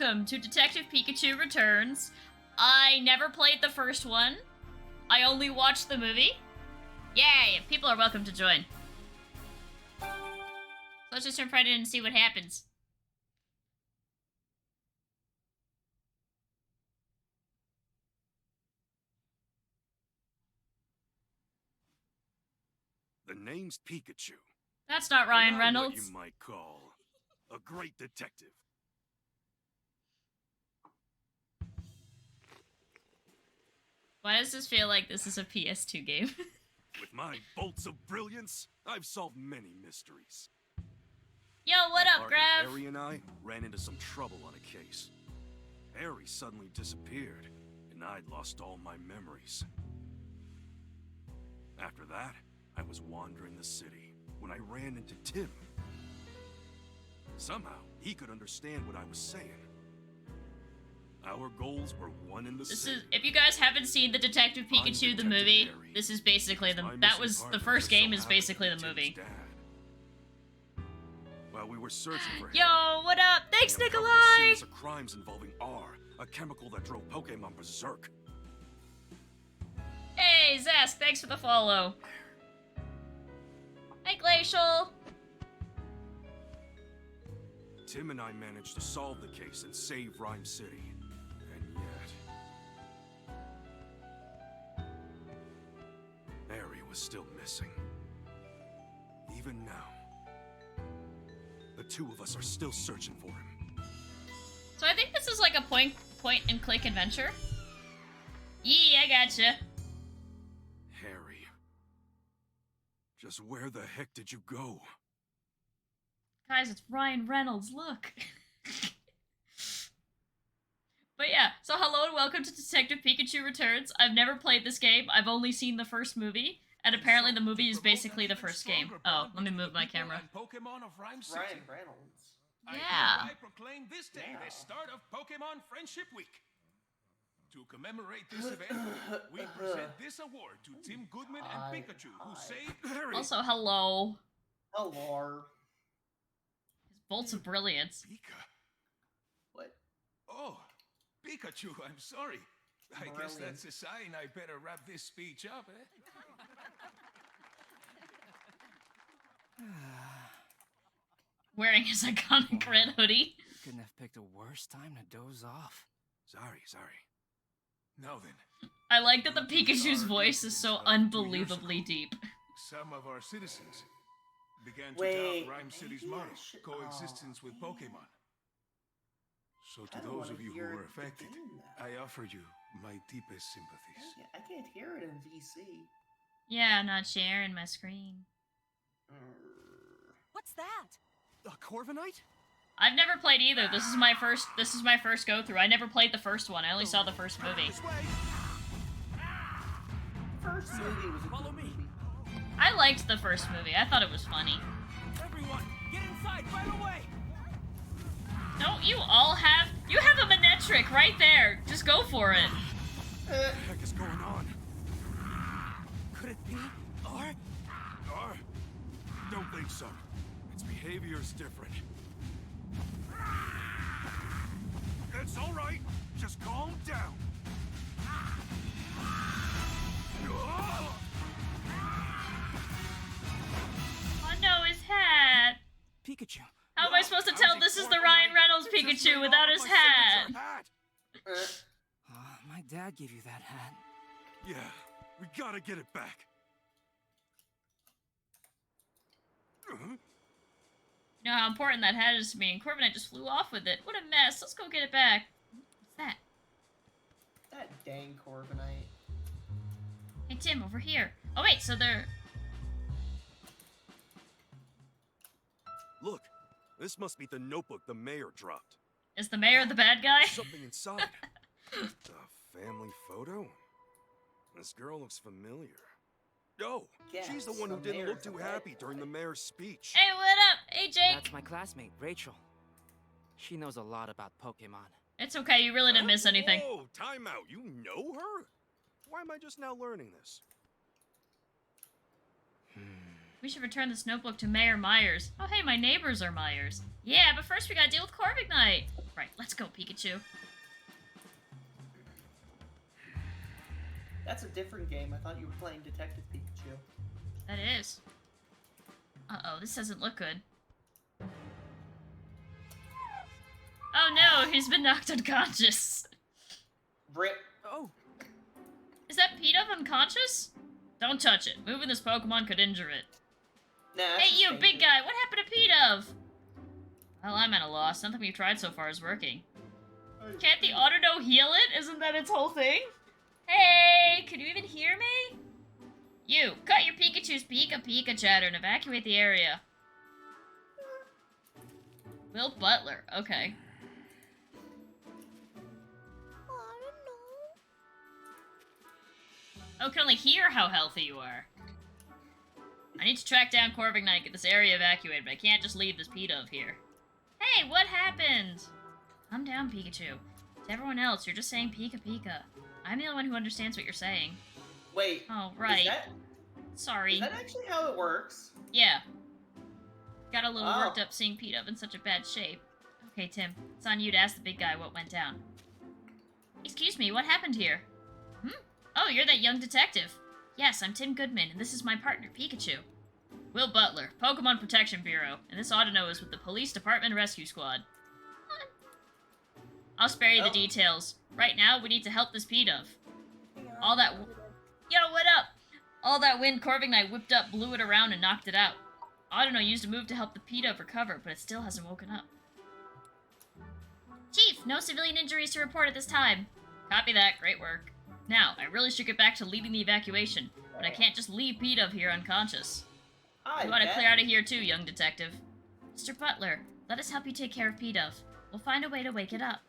welcome to Detective Pikachu Returns. I never played the first one. I only watched the movie. Yay! People are welcome to join. So let's just jump right in and see what happens. The name's Pikachu. That's not Ryan And I'm Reynolds. what you might call a great detective. Why does this feel like this is a PS2 game? With my bolts of brilliance, I've solved many mysteries. Yo, what My up, partner, Grav? Harry and I ran into some trouble on a case. Harry suddenly disappeared, and I'd lost all my memories. After that, I was wandering the city when I ran into Tim. Somehow, he could understand what I was saying. Our goals were one and the same. If you guys haven't seen the Detective Pikachu the movie, this is basically the first game is basically the movie. While we were searching for him, Yo, what up? Thanks, we uncovered a Nikolai! series of crimes involving R, a chemical that drove Pokemon berserk. Hey, Zask, thanks for the follow. Hi, Glacial. Tim and I managed to solve the case and save Rhyme City. And yet... Harry was still missing. Even now, the two of us are still searching for him. So I think this is like a point and click adventure. Yeah, I gotcha. Harry. Just where the heck did you go? Guys, it's Ryan Reynolds, look. But yeah, so hello and welcome to Detective Pikachu Returns. I've never played this game, I've only seen the first movie, and apparently the movie is basically the first game. Oh, let me move my camera. Ryan Reynolds. Yeah. I proclaim this day the start of Pokemon Friendship Week. To commemorate this event, we present this award to Tim Goodman and Pikachu, who saved Harry. Also, hello. Hello. His bolts of brilliance. Pika. What? Oh, Pikachu, I'm sorry. I guess that's a sign I better wrap this speech up, eh? Wearing his iconic red hoodie. Couldn't have picked a worse time to doze off. Sorry. Now then. I like that the Pikachu's voice is so unbelievably deep. Some of our citizens began to Wait, doubt Rhyme City's maybe I motto, should- coexistence with Pokemon. So to I don't those wanna of you who hear were it affected, begin now. I offer you my deepest sympathies. I can't hear it in VC. Yeah, I'm not sharing my screen. What's that? A Corviknight? I've never played either. This is my first go through. I never played the first one. I only saw the first movie. This way. First movie was a Follow good me. movie. I liked the first movie. I thought it was funny. Everyone, get inside right away. Don't you all have... You have a Manectric right there. Just go for it. What the heck is going on? Could it be? Or R? Don't think so. Its behavior's different. It's all right. Just calm down. Oh no, his hat. Pikachu? How am I supposed to tell this is the Ryan Reynolds Pikachu without his hat? My dad gave you that hat. Yeah, we gotta get it back. You know how important that hat is to me, and Corviknight just flew off with it. What a mess. Let's go get it back. What's that? That dang Corviknight. Hey, Tim, over here. Oh, wait, so they're... Look, this must be the notebook the mayor dropped. Is the mayor the bad guy? There's something inside. A family photo? This girl looks familiar. Oh, she's the Yes, one who the didn't look mayor's the too bad happy during the guy. mayor's speech. Hey, what up? Hey, Jake. That's my classmate, Rachel. She knows a lot about Pokemon. It's okay, you really didn't miss anything. Whoa, time out. You know her? Why am I just now learning this? We should return this notebook to Mayor Myers. Oh, hey, my neighbors are Myers. Yeah, but first we gotta deal with Corviknight. Right, Let's go, Pikachu. That's a different game. I thought you were playing Detective Pikachu. That is. Uh-oh, this doesn't look good. Oh no, he's been knocked unconscious. Rip. Oh, Is that Pidove unconscious? Don't touch it. Moving this Pokemon could injure it. Nah. that's Hey, just you big dangerous. guy, what happened to Pidove? Well, I'm at a loss. Nothing we've tried so far is working. Can't the Autono heal it? Isn't that its whole thing? Hey, can you even hear me? You, cut your Pikachu's Pika chatter and evacuate the area. Will Butler, okay. Oh, can only hear how healthy you are. I need to track down Corviknight and get this area evacuated, but I can't just leave this Pidove here. Hey, what happened? Calm down, Pikachu. To everyone else, you're just saying Pika. I'm the only one who understands what you're saying. Wait. Oh, right. Sorry. Is that actually how it works? Yeah. Got a little Oh. worked up seeing Pidove in such a bad shape. Okay, Tim. It's on you to ask the big guy what went down. Excuse me, what happened here? Oh, you're that young detective. Yes, I'm Tim Goodman, and this is my partner, Pikachu. Will Butler, Pokemon Protection Bureau, and this Autono is with the Police Department Rescue Squad. I'll spare you the details. Right now, we need to help this Pidove. All that... Yo, what up? All that wind Corviknight whipped up blew it around and knocked it out. Autono used a move to help the Pidove recover, but it still hasn't woken up. Chief, no civilian injuries to report at this time. Copy that, great work. Now, I really should get back to leading the evacuation, but I can't just leave Pidove here unconscious. You want to clear out of here too, young detective. Mr. Butler, let us help you take care of Pidove. We'll find a way to wake it up.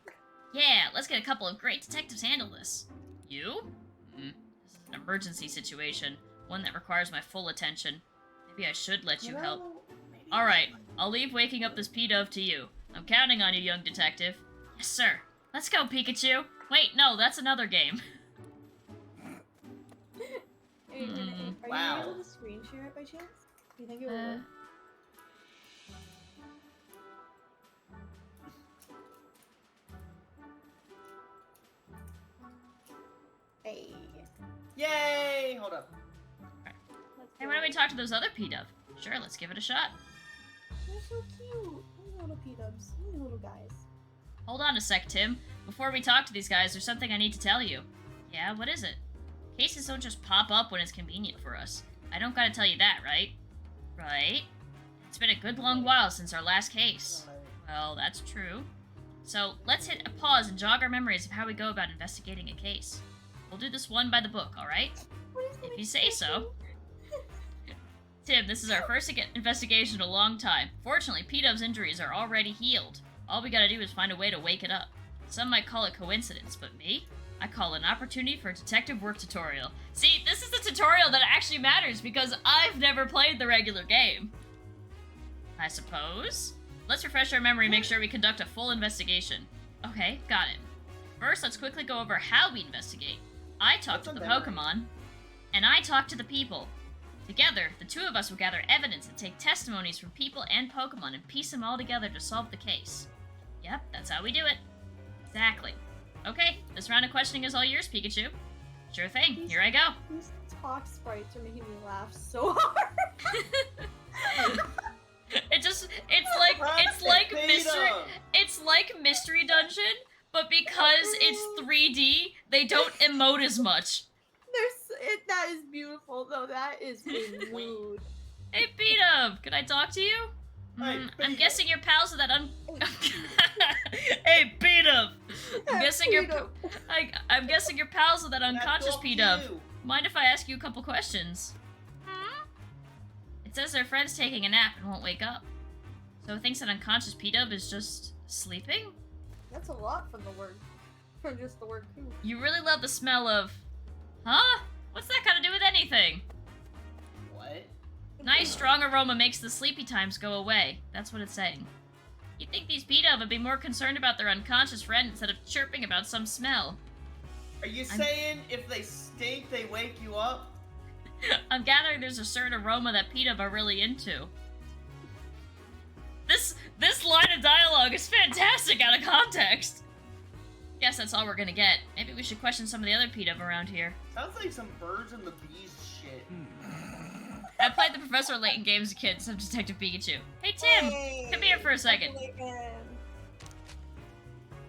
Yeah, let's get a couple of great detectives handle this. You? This is an emergency situation, one that requires my full attention. Maybe I should let you help. Alright, I'll leave waking up this Pidove to you. I'm counting on you, young detective. Yes, sir. Let's go, Pikachu. Wait, no, that's another game. Are you Wow. able to screen share it by chance? Do you think it will work? Hey. Yay! Hold up. Let's Hey, go. why don't we talk to those other Pidove? Sure, let's give it a shot. They're so cute. These little P-dubs. These little guys. Hold on a sec, Tim. Before we talk to these guys, there's something I need to tell you. Yeah, what is it? Cases don't just pop up when it's convenient for us. I don't gotta tell you that, right? Right? It's been a good long while since our last case. Well, that's true. So, let's hit a pause and jog our memories of how we go about investigating a case. We'll do this one by the book, alright? What is If you say so. Tim, this is our first investigation in a long time. Fortunately, Pidove's injuries are already healed. All we gotta do is find a way to wake it up. Some might call it coincidence, but me? I call it an opportunity for a detective work tutorial. See, this is the tutorial that actually matters because I've never played the regular game. I suppose? Let's refresh our memory and make sure we conduct a full investigation. Okay, got it. First, let's quickly go over how we investigate. I talk to the Pokemon, and I talk to the people. Together, the two of us will gather evidence and take testimonies from people and Pokemon and piece them all together to solve the case. Yep, that's how we do it. Exactly. Okay, this round of questioning is all yours, Pikachu. Sure thing, here I go. These talk sprites are making me laugh so hard. It's like Mystery Dungeon, but because it's 3D, they don't emote as much. That is beautiful, though. That is a mood. Hey, Pidove, can I talk to you? Hey, I'm guessing you're pals with that Hey, Pidove! I'm guessing you're pals with that unconscious Pidove. Mind if I ask you a couple questions? It says their friend's taking a nap and won't wake up. So it thinks that unconscious Pidove is just sleeping? That's a lot from just the word poop. You really love the smell of... Huh? What's that got to do with anything? What? Nice strong aroma makes the sleepy times go away. That's what it's saying. You'd think these Pidove would be more concerned about their unconscious friend instead of chirping about some smell. Are you saying if they stink, they wake you up? I'm gathering there's a certain aroma that Pidove are really into. This line of dialogue is fantastic out of context. Guess that's all we're gonna get. Maybe we should question some of the other P-Dub around here. Sounds like some birds and the bees shit. I played the Professor Layton game as a kid, so I'm Detective Pikachu. Hey Tim! Come here for a second.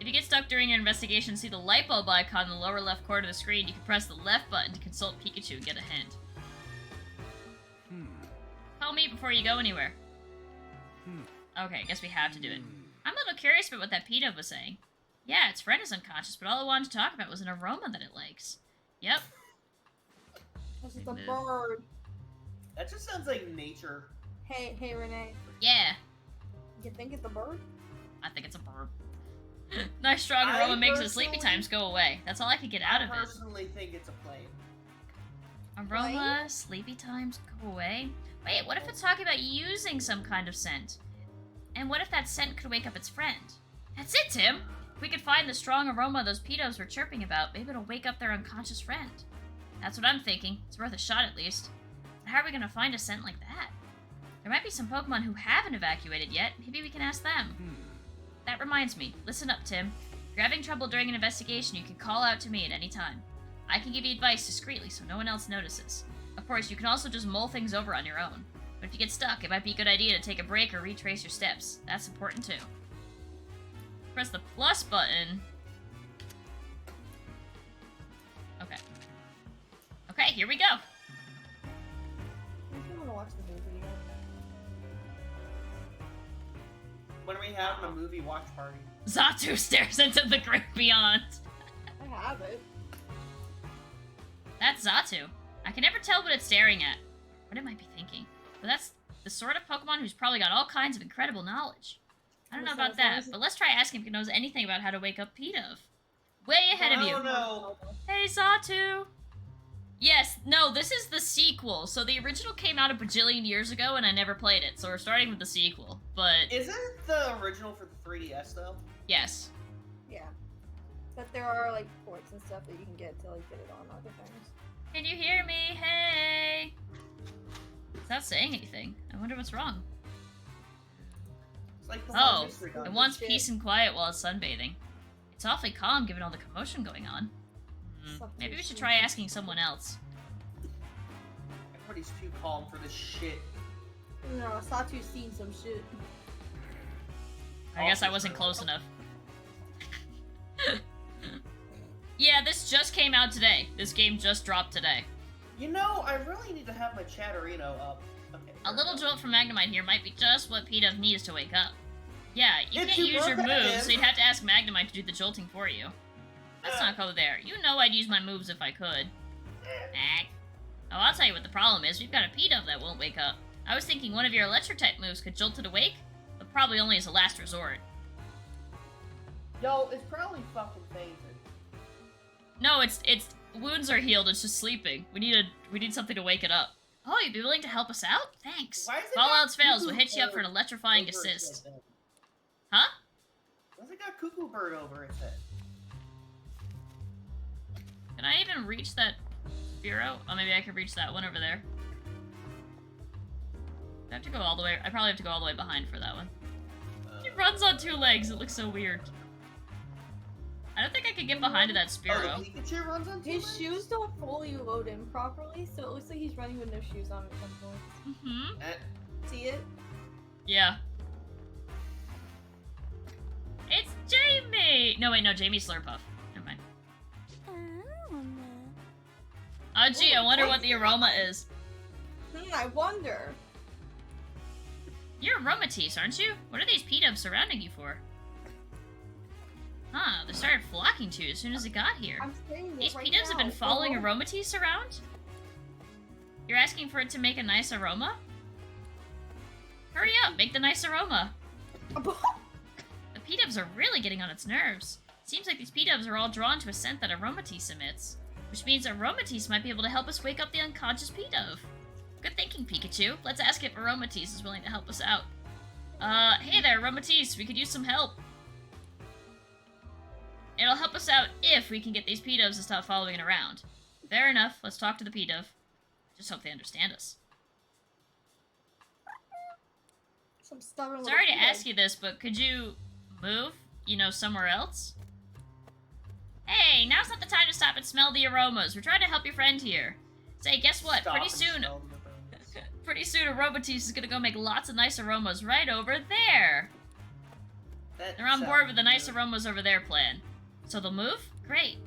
If you get stuck during your investigation, see the light bulb icon in the lower left corner of the screen. You can press the left button to consult Pikachu and get a hint. Call me before you go anywhere. Okay, I guess we have to do it. I'm a little curious about what that P-Dub was saying. Yeah, its friend is unconscious, but all it wanted to talk about was an aroma that it likes. Yep. This is a bird. That just sounds like nature. Hey, Renee. Yeah. You think it's a bird? I think it's a bird. Nice strong aroma makes the sleepy times go away. That's all I could get out of I it. personally think it's a plane. Aroma, sleepy times go away? Wait, what if it's talking about using some kind of scent? And what if that scent could wake up its friend? That's it, Tim! If we could find the strong aroma those pedos were chirping about, maybe it'll wake up their unconscious friend. That's what I'm thinking. It's worth a shot at least. But how are we gonna find a scent like that? There might be some Pokemon who haven't evacuated yet. Maybe we can ask them. That reminds me. Listen up, Tim. If you're having trouble during an investigation, you can call out to me at any time. I can give you advice discreetly so no one else notices. Of course, you can also just mull things over on your own. But if you get stuck, it might be a good idea to take a break or retrace your steps. That's important too. Press the plus button. Okay. Okay, here we go. I just want to watch the movie again. When are we having a movie watch party? Xatu stares into the great beyond. I have it. That's Xatu. I can never tell what it's staring at. What it might be thinking. But that's the sort of Pokemon who's probably got all kinds of incredible knowledge. I don't know about that, but let's try asking if he knows anything about how to wake up Pidove. Way ahead of you. Oh no. Hey, Xatu! Yes, no, this is the sequel. So the original came out a bajillion years ago and I never played it, so we're starting with the sequel. But Isn't the original for the 3DS though? yes. Yeah. But there are like ports and stuff that you can get to like get it on other things. Can you hear me? Hey! Without saying anything. I wonder what's wrong. It's like the Oh, history it gun. wants peace and quiet while it's sunbathing. It's awfully calm given all the commotion going on. Maybe we should try asking someone else. Everybody's too calm for this shit. No, Satu's seen some shit. I guess I wasn't close enough. Yeah, this just came out today. This game just dropped today. You know, I really need to have my Chatterino up. Okay. A little jolt from Magnemite here might be just what Pidove needs to wake up. Yeah, you It's can't use your repetitive. moves, so you'd have to ask Magnemite to do the jolting for you. Let's not go there. You know I'd use my moves if I could. Ag. Oh, I'll tell you what the problem is. We've got a Pidove that won't wake up. I was thinking one of your Electro-type moves could jolt it awake, but probably only as a last resort. Yo, it's probably fucking fainted. No, it's wounds are healed. It's just sleeping. We need something to wake it up. Oh, you'd be willing to help us out? Thanks. Why is it If all got else fails, we'll Cuckoo hit you up for an Bird electrifying over its assist. head then? Huh? Why's it got Cuckoo Bird over its head? Can I even reach that Spearow? Oh, maybe I can reach that one over there. I have to go all the way. I probably have to go all the way behind for that one. He runs on two legs. It looks so weird. I don't think I could get behind to that Oh, Spearow. the Pikachu runs on two His legs? shoes don't fully load in properly, so it looks like he's running with no shoes on at some point. Mm-hmm. See it? Yeah. It's Jamie! No, wait, no, Jamie's Slurpuff. Never mind. Oh, gee, I wonder what the aroma is. I wonder. You're Aromatisse, aren't you? What are these P-dubs surrounding you for? Huh, they started flocking to you as soon as it got here. I'm saying it These right P-dubs have now. been following Oh. Aromatisse around? You're asking for it to make a nice aroma? Hurry up, make the nice aroma. The P-dubs are really getting on its nerves. Seems like these P-dubs are all drawn to a scent that Aromatisse emits. Which means Aromatisse might be able to help us wake up the unconscious P-dove. Good thinking, Pikachu. Let's ask if Aromatisse is willing to help us out. Hey there, Aromatisse. We could use some help. It'll help us out if we can get these P-doves to stop following it around. Fair enough. Let's talk to the P-dove. Just hope they understand us. Some stubborn Sorry to little ask you this, but could you move, somewhere else? Hey, now's not the time to stop and smell the aromas. We're trying to help your friend here. Say, guess what? Stop Pretty and soon, smell the aromas. pretty soon, Aromatisse is gonna go make lots of nice aromas right over there. That They're on board sounds with the nice good. aromas over there plan. So they'll move? Great.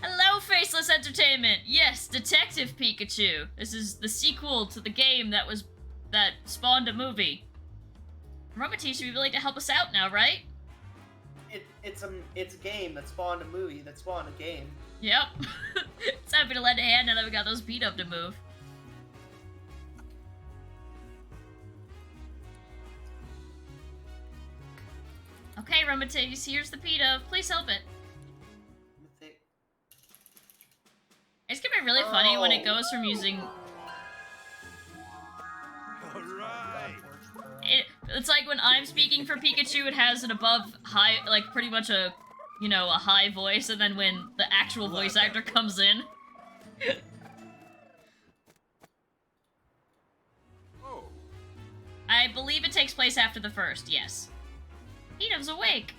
Hello, Faceless Entertainment! Yes, Detective Pikachu. This is the sequel to the game that spawned a movie. Aromatisse should be willing to help us out now, right? It's a game that spawned a movie that spawned a game. Yep. It's happy to lend a hand now that we got those beat up to move. Okay, Aromatisse, here's the PETA. Please help it. It's gonna be really funny when it goes from using... Alright! It's like when I'm speaking for Pikachu, it has an above high, like pretty much a, you know, a high voice, and then when the actual voice actor comes in... Oh, I believe it takes place after the first, yes. PETA's awake!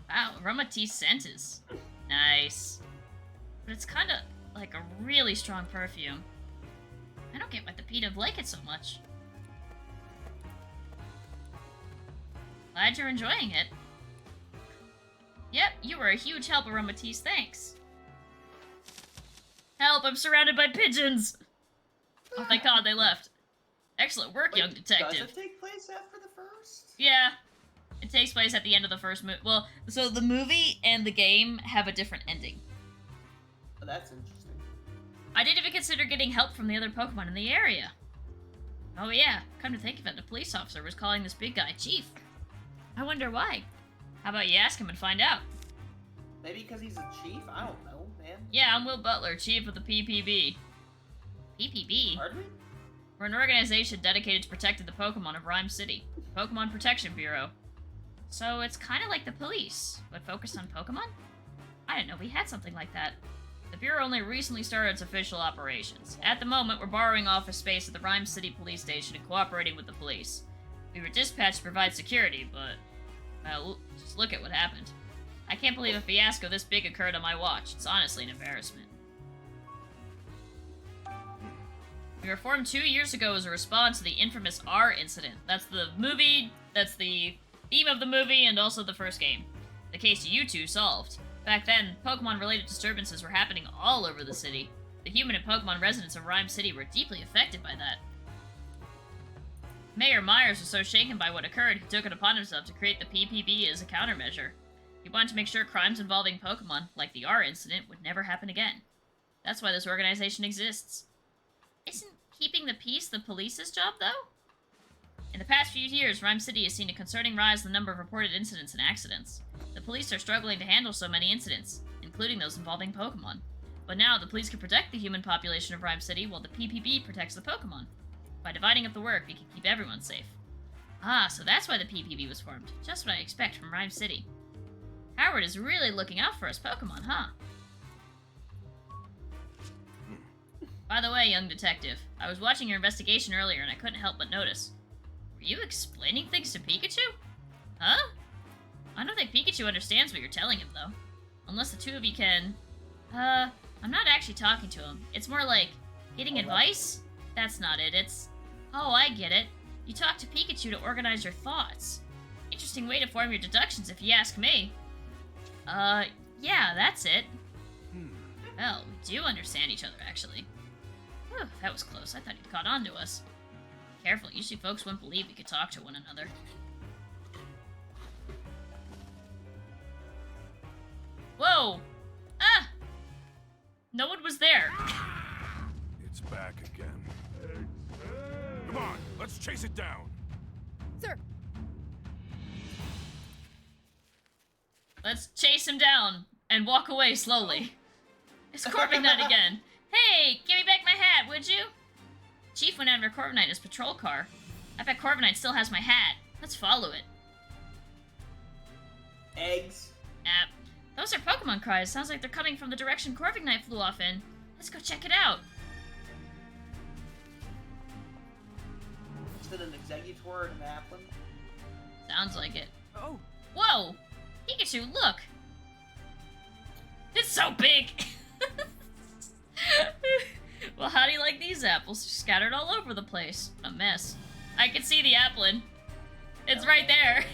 Wow, Aromatisse scent is nice. But it's kind of like a really strong perfume. I don't get why the PETA like it so much. Glad you're enjoying it. Yep, you were a huge help, Aromatisse, thanks. Help, I'm surrounded by pigeons! Oh, thank God they left. Excellent work, young detective. Does it take place after the first? Yeah. It takes place at the end of the first movie. Well, so the movie and the game have a different ending. Oh, that's interesting. I didn't even consider getting help from the other Pokemon in the area. Oh yeah, come to think of it, the police officer was calling this big guy Chief. I wonder why. How about you ask him and find out? Maybe because he's a chief? I don't know, man. Yeah, I'm Will Butler, Chief of the PPB. PPB? Pardon me? We're an organization dedicated to protecting the Pokemon of Rhyme City. Pokemon Protection Bureau. So it's kind of like the police, but focused on Pokemon? I didn't know we had something like that. The Bureau only recently started its official operations. At the moment, we're borrowing office space at the Rhyme City Police Station and cooperating with the police. We were dispatched to provide security, but... well, just look at what happened. I can't believe a fiasco this big occurred on my watch. It's honestly an embarrassment. We were formed 2 years ago as a response to the infamous R incident. That's the movie, that's the theme of the movie, and also the first game. The case you two solved. Back then, Pokemon-related disturbances were happening all over the city. The human and Pokemon residents of Rhyme City were deeply affected by that. Mayor Myers was so shaken by what occurred, he took it upon himself to create the PPB as a countermeasure. He wanted to make sure crimes involving Pokemon, like the R incident, would never happen again. That's why this organization exists. Isn't keeping the peace the police's job, though? In the past few years, Rhyme City has seen a concerning rise in the number of reported incidents and accidents. The police are struggling to handle so many incidents, including those involving Pokemon. But now, the police can protect the human population of Rhyme City while the PPB protects the Pokemon. By dividing up the work, we can keep everyone safe. Ah, so that's why the PPB was formed. Just what I expect from Rhyme City. Howard is really looking out for us Pokemon, huh? By the way, young detective, I was watching your investigation earlier and I couldn't help but notice. Were you explaining things to Pikachu? Huh? I don't think Pikachu understands what you're telling him, though. Unless the two of you can... I'm not actually talking to him. It's more like, getting advice? That's not it, it's... Oh, I get it. You talk to Pikachu to organize your thoughts. Interesting way to form your deductions, if you ask me. Yeah, that's it. Well, we do understand each other, actually. Whew, that was close. I thought he'd caught on to us. Careful, usually folks wouldn't believe we could talk to one another. Whoa! Ah! No one was there. it's back again. Come on, let's chase it down. Sir. Let's chase him down and walk away slowly. It's Corviknight again. Hey, give me back my hat, would you? Chief went after Corviknight in his patrol car. I bet Corviknight still has my hat. Let's follow it. Eggs. Those are Pokemon cries. Sounds like they're coming from the direction Corviknight flew off in. Let's go check it out. Is it an Exeggutor and an Applin? Sounds like it. Oh, Whoa! Pikachu, look! It's so big! Well, how do you like these apples? Scattered all over the place. A mess. I can see the applin. It's right there.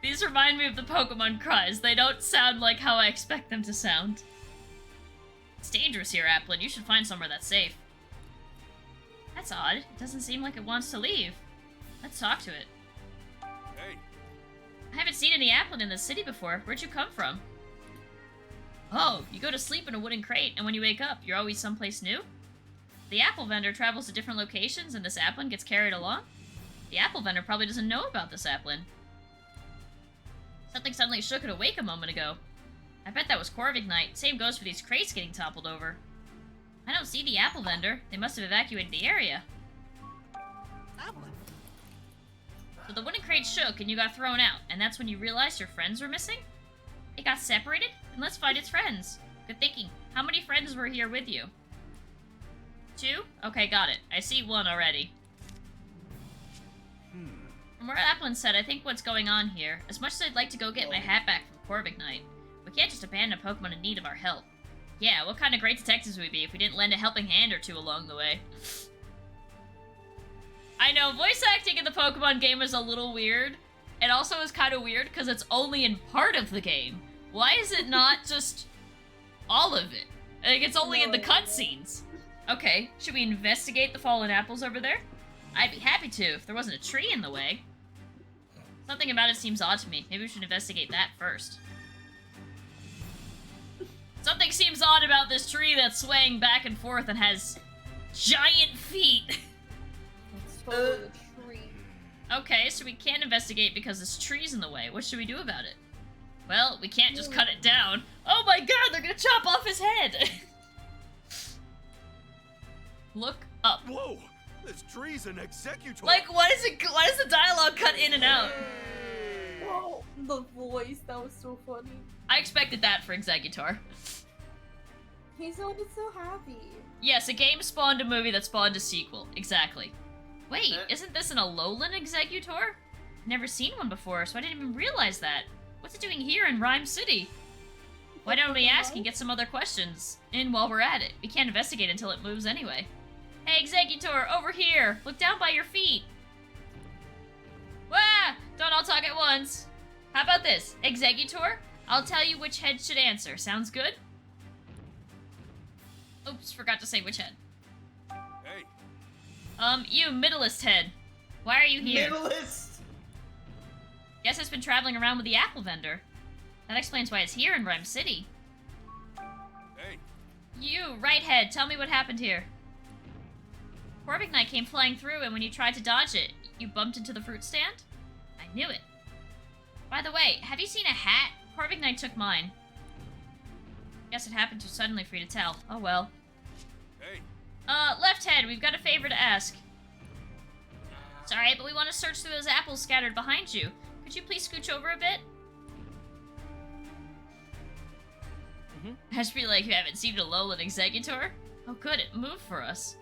These remind me of the Pokemon cries. They don't sound like how I expect them to sound. It's dangerous here, Applin. You should find somewhere that's safe. That's odd. It doesn't seem like it wants to leave. Let's talk to it. Hey, I haven't seen any Applin in this city before. Where'd you come from? Oh, you go to sleep in a wooden crate, and when you wake up, you're always someplace new? The apple vendor travels to different locations, and this Applin gets carried along? The apple vendor probably doesn't know about this Applin. Something suddenly shook it awake a moment ago. I bet that was Corviknight. Same goes for these crates getting toppled over. I don't see the apple vendor. They must have evacuated the area. So the wooden crate shook and you got thrown out, and that's when you realized your friends were missing? They got separated? Then let's find its friends. Good thinking. How many friends were here with you? 2? Okay, got it. I see 1 already. From where Applin said, I think what's going on here, as much as I'd like to go get my hat back from Corviknight, we can't just abandon a Pokemon in need of our help. Yeah, what kind of great detectives would we be if we didn't lend a helping hand or two along the way? I know, voice acting in the Pokemon game is a little weird. It also is kind of weird because it's only in part of the game. Why is it not just all of it? Like, it's only in the cutscenes. Okay, should we investigate the fallen apples over there? I'd be happy to, if there wasn't a tree in the way. Something about it seems odd to me. Maybe we should investigate that first. Something seems odd about this tree that's swaying back and forth and has giant feet. It's totally a tree. Okay, so we can't investigate because this tree's in the way. What should we do about it? Well, we can't just cut it down. Oh my god, they're gonna chop off his head! Look up. whoa! This tree's an executor. Like, why does the dialogue cut in and out? Whoa, the voice, that was so funny. I expected that for Executor. He sounded so happy. Yes, a game spawned a movie that spawned a sequel. Exactly. Wait, isn't this an Alolan Executor? Never seen one before, so I didn't even realize that. What's it doing here in Rhyme City? Why don't we ask and get some other questions in while we're at it? We can't investigate until it moves anyway. Hey, Executor, over here! Look down by your feet! Wah! Don't all talk at once! How about this? Executor, I'll tell you which head should answer. Sounds good? Oops, forgot to say which head. Hey, You, middleist head. Why are you here? Middleist. Guess it's been traveling around with the apple vendor. That explains why it's here in Rhyme City. hey, You, right head, tell me what happened here. Corviknight came flying through, and when you tried to dodge it, you bumped into the fruit stand? I knew it. By the way, have you seen a hat? Corviknight took mine. Guess it happened too suddenly for you to tell. Oh well. hey. Left head, we've got a favor to ask. Sorry, but we want to search through those apples scattered behind you. Could you please scooch over a bit? I just feel like you haven't seen a Alolan Executor. Oh good, it moved for us.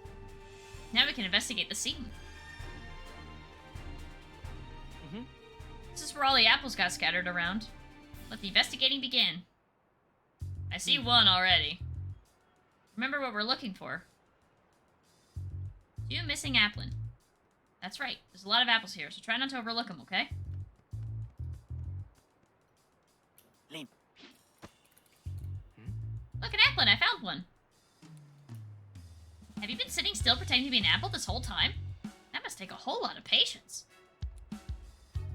Now we can investigate the scene. This is where all the apples got scattered around. Let the investigating begin. I see 1 already. Remember what we're looking for. 2 missing Applin. That's right. There's a lot of apples here, so try not to overlook them, okay? Lane. Look, an Applin! I found one! Have you been sitting still pretending to be an apple this whole time? That must take a whole lot of patience.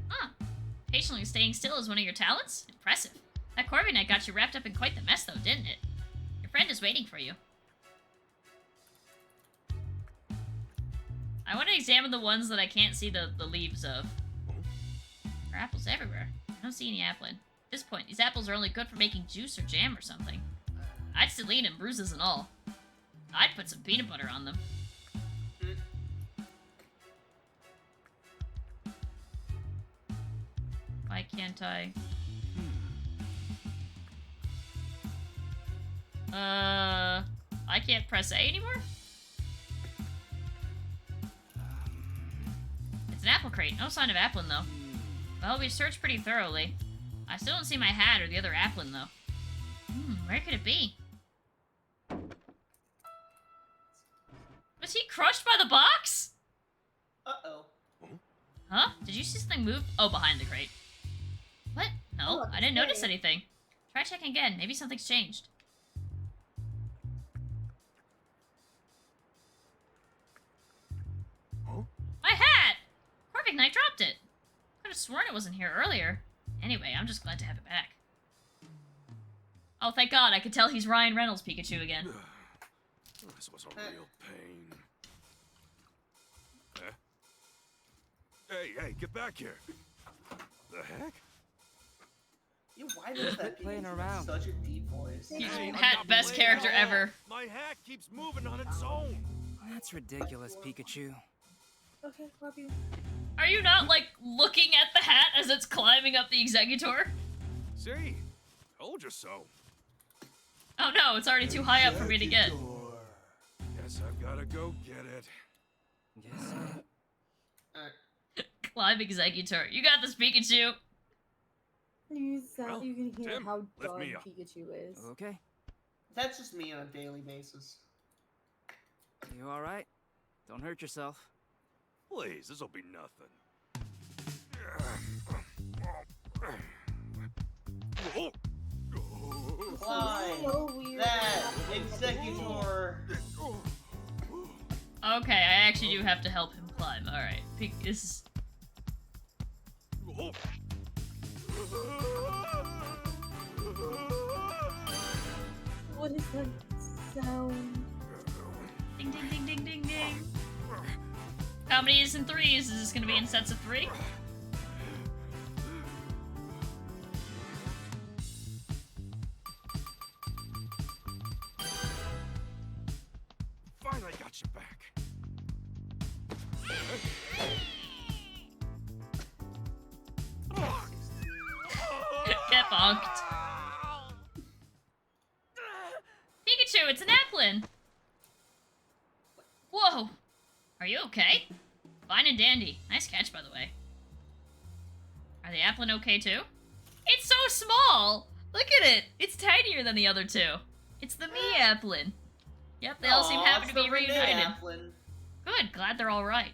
Huh. Patiently staying still is one of your talents? Impressive. That Corviknight got you wrapped up in quite the mess, though, didn't it? Your friend is waiting for you. I want to examine the ones that I can't see the leaves of. There are apples everywhere. I don't see any Applin. At this point, these apples are only good for making juice or jam or something. I'd still eat them, bruises and all. I'd put some peanut butter on them. Why can't I? I can't press A anymore? crate. No sign of Applin, though. Well, we searched pretty thoroughly. I still don't see my hat or the other Applin, though. Where could it be? Was he crushed by the box? Uh-oh. Huh? Did you see something move? Oh, behind the crate. What? No, I didn't notice anything. Try checking again. Maybe something's changed. Huh? My hat! Corvic Knight dropped it. Could have sworn it wasn't here earlier. Anyway, I'm just glad to have it back. Oh, thank God. I could tell he's Ryan Reynolds Pikachu again. This was a real pain. Hey, get back here. The heck? Why does that Playing Pikachu around. have such a deep voice? I'm Hat, not best playing character at all. ever. My hat keeps moving on its own. That's ridiculous, Pikachu. Okay, love you. Are you not, like, looking at the hat as it's climbing up the Executor? See? Told you so. Oh no, it's already too high up for me to get. Guess I've gotta go get it. Yes. Climb Executor. You got this, Pikachu. You Well, can hear Tim, how lift dumb me up. Pikachu is. Okay. That's just me on a daily basis. You all right? Don't hurt yourself. Please, this'll be nothing. Climb So weird. that Executor. Okay, I actually do have to help him climb. Alright. This is... What is that sound? Ding, ding, ding, ding, ding, ding. How many is in threes? Is this gonna be in sets of 3? Finally got you back. Get bonked. Pikachu, it's an Applin! Whoa! Are you okay? Fine and dandy. Nice catch, by the way. Are the Applin okay, too? It's so small! Look at it! It's tinier than the other two. It's the me Applin. Yep, they all seem happy to be reunited. Good, glad they're alright.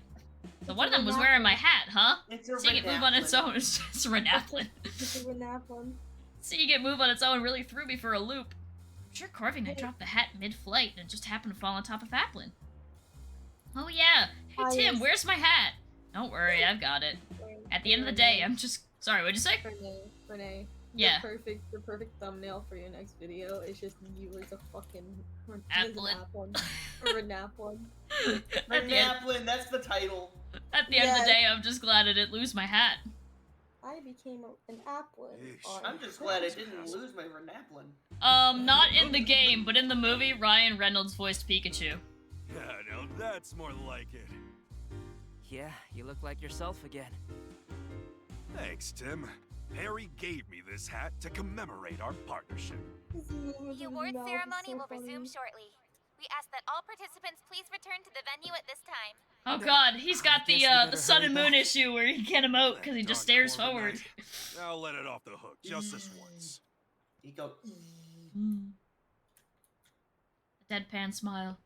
So one of them was wearing my hat, huh? It's a Seeing it move on its own is just Renaplin. It's a Renaplin. Seeing it move on its own really threw me for a loop. I'm sure Corvin Knight dropped the hat mid-flight and it just happened to fall on top of Applin. Oh yeah! Hey Tim, where's my hat? Don't worry, I've got it. At the end of the day, I'm just... Sorry, what'd you say? Renee. Yeah. The perfect thumbnail for your next video is just you as a fucking Applin. Or a Renaplin. Renaplin, that's the title. At the end of the day, I'm just glad I didn't lose my hat. I became an Applin. Yeesh. I'm just glad I didn't lose my Renaplin. Not in the game, but in the movie, Ryan Reynolds voiced Pikachu. Yeah, now that's more like it. Yeah, you look like yourself again. Thanks, Tim. Harry gave me this hat to commemorate our partnership. The award ceremony will resume shortly. We ask that all participants please return to the venue at this time. Oh god, he's got guess we the better Sun hurry and Moon back. issue where he can't emote because he just Darn stares Corvin forward. Knight. I'll let it off the hook, just this once. You go. Deadpan smile.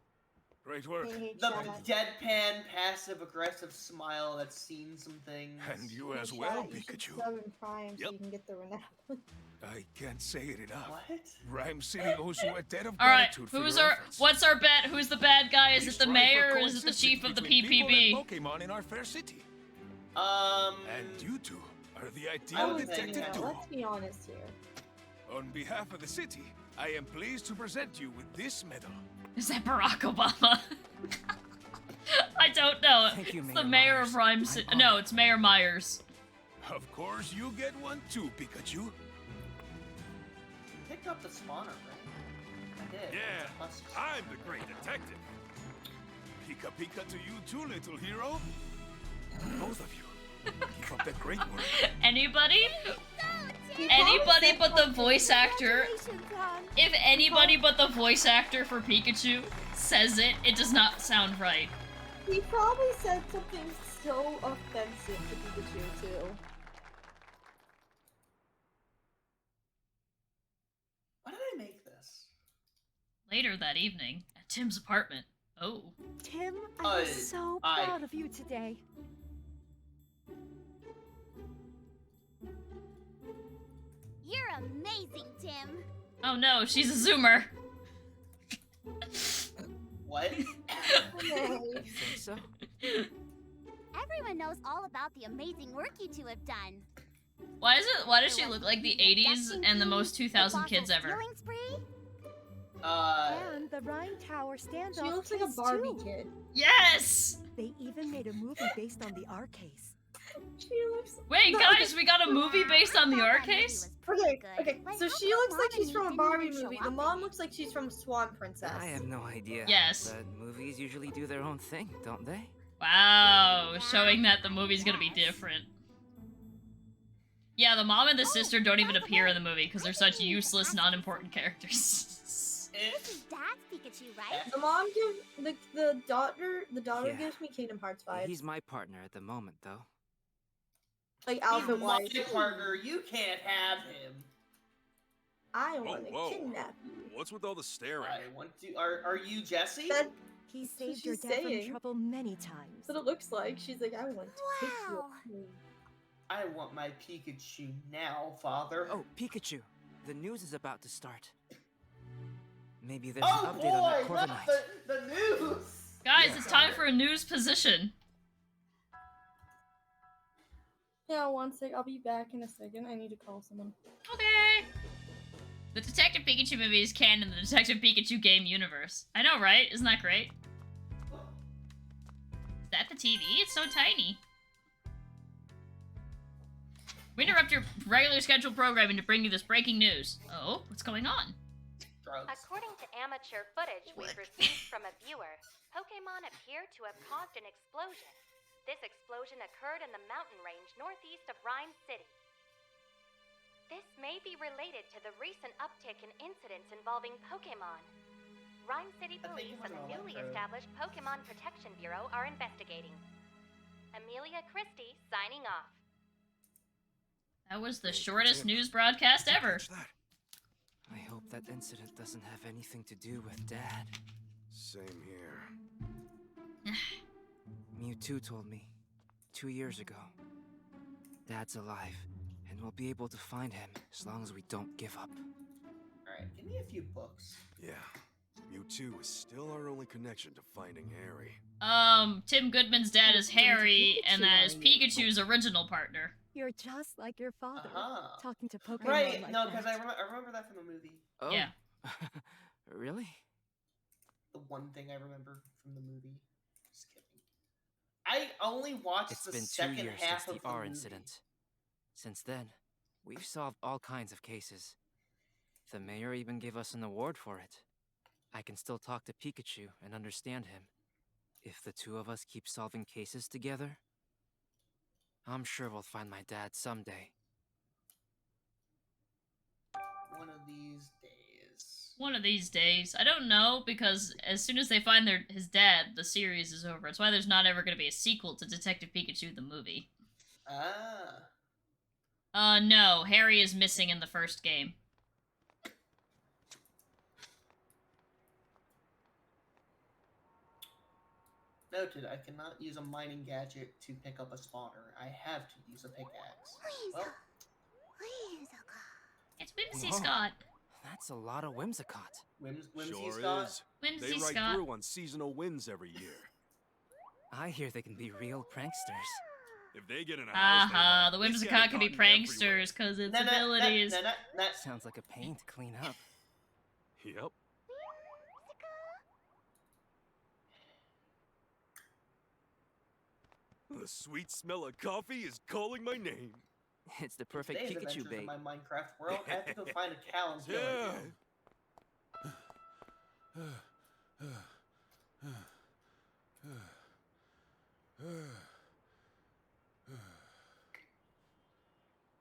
Great work. The deadpan, passive-aggressive smile that's seen some things. And you as well, Pikachu. Sub and Prime so Yep. you can get the Renaplin. I can't say it enough. What? Rhyme City owes you a debt of Alright, gratitude for who's your our... efforts. What's our bet? Who's the bad guy? Is We it the strive mayor for or is it the chief of the coexistence between people PPB? and Pokemon in our fair city. Um. And you two are the I ideal would Let's say, detective yeah. duo. Let's be honest here. On behalf of the city, I am pleased to present you with this medal. Is that Barack Obama? I don't know. Thank you, It's Mayor the mayor Myers. of Rhyme I'm City. honored. No, it's Mayor Myers. Of course, you get one too, Pikachu. Picked up the spawner, right? I did. Yeah, It's a husk. I'm the great detective. Pika Pika to you too, little hero. Both of you. Keep up that great work. Anybody? Anybody but the voice actor. If anybody but the voice actor for Pikachu says it, it does not sound right. He probably said something so offensive to Pikachu too. Why did I make this? Later that evening, at Tim's apartment. Oh. Tim, I was so proud of you today. You're amazing, Tim. Oh no, she's a Zoomer. What? You think so? Everyone knows all about the amazing work you two have done. Why does she look like the 80s and the most 2000 kids ever? Stealing spree? And the Rhine Tower stands She off looks like a case, Barbie too. kid. Yes! They even made a movie based on the R case. She looks. Wait, guys, we got a movie based on the R case? Okay, so she looks like she's from a Barbie movie. The mom looks like she's from Swan Princess. I have no idea. Yes. But movies usually do their own thing, don't they? Wow, showing that the movie's gonna be different. Yeah, the mom and the sister don't even appear in the movie because they're such useless, non-important characters. This is Dad's Pikachu, right? The mom gives the daughter Yeah. gives me Kingdom Hearts vibes. He's my partner at the moment, though. Like He's outfit my wise. partner. You can't have him. I want to whoa. kidnap you. What's with all the staring? I want to. Are you Jesse? That, He That's what saved your she's dad saying. from trouble many times. that's what it looks like. She's like, I want to take you. Wow. I want my Pikachu now, Father. Oh, Pikachu. The news is about to start. Maybe there's Oh, an update on that boy, Corviknight. not the news. Guys, it's time for a news position. Yeah, one sec. I'll be back in a second. I need to call someone. Okay. The Detective Pikachu movie is canon in the Detective Pikachu game universe. I know, right? Isn't that great? Is that the TV? It's so tiny. We interrupt your regular scheduled programming to bring you this breaking news. Oh, what's going on? Drugs. According to amateur footage we've received from a viewer, Pokemon appear to have caused an explosion. This explosion occurred in the mountain range northeast of Rhyme City. This may be related to the recent uptick in incidents involving Pokemon. Rhyme City I think Police it was and the an newly electrode. established Pokemon Protection Bureau are investigating. Amelia Christie signing off. That was the shortest news broadcast ever. Catch that? I hope that incident doesn't have anything to do with Dad. Same here. Mewtwo told me 2 years ago. Dad's alive, and we'll be able to find him as long as we don't give up. Alright, give me a few books. Yeah. Mewtwo is still our only connection to finding Harry. Tim Goodman's dad is Harry, and that is Pikachu's original partner. You're just like your father, Uh-huh. talking to Pokemon Right, like no, because that. I remember that from the movie. Oh. Yeah. Really? The one thing I remember from the movie. Just kidding. I only watched It's the been 2 second years half since of the the R movie. incident. Since then, we've solved all kinds of cases. The mayor even gave us an award for it. I can still talk to Pikachu and understand him. If the two of us keep solving cases together, I'm sure we'll find my dad someday. One of these days. One of these days. I don't know, because as soon as they find his dad, the series is over. It's why there's not ever going to be a sequel to Detective Pikachu the movie. Ah. No. Harry is missing in the first game. Noted, I cannot use a mining gadget to pick up a spawner. I have to use a pickaxe. Well, It's Whimsy Whoa. Scott. That's a lot of Whimsicott. Whimsy Sure Scott. is. Whimsy They ride Scott. through on seasonal wins every year. I hear they can be real pranksters. If they get in a house, Haha, the they Whimsicott get can be gotten everywhere. pranksters because its Na- na- na- abilities. na- na- na- Sounds like a pain to clean up. Yep. The sweet smell of coffee is calling my name. It's the perfect Today's Pikachu adventures in bait. my Minecraft world. I have to go find a cow and kill Yeah. it.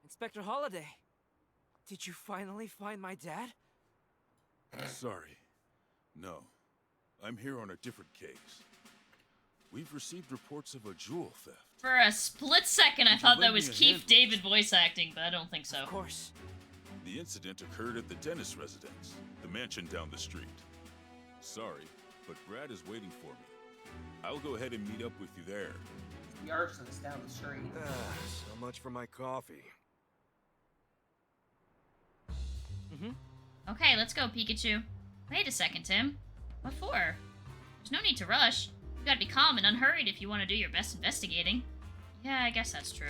Inspector Holiday, did you finally find my dad? Sorry. No. I'm here on a different case. We've received reports of a jewel theft. For a split second, I Could you thought that lend was me a Keith hand, David voice acting, but I don't think so. Of course. The incident occurred at the Dennis residence, the mansion down the street. Sorry, but Brad is waiting for me. I'll go ahead and meet up with you there. The arsonist down the street. So much for my coffee. Okay, let's go, Pikachu. Wait a second, Tim. What for? There's no need to rush. You gotta be calm and unhurried if you want to do your best investigating. Yeah, I guess that's true.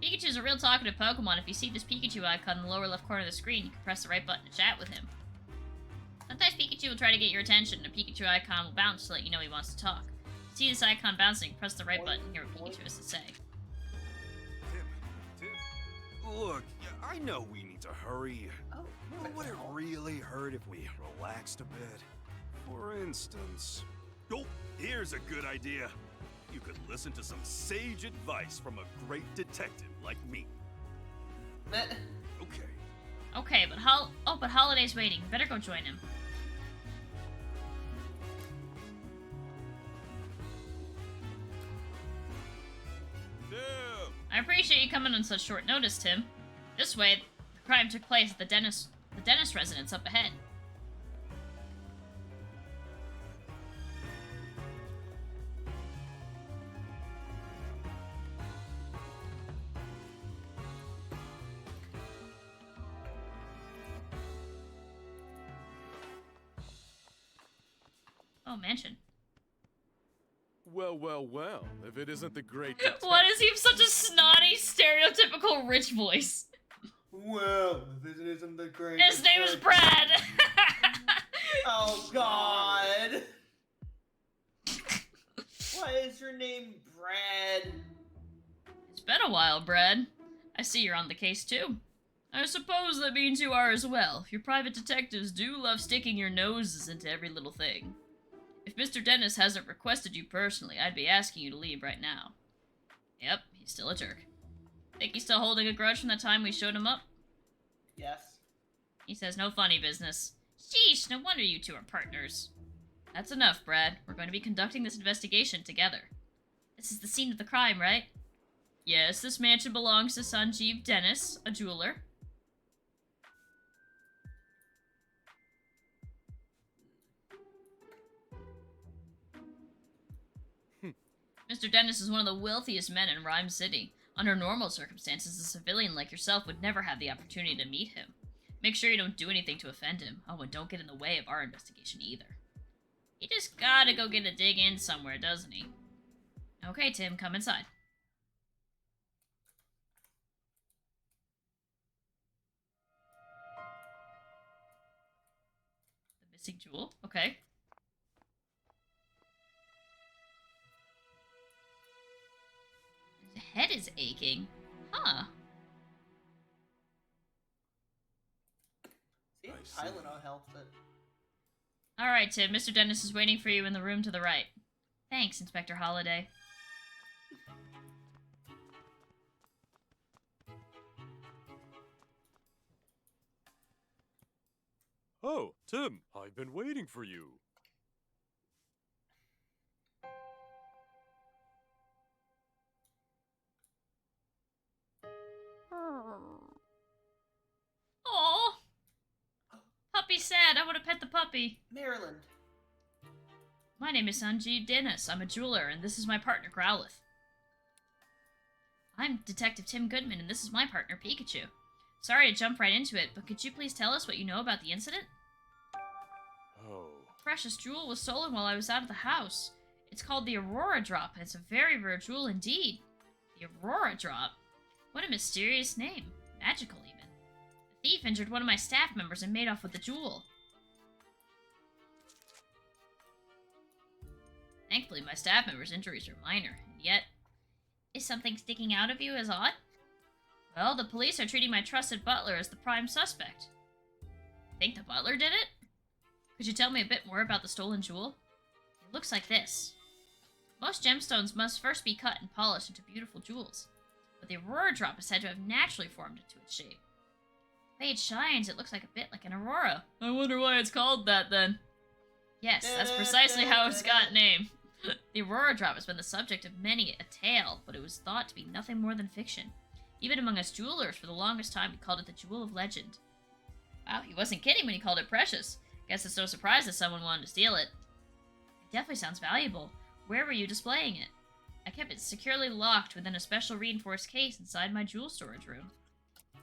Pikachu's a real talkative Pokemon. If you see this Pikachu icon in the lower left corner of the screen, you can press the right button to chat with him. Sometimes Pikachu will try to get your attention, and a Pikachu icon will bounce to let you know he wants to talk. If you see this icon bouncing, press the right button and hear what Pikachu has to say. Tim, look, I know we need to hurry. Oh, But would it really hurt if we relaxed a bit? For instance... Oh, here's a good idea. You could listen to some sage advice from a great detective like me. meh. Okay. Okay, but Holiday's waiting. Better go join him. Tim! I appreciate you coming on such short notice, Tim. This way, the crime took place at the Dennis residence up ahead. Oh, mansion. Well, well, well, if it isn't the great Why does he have such a snotty, stereotypical rich voice? Well, this isn't the great. His name is Brad! Oh, God. Why is your name Brad? It's been a while, Brad. I see you're on the case, too. I suppose that means you are as well. Your private detectives do love sticking your noses into every little thing. If Mr. Dennis hasn't requested you personally, I'd be asking you to leave right now. Yep, he's still a jerk. Think he's still holding a grudge from the time we showed him up? Yes. He says no funny business. Sheesh, no wonder you two are partners. That's enough, Brad. We're going to be conducting this investigation together. This is the scene of the crime, right? Yes, this mansion belongs to Sanjeev Dennis, a jeweler. Mr. Dennis is one of the wealthiest men in Rhyme City. Under normal circumstances, a civilian like yourself would never have the opportunity to meet him. Make sure you don't do anything to offend him. Oh, and don't get in the way of our investigation either. He just gotta go get a dig in somewhere, doesn't he? Okay, Tim, come inside. The missing jewel? Okay. His head is aching. Huh. See, I see. Tylenol helps it. Alright, Tim. Mr. Dennis is waiting for you in the room to the right. Thanks, Inspector Holliday. Oh, Tim, I've been waiting for you. Aww. Puppy's sad. I want to pet the puppy. Maryland. My name is Sanjeev Dennis. I'm a jeweler, and this is my partner, Growlithe. I'm Detective Tim Goodman, and this is my partner, Pikachu. Sorry to jump right into it, but could you please tell us what you know about the incident? Oh. Precious jewel was stolen while I was out of the house. It's called the Aurora Drop, and it's a very rare jewel indeed. The Aurora Drop? What a mysterious name. Magical, even. The thief injured one of my staff members and made off with the jewel. Thankfully, my staff member's injuries are minor, and yet... Is something sticking out of you as odd? Well, the police are treating my trusted butler as the prime suspect. Think the butler did it? Could you tell me a bit more about the stolen jewel? It looks like this. Most gemstones must first be cut and polished into beautiful jewels, but the Aurora Drop is said to have naturally formed into its shape. The way it shines, it looks like a bit like an aurora. I wonder why it's called that, then. Yes, that's precisely how it's got named. The Aurora Drop has been the subject of many a tale, but it was thought to be nothing more than fiction. Even among us jewelers, for the longest time, we called it the Jewel of Legend. Wow, he wasn't kidding when he called it precious. Guess it's no surprise that someone wanted to steal it. It definitely sounds valuable. Where were you displaying it? I kept it securely locked within a special reinforced case inside my jewel storage room.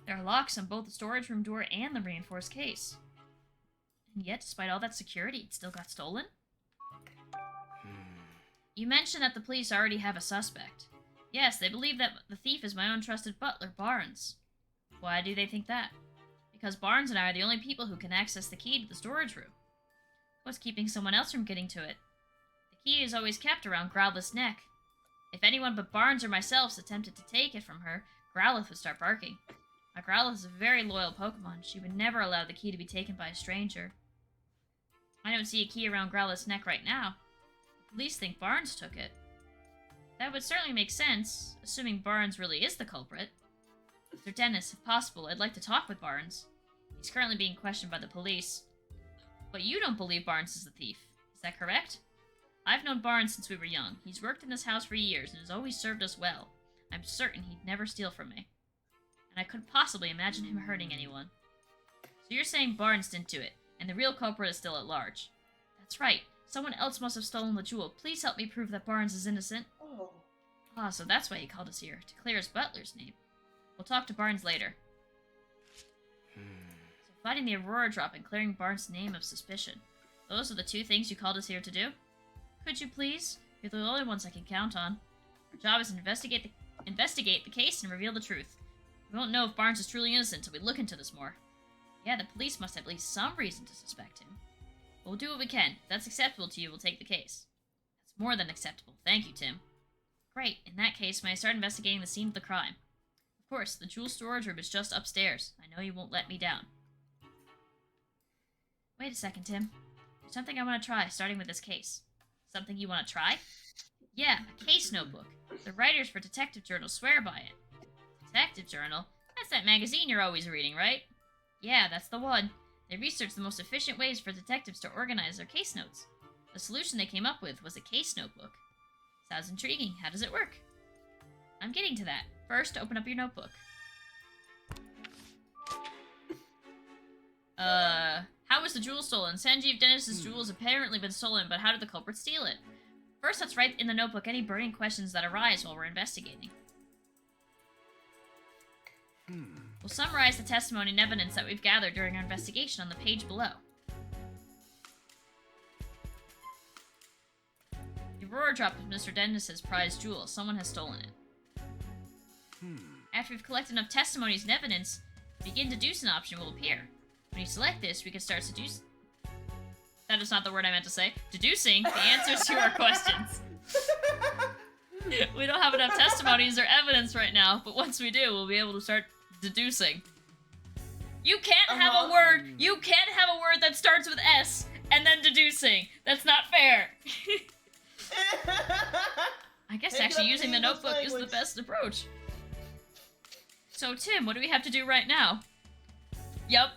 There are locks on both the storage room door and the reinforced case. And yet, despite all that security, it still got stolen? You mentioned that the police already have a suspect. Yes, they believe that the thief is my own trusted butler, Barnes. Why do they think that? Because Barnes and I are the only people who can access the key to the storage room. What's keeping someone else from getting to it? The key is always kept around Growlith's neck. If anyone but Barnes or myself attempted to take it from her, Growlith would start barking. My Growlith is a very loyal Pokemon. She would never allow the key to be taken by a stranger. I don't see a key around Growlith's neck right now. The police think Barnes took it. That would certainly make sense, assuming Barnes really is the culprit. Sir Dennis, if possible, I'd like to talk with Barnes. He's currently being questioned by the police. But you don't believe Barnes is the thief. Is that correct? I've known Barnes since we were young. He's worked in this house for years and has always served us well. I'm certain he'd never steal from me. And I couldn't possibly imagine him hurting anyone. So you're saying Barnes didn't do it, and the real culprit is still at large. That's right. Someone else must have stolen the jewel. Please help me prove that Barnes is innocent. Oh. Ah, so that's why he called us here, to clear his butler's name. We'll talk to Barnes later. So finding the Aurora Drop and clearing Barnes' name of suspicion. Those are the two things you called us here to do? Could you please? You're the only ones I can count on. Our job is to investigate the case and reveal the truth. We won't know if Barnes is truly innocent until we look into this more. Yeah, the police must have at least some reason to suspect him. We'll do what we can. If that's acceptable to you, we'll take the case. That's more than acceptable. Thank you, Tim. Great. In that case, may I start investigating the scene of the crime? Of course, the jewel storage room is just upstairs. I know you won't let me down. Wait a second, Tim. There's something I want to try, starting with this case. Something you want to try? Yeah, a case notebook. The writers for Detective Journal swear by it. Detective Journal? That's that magazine you're always reading, right? Yeah, that's the one. They researched the most efficient ways for detectives to organize their case notes. The solution they came up with was a case notebook. Sounds intriguing. How does it work? I'm getting to that. First, open up your notebook. How was the jewel stolen? Sanjeev Dennis's jewel has apparently been stolen, but how did the culprit steal it? First, let's write in the notebook any burning questions that arise while we're investigating. We'll summarize the testimony and evidence that we've gathered during our investigation on the page below. The Aurora Drop is Mr. Dennis's prized jewel. Someone has stolen it. After we've collected enough testimonies and evidence, the begin deducing option will appear. When you select this, we can start seducing. That is not the word I meant to say. Deducing the answers to our questions. We don't have enough testimonies or evidence right now, but once we do, we'll be able to start deducing. You can't have a word. You can't have a word that starts with S and then deducing. That's not fair. I guess actually using the notebook is the best approach. So Tim, what do we have to do right now? Yup.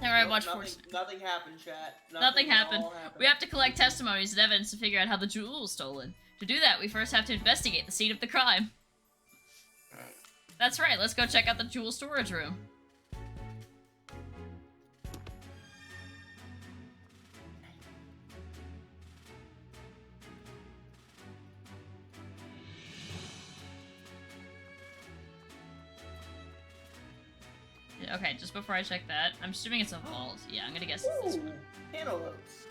Alright, watch force. Nothing happened, chat. Nothing happened. We have to collect testimonies and evidence to figure out how the jewel was stolen. To do that, we first have to investigate the scene of the crime. That's right, let's go check out the jewel storage room. Okay, just before I check that, I'm assuming it's a vault. Yeah, I'm gonna guess it's this one. Cantaloupes.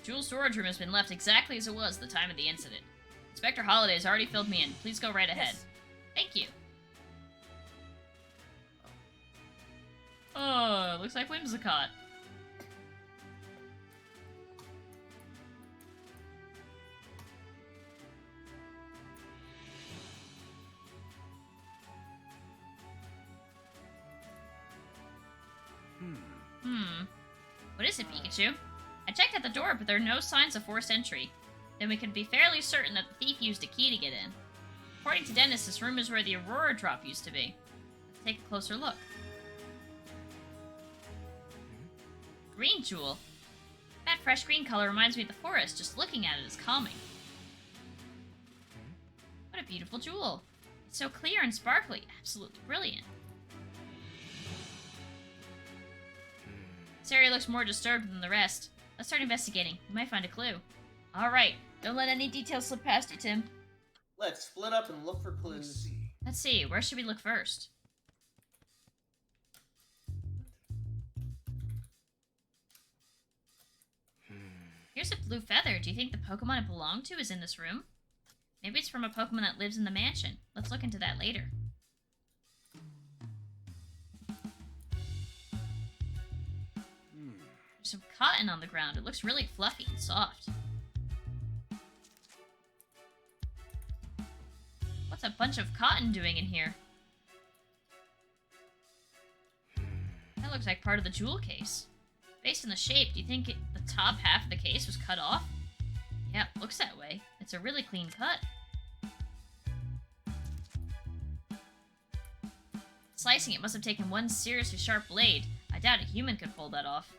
Jewel storage room has been left exactly as it was at the time of the incident. Inspector Holliday has already filled me in. Please go right ahead. Yes. Thank you. Oh, looks like Whimsicott. What is it, Pikachu? I checked at the door, but there are no signs of forced entry. Then we can be fairly certain that the thief used a key to get in. According to Dennis, this room is where the Aurora Drop used to be. Let's take a closer look. Green jewel. That fresh green color reminds me of the forest. Just looking at it is calming. What a beautiful jewel. It's so clear and sparkly. Absolutely brilliant. This area looks more disturbed than the rest. Let's start investigating. We might find a clue. Alright. Don't let any details slip past you, Tim. Let's split up and look for clues. Let's see. Where should we look first? Here's a blue feather. Do you think the Pokemon it belonged to is in this room? Maybe it's from a Pokemon that lives in the mansion. Let's look into that later. There's some cotton on the ground. It looks really fluffy and soft. What's a bunch of cotton doing in here? That looks like part of the jewel case. Based on the shape, do you think the top half of the case was cut off? Yeah, it looks that way. It's a really clean cut. Slicing it must have taken one seriously sharp blade. I doubt a human could pull that off.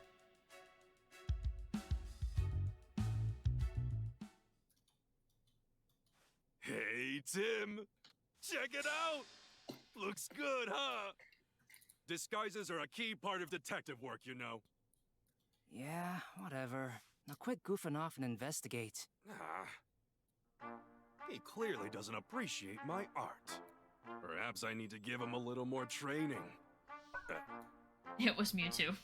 Hey, Tim! Check it out! Looks good, huh? Disguises are a key part of detective work, you know. Yeah, whatever. Now quit goofing off and investigate. He clearly doesn't appreciate my art. Perhaps I need to give him a little more training. It was Mewtwo.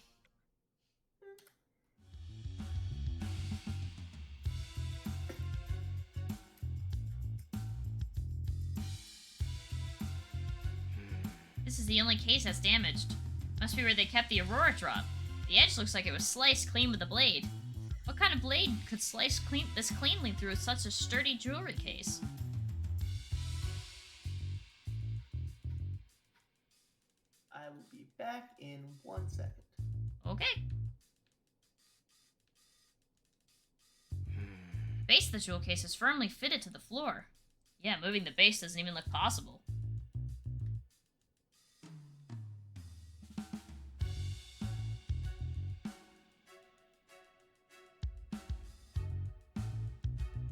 This is the only case that's damaged. Must be where they kept the Aurora Drop. The edge looks like it was sliced clean with a blade. What kind of blade could slice this cleanly through such a sturdy jewelry case? I will be back in 1 second. Okay. Base of the jewel case is firmly fitted to the floor. Yeah, moving the base doesn't even look possible.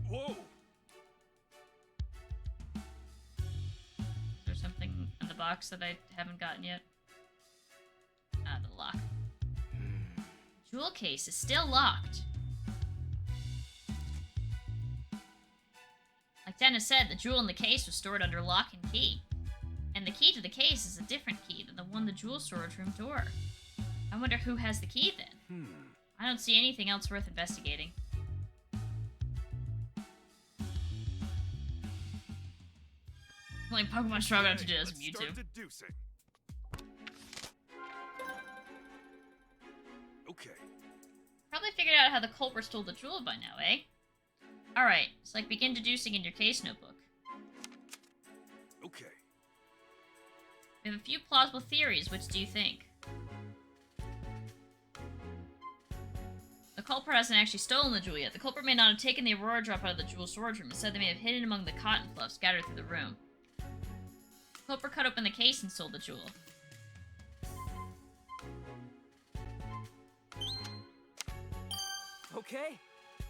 Whoa! Is there something in the box that I haven't gotten yet? Ah, the lock. Jewel case is still locked. Like Dennis said, the jewel in the case was stored under lock and key. And the key to the case is a different key than the one the jewel storage room door. I wonder who has the key then? I don't see anything else worth investigating. Only Pokemon strong enough to do this is Mewtwo. Okay. Probably figured out how the culprit stole the jewel by now, eh? Alright, so like begin deducing in your case notebook. Okay. We have a few plausible theories. Which do you think? The culprit hasn't actually stolen the jewel yet. The culprit may not have taken the Aurora Drop out of the jewel storage room. Instead, they may have hidden it among the cotton fluff scattered through the room. The culprit cut open the case and stole the jewel. Okay.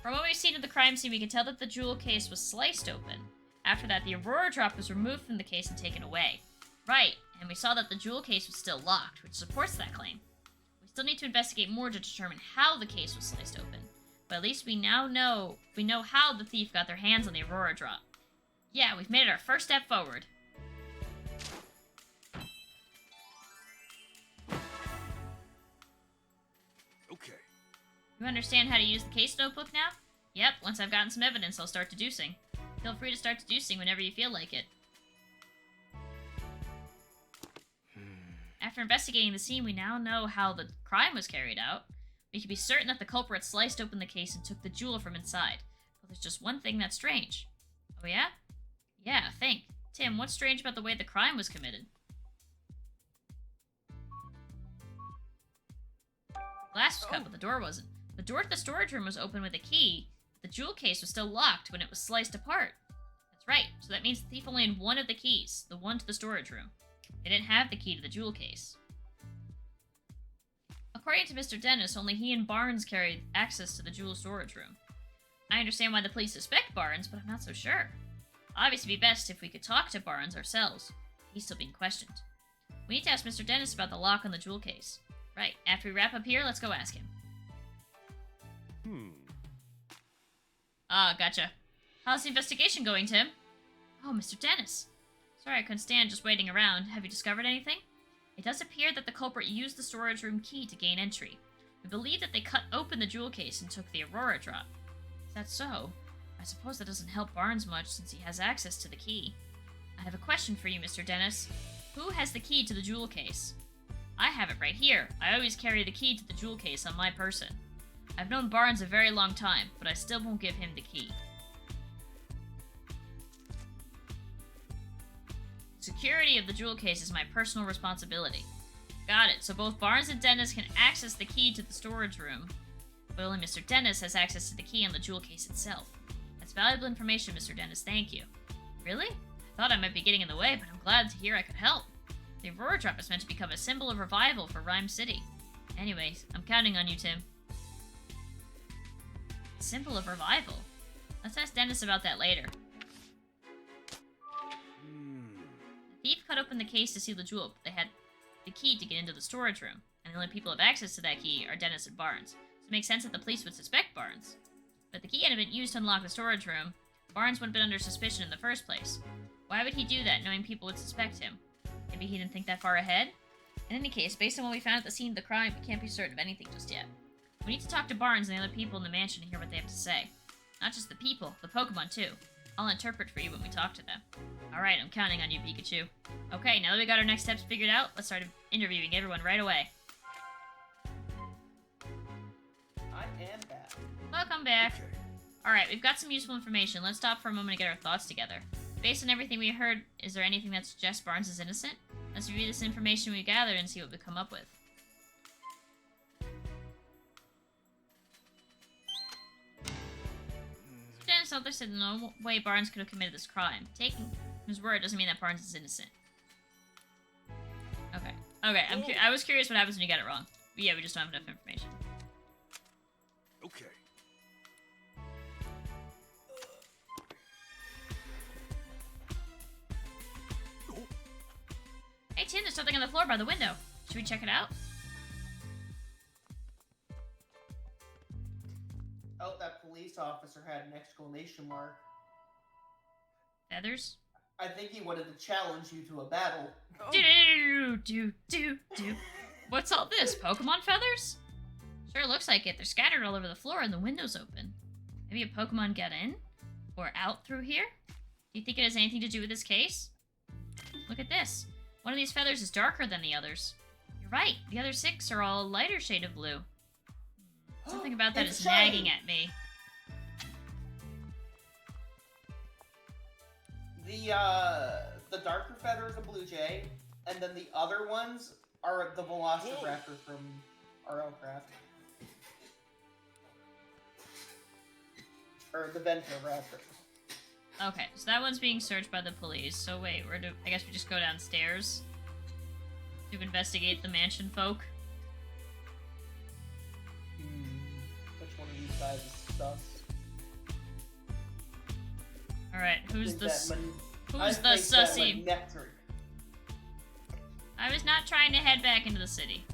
From what we've seen of the crime scene, we can tell that the jewel case was sliced open. After that, the Aurora Drop was removed from the case and taken away. Right, and we saw that the jewel case was still locked, which supports that claim. We still need to investigate more to determine how the case was sliced open. But at least we now know how the thief got their hands on the Aurora Drop. Yeah, we've made it our first step forward. Okay. You understand how to use the case notebook now? Yep, once I've gotten some evidence, I'll start deducing. Feel free to start deducing whenever you feel like it. After investigating the scene, we now know how the crime was carried out. We can be certain that the culprit sliced open the case and took the jewel from inside. But there's just one thing that's strange. Oh yeah? Yeah, think. Tim, what's strange about the way the crime was committed? The glass was cut, but the door wasn't. The door to the storage room was open with a key. The jewel case was still locked when it was sliced apart. That's right, so that means the thief only had one of the keys, the one to the storage room. They didn't have the key to the jewel case. A According to Mr. Dennis, only he and Barnes carried access to the jewel storage room. I understand why the police suspect Barnes, but I'm not so sure. Obviously, it'd be best if we could talk to Barnes ourselves. He's still being questioned. We need to ask Mr. Dennis about the lock on the jewel case. Right, after we wrap up here, let's go ask him. Ah, gotcha. How's the investigation going, Tim? Oh, Mr. Dennis. Sorry I couldn't stand just waiting around. Have you discovered anything? It does appear that the culprit used the storage room key to gain entry. We believe that they cut open the jewel case and took the Aurora drop. Is that so? I suppose that doesn't help Barnes much since he has access to the key. I have a question for you, Mr. Dennis. Who has the key to the jewel case? I have it right here. I always carry the key to the jewel case on my person. I've known Barnes a very long time, but I still won't give him the key. Security of the jewel case is my personal responsibility. Got it. So both Barnes and Dennis can access the key to the storage room, but only Mr. Dennis has access to the key on the jewel case itself. That's valuable information, Mr. Dennis. Thank you. Really? I thought I might be getting in the way, but I'm glad to hear I could help. The Aurora Drop is meant to become a symbol of revival for Rhyme City. Anyways, I'm counting on you, Tim. Symbol of revival? Let's ask Dennis about that later. The thief cut open the case to steal the jewel, but they had the key to get into the storage room, and the only people who have access to that key are Dennis and Barnes. So it makes sense that the police would suspect Barnes. But the key hadn't been used to unlock the storage room. Barnes wouldn't have been under suspicion in the first place. Why would he do that, knowing people would suspect him? Maybe he didn't think that far ahead? In any case, based on what we found at the scene of the crime, we can't be certain of anything just yet. We need to talk to Barnes and the other people in the mansion and hear what they have to say. Not just the people, the Pokemon too. I'll interpret for you when we talk to them. Alright, I'm counting on you, Pikachu. Okay, now that we got our next steps figured out, let's start interviewing everyone right away. I am back. Welcome back. Alright, we've got some useful information. Let's stop for a moment to get our thoughts together. Based on everything we heard, is there anything that suggests Barnes is innocent? Let's review this information we gathered and see what we come up with. Dennis Elder said no way Barnes could have committed this crime. Taking his word doesn't mean that Barnes is innocent. Okay. Okay, I was curious what happens when you get it wrong. But yeah, we just don't have enough information. Okay. Hey Tim, there's something on the floor by the window. Should we check it out? Oh, that police officer had an exclamation mark. Feathers? I think he wanted to challenge you to a battle. Do. What's all this? Pokemon feathers? Sure looks like it. They're scattered all over the floor and the window's open. Maybe a Pokemon got in? Or out through here? Do you think it has anything to do with this case? Look at this. One of these feathers is darker than the others. You're right. The other 6 are all a lighter shade of blue. Something about that is nagging at me. The darker feather is a blue jay, and then the other ones are the Velociraptor from RLCraft. Or the Ventoraptor. Okay, so that one's being searched by the police. So wait, I guess we just go downstairs to investigate the mansion folk. Which one of these guys is sus? Alright, who's the sussy? I was not trying to head back into the city.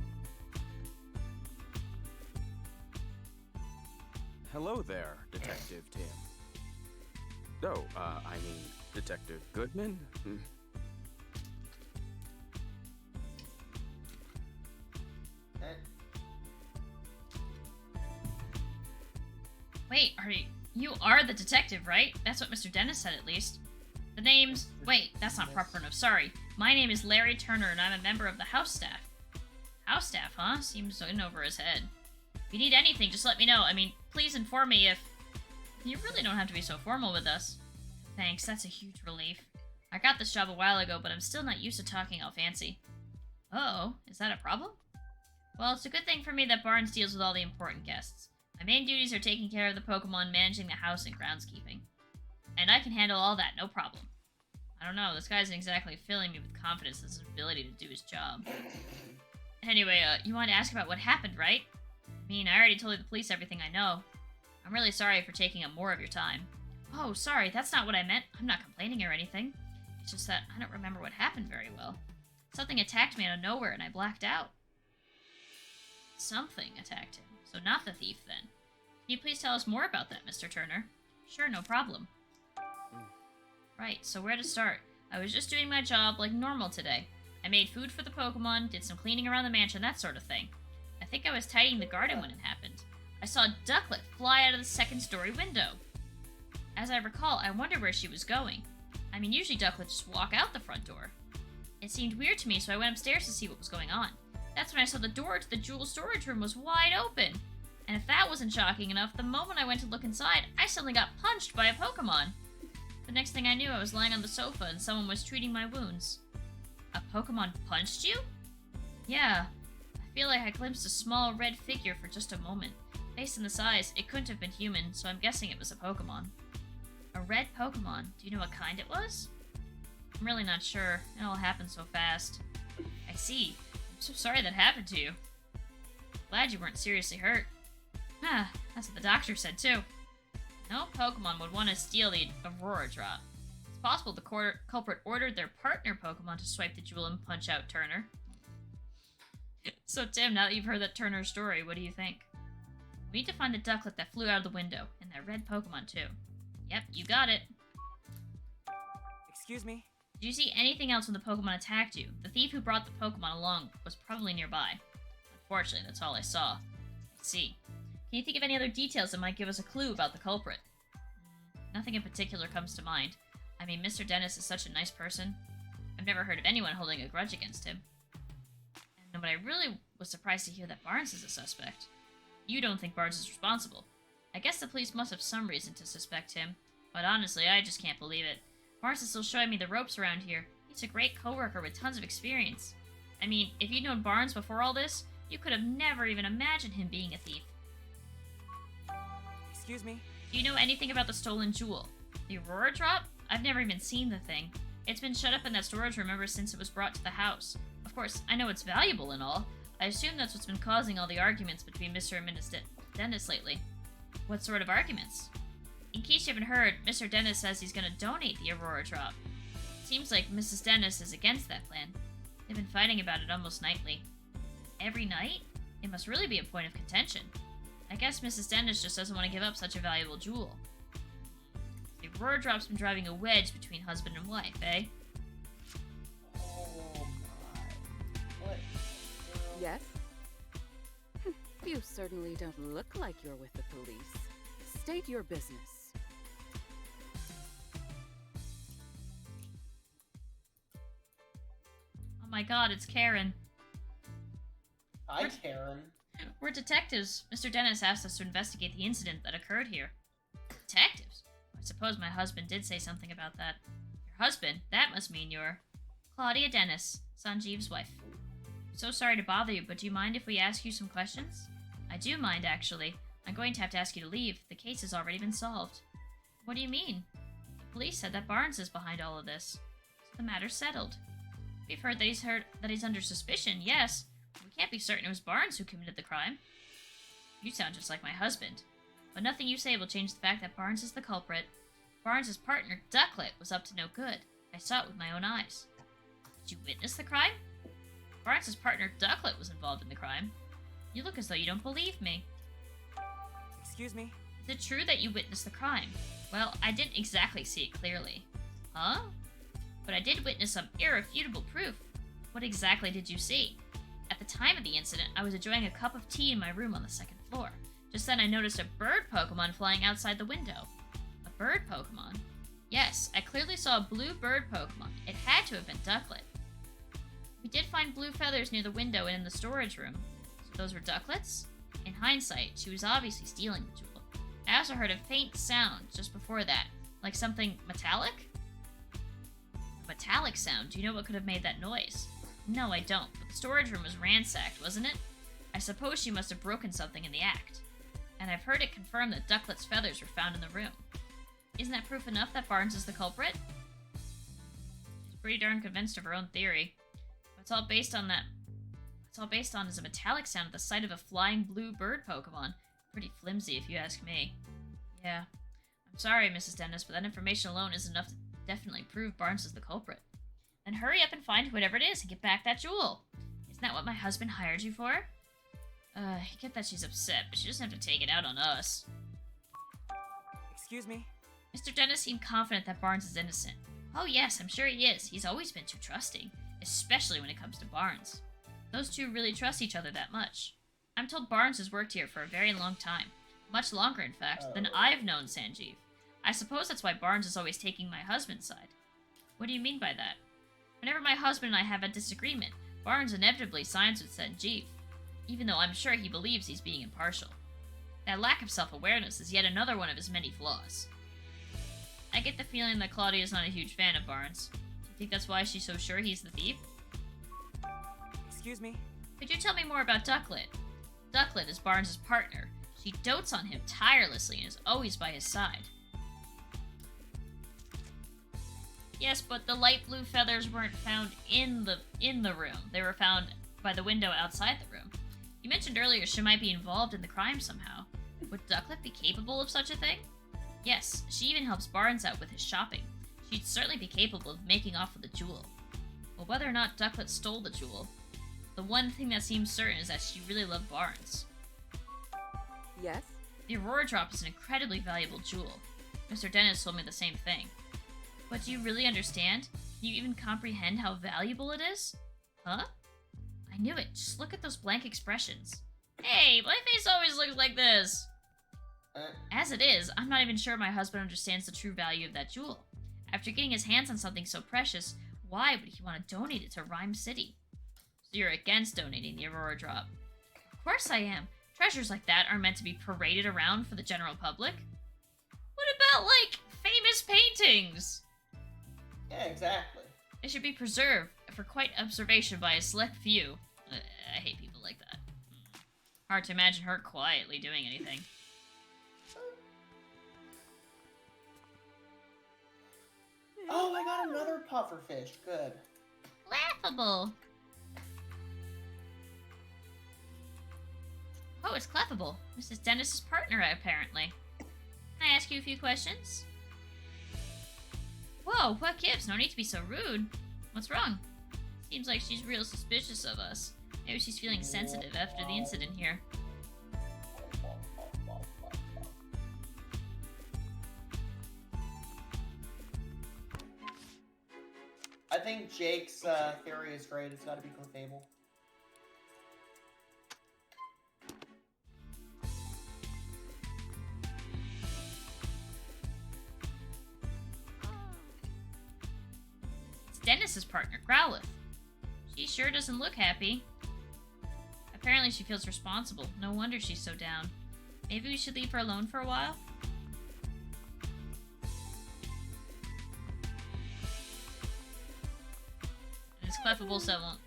Hello there, Detective Tim. Oh, I mean, Detective Goodman? Wait, you are the detective, right? That's what Mr. Dennis said, at least. The name's... Wait, that's not proper enough, sorry. My name is Larry Turner, and I'm a member of the house staff. House staff, huh? Seems in over his head. If you need anything, just let me know. I mean, please inform me if... You really don't have to be so formal with us. Thanks, that's a huge relief. I got this job a while ago, but I'm still not used to talking all fancy. Uh-oh, is that a problem? Well, it's a good thing for me that Barnes deals with all the important guests. My main duties are taking care of the Pokemon, managing the house, and groundskeeping. And I can handle all that, no problem. I don't know, this guy isn't exactly filling me with confidence in his ability to do his job. Anyway, you wanted to ask about what happened, right? I mean, I already told the police everything I know. I'm really sorry for taking up more of your time. Oh, sorry, that's not what I meant. I'm not complaining or anything. It's just that I don't remember what happened very well. Something attacked me out of nowhere and I blacked out. Something attacked him, so not the thief then. Can you please tell us more about that, Mr. Turner? Sure, no problem. Right, so where to start? I was just doing my job like normal today. I made food for the Pokemon, did some cleaning around the mansion, that sort of thing. I think I was tidying the garden when it happened. I saw a ducklet fly out of the second-story window. As I recall, I wondered where she was going. I mean, usually ducklets just walk out the front door. It seemed weird to me, so I went upstairs to see what was going on. That's when I saw the door to the jewel storage room was wide open. And if that wasn't shocking enough, the moment I went to look inside, I suddenly got punched by a Pokemon. The next thing I knew, I was lying on the sofa and someone was treating my wounds. A Pokemon punched you? Yeah. I feel like I glimpsed a small red figure for just a moment. Based on the size, it couldn't have been human, so I'm guessing it was a Pokemon. A red Pokemon? Do you know what kind it was? I'm really not sure. It all happened so fast. I see. I'm so sorry that happened to you. Glad you weren't seriously hurt. Ah, that's what the doctor said too. No Pokemon would want to steal the Aurora Drop. It's possible the culprit ordered their partner Pokemon to swipe the jewel and punch out Turner. So Tim, now that you've heard that Turner story, what do you think? We need to find the ducklet that flew out of the window, and that red Pokemon too. Yep, you got it. Excuse me? Did you see anything else when the Pokemon attacked you? The thief who brought the Pokemon along was probably nearby. Unfortunately, that's all I saw. Let's see. Can you think of any other details that might give us a clue about the culprit? Nothing in particular comes to mind. I mean, Mr. Dennis is such a nice person. I've never heard of anyone holding a grudge against him. But I really was surprised to hear that Barnes is a suspect. You don't think Barnes is responsible. I guess the police must have some reason to suspect him, but honestly, I just can't believe it. Barnes is still showing me the ropes around here. He's a great coworker with tons of experience. I mean, if you'd known Barnes before all this, you could have never even imagined him being a thief. Excuse me? Do you know anything about the stolen jewel? The Aurora Drop? I've never even seen the thing. It's been shut up in that storage room ever since it was brought to the house. Of course, I know it's valuable and all. I assume that's what's been causing all the arguments between Mr. and Mrs. Dennis lately. What sort of arguments? In case you haven't heard, Mr. Dennis says he's gonna donate the Aurora Drop. Seems like Mrs. Dennis is against that plan. They've been fighting about it almost nightly. Every night? It must really be a point of contention. I guess Mrs. Dennis just doesn't want to give up such a valuable jewel. The Aurora Drop's been driving a wedge between husband and wife, eh? Oh my. What? Yes? You certainly don't look like you're with the police. State your business. Oh my god, it's Karen. Hi, Karen. We're detectives. Mr. Dennis asked us to investigate the incident that occurred here. Detectives? I suppose my husband did say something about that. Your husband? That must mean you're... Claudia Dennis, Sanjeev's wife. I'm so sorry to bother you, but do you mind if we ask you some questions? I do mind, actually. I'm going to have to ask you to leave. The case has already been solved. What do you mean? The police said that Barnes is behind all of this. So the matter's settled. We've heard that he's under suspicion, yes. We can't be certain it was Barnes who committed the crime. You sound just like my husband. But nothing you say will change the fact that Barnes is the culprit. Barnes' partner, Ducklet, was up to no good. I saw it with my own eyes. Did you witness the crime? Barnes' partner, Ducklet, was involved in the crime. You look as though you don't believe me. Excuse me? Is it true that you witnessed the crime? Well, I didn't exactly see it clearly. Huh? But I did witness some irrefutable proof. What exactly did you see? At the time of the incident, I was enjoying a cup of tea in my room on the second floor. Just then I noticed a bird Pokemon flying outside the window. A bird Pokemon? Yes, I clearly saw a blue bird Pokemon. It had to have been Ducklet. We did find blue feathers near the window and in the storage room. So those were Ducklet's? In hindsight, she was obviously stealing the jewel. I also heard a faint sound just before that, like something metallic? A metallic sound? Do you know what could have made that noise? No, I don't, but the storage room was ransacked, wasn't it? I suppose she must have broken something in the act. And I've heard it confirmed that Ducklet's feathers were found in the room. Isn't that proof enough that Barnes is the culprit? She's pretty darn convinced of her own theory. But it's all based on that it's all based on is a metallic sound at the sight of a flying blue bird Pokemon. Pretty flimsy, if you ask me. Yeah. I'm sorry, Mrs. Dennis, but that information alone isn't enough to definitely prove Barnes is the culprit. Then hurry up and find whatever it is and get back that jewel. Isn't that what my husband hired you for? I get that she's upset, but she doesn't have to take it out on us. Excuse me? Mr. Dennis seemed confident that Barnes is innocent. Oh yes, I'm sure he is. He's always been too trusting, especially when it comes to Barnes. Those two really trust each other that much. I'm told Barnes has worked here for a very long time. Much longer, in fact, than I've known Sanjeev. I suppose that's why Barnes is always taking my husband's side. What do you mean by that? Whenever my husband and I have a disagreement, Barnes inevitably sides with Sanjeev, even though I'm sure he believes he's being impartial. That lack of self-awareness is yet another one of his many flaws. I get the feeling that Claudia's not a huge fan of Barnes. Do you think that's why she's so sure he's the thief? Excuse me? Could you tell me more about Ducklet? Ducklet is Barnes' partner. She dotes on him tirelessly and is always by his side. Yes, but the light blue feathers weren't found in the room. They were found by the window outside the room. You mentioned earlier she might be involved in the crime somehow. Would Ducklet be capable of such a thing? Yes, she even helps Barnes out with his shopping. She'd certainly be capable of making off with the jewel. But whether or not Ducklet stole the jewel, the one thing that seems certain is that she really loved Barnes. Yes? The Aurora Drop is an incredibly valuable jewel. Mr. Dennis told me the same thing. But do you really understand? Can you even comprehend how valuable it is? Huh? I knew it. Just look at those blank expressions. Hey, my face always looks like this! As it is, I'm not even sure my husband understands the true value of that jewel. After getting his hands on something so precious, why would he want to donate it to Rhyme City? So you're against donating the Aurora Drop? Of course I am. Treasures like that aren't meant to be paraded around for the general public. What about, like, famous paintings? Yeah, exactly. They should be preserved for quiet observation by a select few. I hate people like that. Hard to imagine her quietly doing anything. Oh, I got another pufferfish. Good. Laughable. Oh, it's Cleffable. Mrs. Dennis's partner, apparently. Can I ask you a few questions? Whoa, what gives? No need to be so rude. What's wrong? Seems like she's real suspicious of us. Maybe she's feeling sensitive after the incident here. I think Jake's theory is right. It's gotta be Clefable. It's Dennis's partner, Growlithe. She sure doesn't look happy. Apparently she feels responsible. No wonder she's so down. Maybe we should leave her alone for a while? And it's Cleffable, so it won't.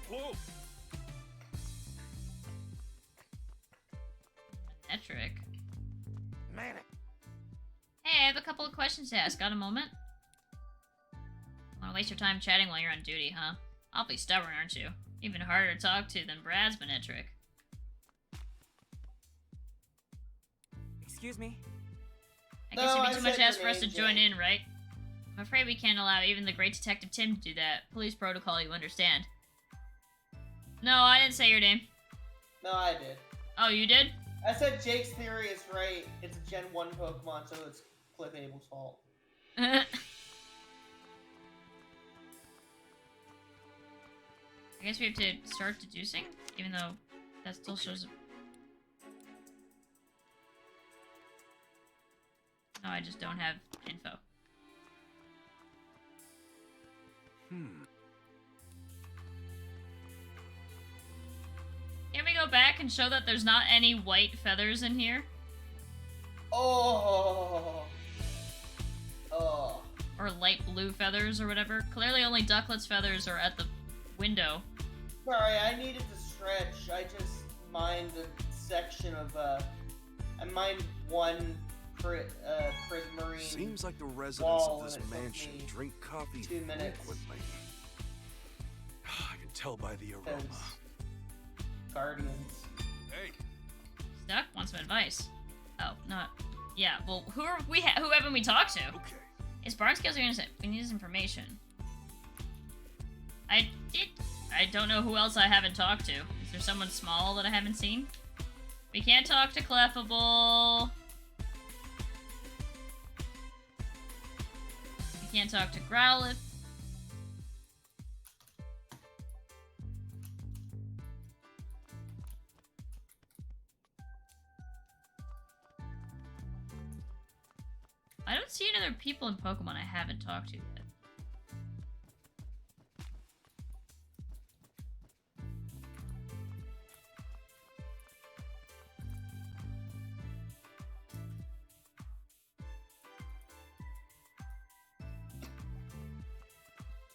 Whoa! Metric. Hey, I have a couple of questions to ask. Got a moment? Wanna waste your time chatting while you're on duty, huh? Awfully stubborn, aren't you? Even harder to talk to than Brad's Benetric. Excuse me? I guess it'd be too much to ask for us to join in, right? I'm afraid we can't allow even the great Detective Tim to do that. Police protocol, you understand. No, I didn't say your name. No, I did. Oh, you did? I said Jake's theory is right. It's a Gen 1 Pokemon, so it's Clefable's fault. I guess we have to start deducing, even though that still shows... No, I just don't have info. Can we go back and show that there's not any white feathers in here? Oh. Oh. Or light blue feathers or whatever. Clearly only Ducklet's feathers are at the window. Sorry, I needed to stretch. I just mined a section of, I mined one prismarine Seems like the residents wall, of this and it took mansion me drink coffee 2 minutes. frequently. I can tell by the aroma. Guardians. Hey. Duck wants some advice. Oh, not. Yeah, well, who haven't we talked to? Okay. His barn skills are innocent. We need his information. I don't know who else I haven't talked to. Is there someone small that I haven't seen? We can't talk to Cleffable. We can't talk to Growlithe. I don't see any other people in Pokemon I haven't talked to yet.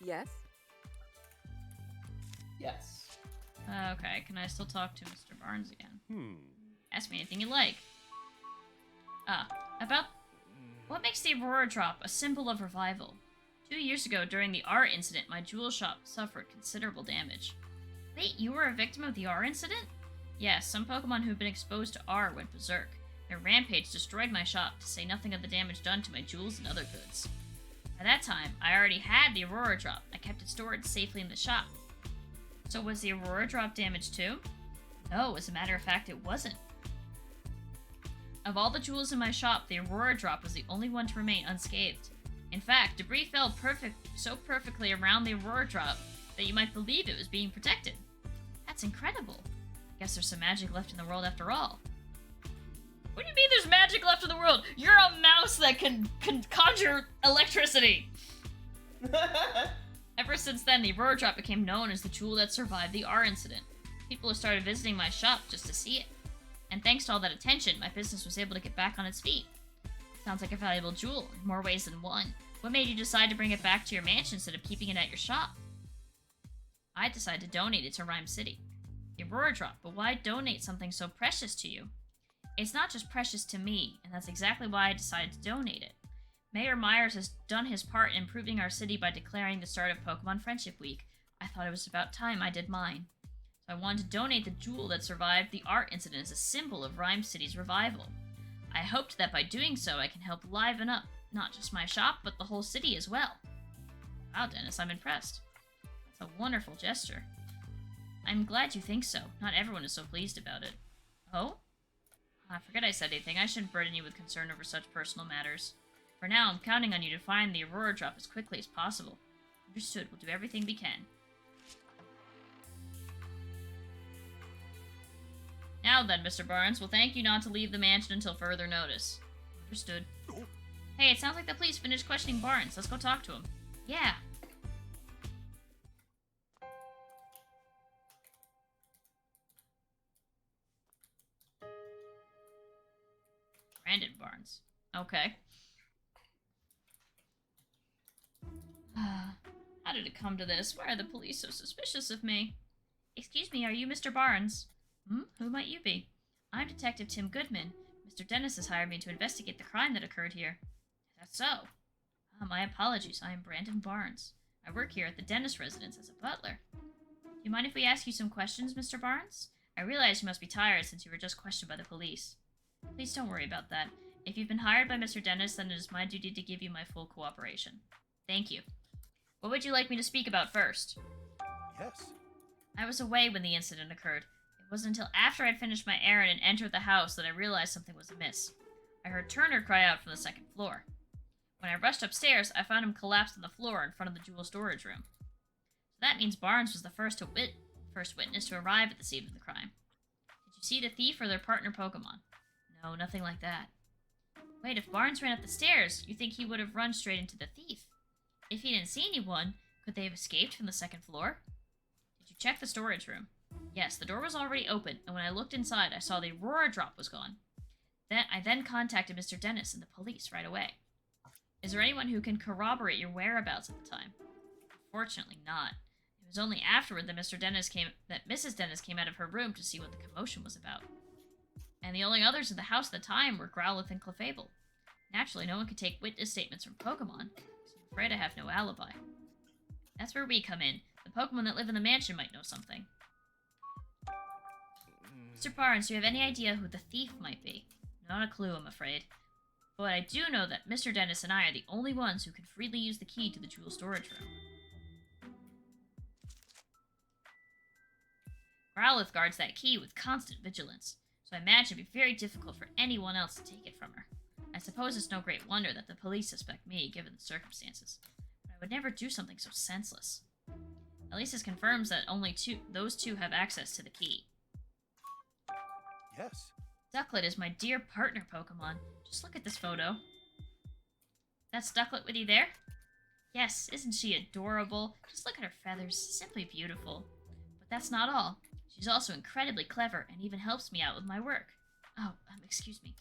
Yes? Yes. Okay, can I still talk to Mr. Barnes again? Ask me anything you like. About what makes the Aurora Drop a symbol of revival? 2 years ago, during the R incident, my jewel shop suffered considerable damage. Wait, you were a victim of the R incident? Yes, some Pokemon who've been exposed to R went berserk. Their rampage destroyed my shop, to say nothing of the damage done to my jewels and other goods. By that time, I already had the Aurora Drop. I kept it stored safely in the shop. So was the Aurora Drop damaged too? No, as a matter of fact, it wasn't. Of all the jewels in my shop, the Aurora Drop was the only one to remain unscathed. In fact, debris fell so perfectly around the Aurora Drop that you might believe it was being protected. That's incredible. Guess there's some magic left in the world after all. What do you mean there's magic left in the world? You're a mouse that can conjure electricity! Ever since then, the Aurora Drop became known as the jewel that survived the R incident. People have started visiting my shop just to see it. And thanks to all that attention, my business was able to get back on its feet. Sounds like a valuable jewel, in more ways than one. What made you decide to bring it back to your mansion instead of keeping it at your shop? I decided to donate it to Rhyme City. The Aurora Drop, but why donate something so precious to you? It's not just precious to me, and that's exactly why I decided to donate it. Mayor Myers has done his part in improving our city by declaring the start of Pokemon Friendship Week. I thought it was about time I did mine. So I wanted to donate the jewel that survived the art incident as a symbol of Rhyme City's revival. I hoped that by doing so I can help liven up not just my shop, but the whole city as well. Wow, Dennis, I'm impressed. That's a wonderful gesture. I'm glad you think so. Not everyone is so pleased about it. Oh? I forget I said anything. I shouldn't burden you with concern over such personal matters. For now, I'm counting on you to find the Aurora Drop as quickly as possible. Understood. We'll do everything we can. Now then, Mr. Barnes, we'll thank you not to leave the mansion until further notice. Understood. Hey, it sounds like the police finished questioning Barnes. Let's go talk to him. Yeah. Brandon Barnes. Okay. How did it come to this? Why are the police so suspicious of me? Excuse me, are you Mr. Barnes? Who might you be? I'm Detective Tim Goodman. Mr. Dennis has hired me to investigate the crime that occurred here. That's so. My apologies. I am Brandon Barnes. I work here at the Dennis residence as a butler. Do you mind if we ask you some questions, Mr. Barnes? I realize you must be tired since you were just questioned by the police. Please don't worry about that. If you've been hired by Mr. Dennis, then it is my duty to give you my full cooperation. Thank you. What would you like me to speak about first? Yes. I was away when the incident occurred. It wasn't until after I'd finished my errand and entered the house that I realized something was amiss. I heard Turner cry out from the second floor. When I rushed upstairs, I found him collapsed on the floor in front of the jewel storage room. So that means Barnes was the first witness to arrive at the scene of the crime. Did you see the thief or their partner Pokemon? No, nothing like that. Wait, if Barnes ran up the stairs, you think he would have run straight into the thief? If he didn't see anyone, could they have escaped from the second floor? Did you check the storage room? Yes, the door was already open, and when I looked inside, I saw the Aurora Drop was gone. I then contacted Mr. Dennis and the police right away. Is there anyone who can corroborate your whereabouts at the time? Unfortunately not. It was only afterward that Mrs. Dennis came out of her room to see what the commotion was about. And the only others in the house at the time were Growlithe and Clefable. Naturally, no one could take witness statements from Pokemon, so I'm afraid I have no alibi. That's where we come in. The Pokemon that live in the mansion might know something. Mr. Barnes, do you have any idea who the thief might be? Not a clue, I'm afraid. But I do know that Mr. Dennis and I are the only ones who can freely use the key to the jewel storage room. Growlithe guards that key with constant vigilance, so I imagine it'd be very difficult for anyone else to take it from her. I suppose it's no great wonder that the police suspect me, given the circumstances. But I would never do something so senseless. At least this confirms that only those two have access to the key. Yes. Ducklet is my dear partner Pokemon. Just look at this photo. That's Ducklet with you there? Yes, isn't she adorable? Just look at her feathers, simply beautiful. But that's not all. She's also incredibly clever and even helps me out with my work. Oh, excuse me.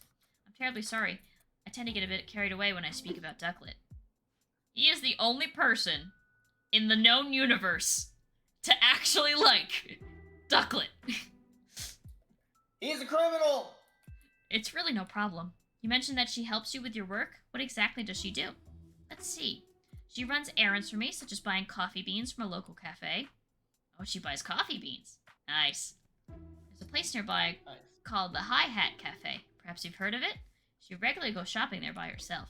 I'm terribly sorry. I tend to get a bit carried away when I speak about Ducklet. He is the only person in the known universe to actually like Ducklet. He's a criminal! It's really no problem. You mentioned that she helps you with your work? What exactly does she do? Let's see. She runs errands for me, such as buying coffee beans from a local cafe. Oh, she buys coffee beans. Nice. There's a place nearby called the Hi-Hat Cafe. Perhaps you've heard of it? She regularly goes shopping there by herself.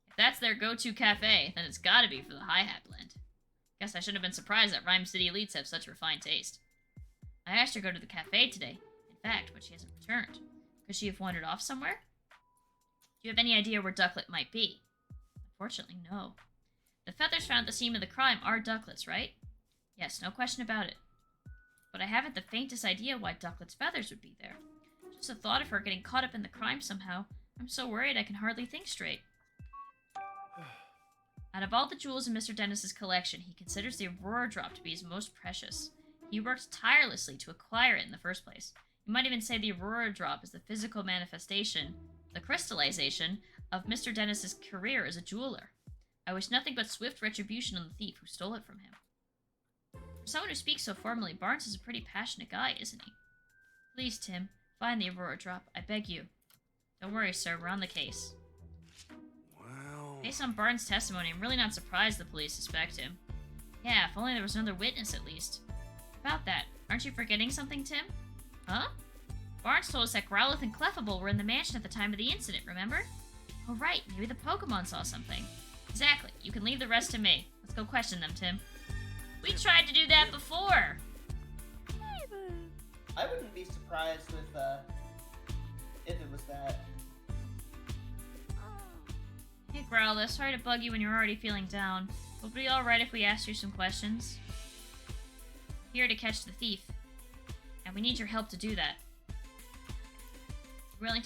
If that's their go-to cafe, then it's gotta be for the Hi-Hat blend. Guess I shouldn't have been surprised that Rhyme City elites have such refined taste. I asked her to go to the cafe today. In fact, but she hasn't returned. Could she have wandered off somewhere? Do you have any idea where Ducklet might be? Unfortunately, no. The feathers found at the scene of the crime are Ducklet's, right? Yes, no question about it. But I haven't the faintest idea why Ducklet's feathers would be there. Just the thought of her getting caught up in the crime somehow, I'm so worried I can hardly think straight. Out of all the jewels in Mr. Dennis's collection, he considers the Aurora Drop to be his most precious. He worked tirelessly to acquire it in the first place. You might even say the Aurora Drop is the physical manifestation, the crystallization, of Mr. Dennis's career as a jeweler. I wish nothing but swift retribution on the thief who stole it from him. For someone who speaks so formally, Barnes is a pretty passionate guy, isn't he? Please, Tim, find the Aurora Drop, I beg you. Don't worry, sir, we're on the case. Well... Based on Barnes' testimony, I'm really not surprised the police suspect him. Yeah, if only there was another witness at least. About that, aren't you forgetting something, Tim? Huh? Barnes told us that Growlithe and Clefable were in the mansion at the time of the incident, remember? Oh right, maybe the Pokemon saw something. Exactly, you can leave the rest to me. Let's go question them, Tim. We tried to do that before! I wouldn't be surprised with, if it was that. Hey Growlithe, sorry to bug you when you're already feeling down. Would it be alright if we asked you some questions? We're here to catch the thief. And we need your help to do that. You're willing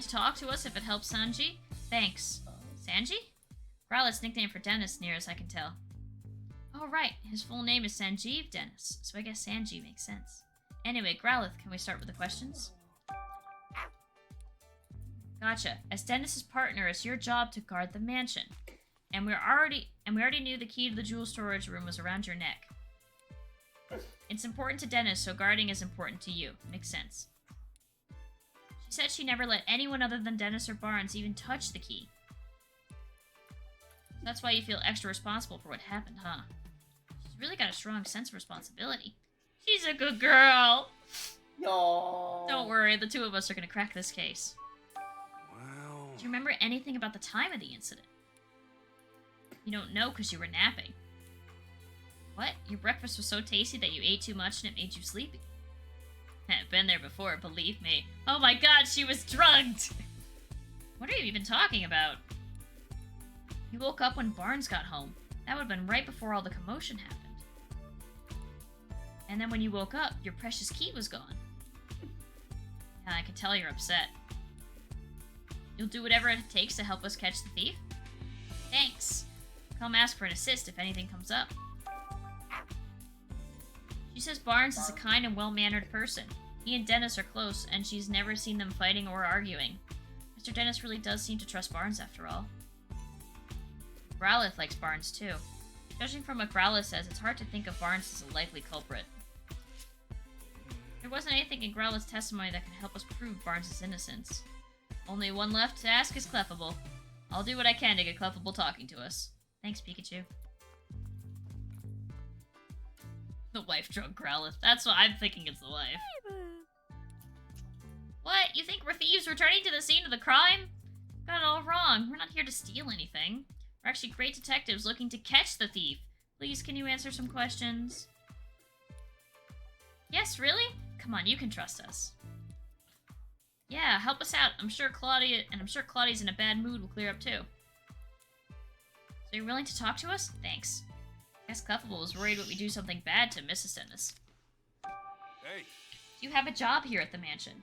to talk to us if it helps Sanji? Thanks. Sanji? Growlithe's nickname for Dennis, near as I can tell. Oh right, his full name is Sanjeev Dennis, so I guess Sanji makes sense. Anyway, Growlithe, can we start with the questions? Gotcha. As Dennis's partner, it's your job to guard the mansion. And we already knew the key to the jewel storage room was around your neck. It's important to Dennis, so guarding is important to you. Makes sense. She said she never let anyone other than Dennis or Barnes even touch the key. So that's why you feel extra responsible for what happened, huh? She's really got a strong sense of responsibility. She's a good girl! No. Don't worry, the two of us are gonna crack this case. Well... Do you remember anything about the time of the incident? You don't know because you were napping. What? Your breakfast was so tasty that you ate too much and it made you sleepy? I've been there before, believe me. Oh my god, she was drugged! What are you even talking about? You woke up when Barnes got home. That would have been right before all the commotion happened. And then when you woke up, your precious key was gone. Yeah, I can tell you're upset. You'll do whatever it takes to help us catch the thief? Thanks. Come ask for an assist if anything comes up. She says Barnes is a kind and well-mannered person. He and Dennis are close, and she's never seen them fighting or arguing. Mr. Dennis really does seem to trust Barnes after all. Growlithe likes Barnes too. Judging from what Growlithe says, it's hard to think of Barnes as a likely culprit. There wasn't anything in Growlithe's testimony that could help us prove Barnes' innocence. Only one left to ask is Clefable. I'll do what I can to get Clefable talking to us. Thanks, Pikachu. The wife drunk Growlithe. That's what I'm thinking, it's the wife. What? You think we're thieves returning to the scene of the crime? Got it all wrong. We're not here to steal anything. We're actually great detectives looking to catch the thief. Please, can you answer some questions? Yes, really? Come on, you can trust us. Yeah, help us out. I'm sure Claudia's in a bad mood will clear up too. So you're willing to talk to us? Thanks. I guess Clefable was worried we do something bad to Mrs. Dennis. Hey. You have a job here at the mansion.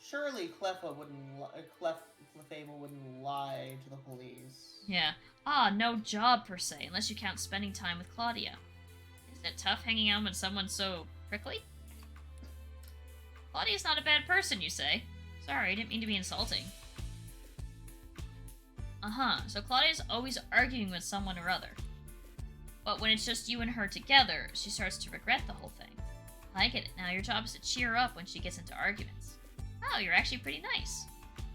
Surely Clefable wouldn't lie to the police. Yeah. No job per se, unless you count spending time with Claudia. Isn't it tough hanging out with someone so prickly? Claudia's not a bad person, you say? Sorry, I didn't mean to be insulting. So Claudia's always arguing with someone or other. But when it's just you and her together, she starts to regret the whole thing. I get it. Now your job is to cheer her up when she gets into arguments. Oh, you're actually pretty nice.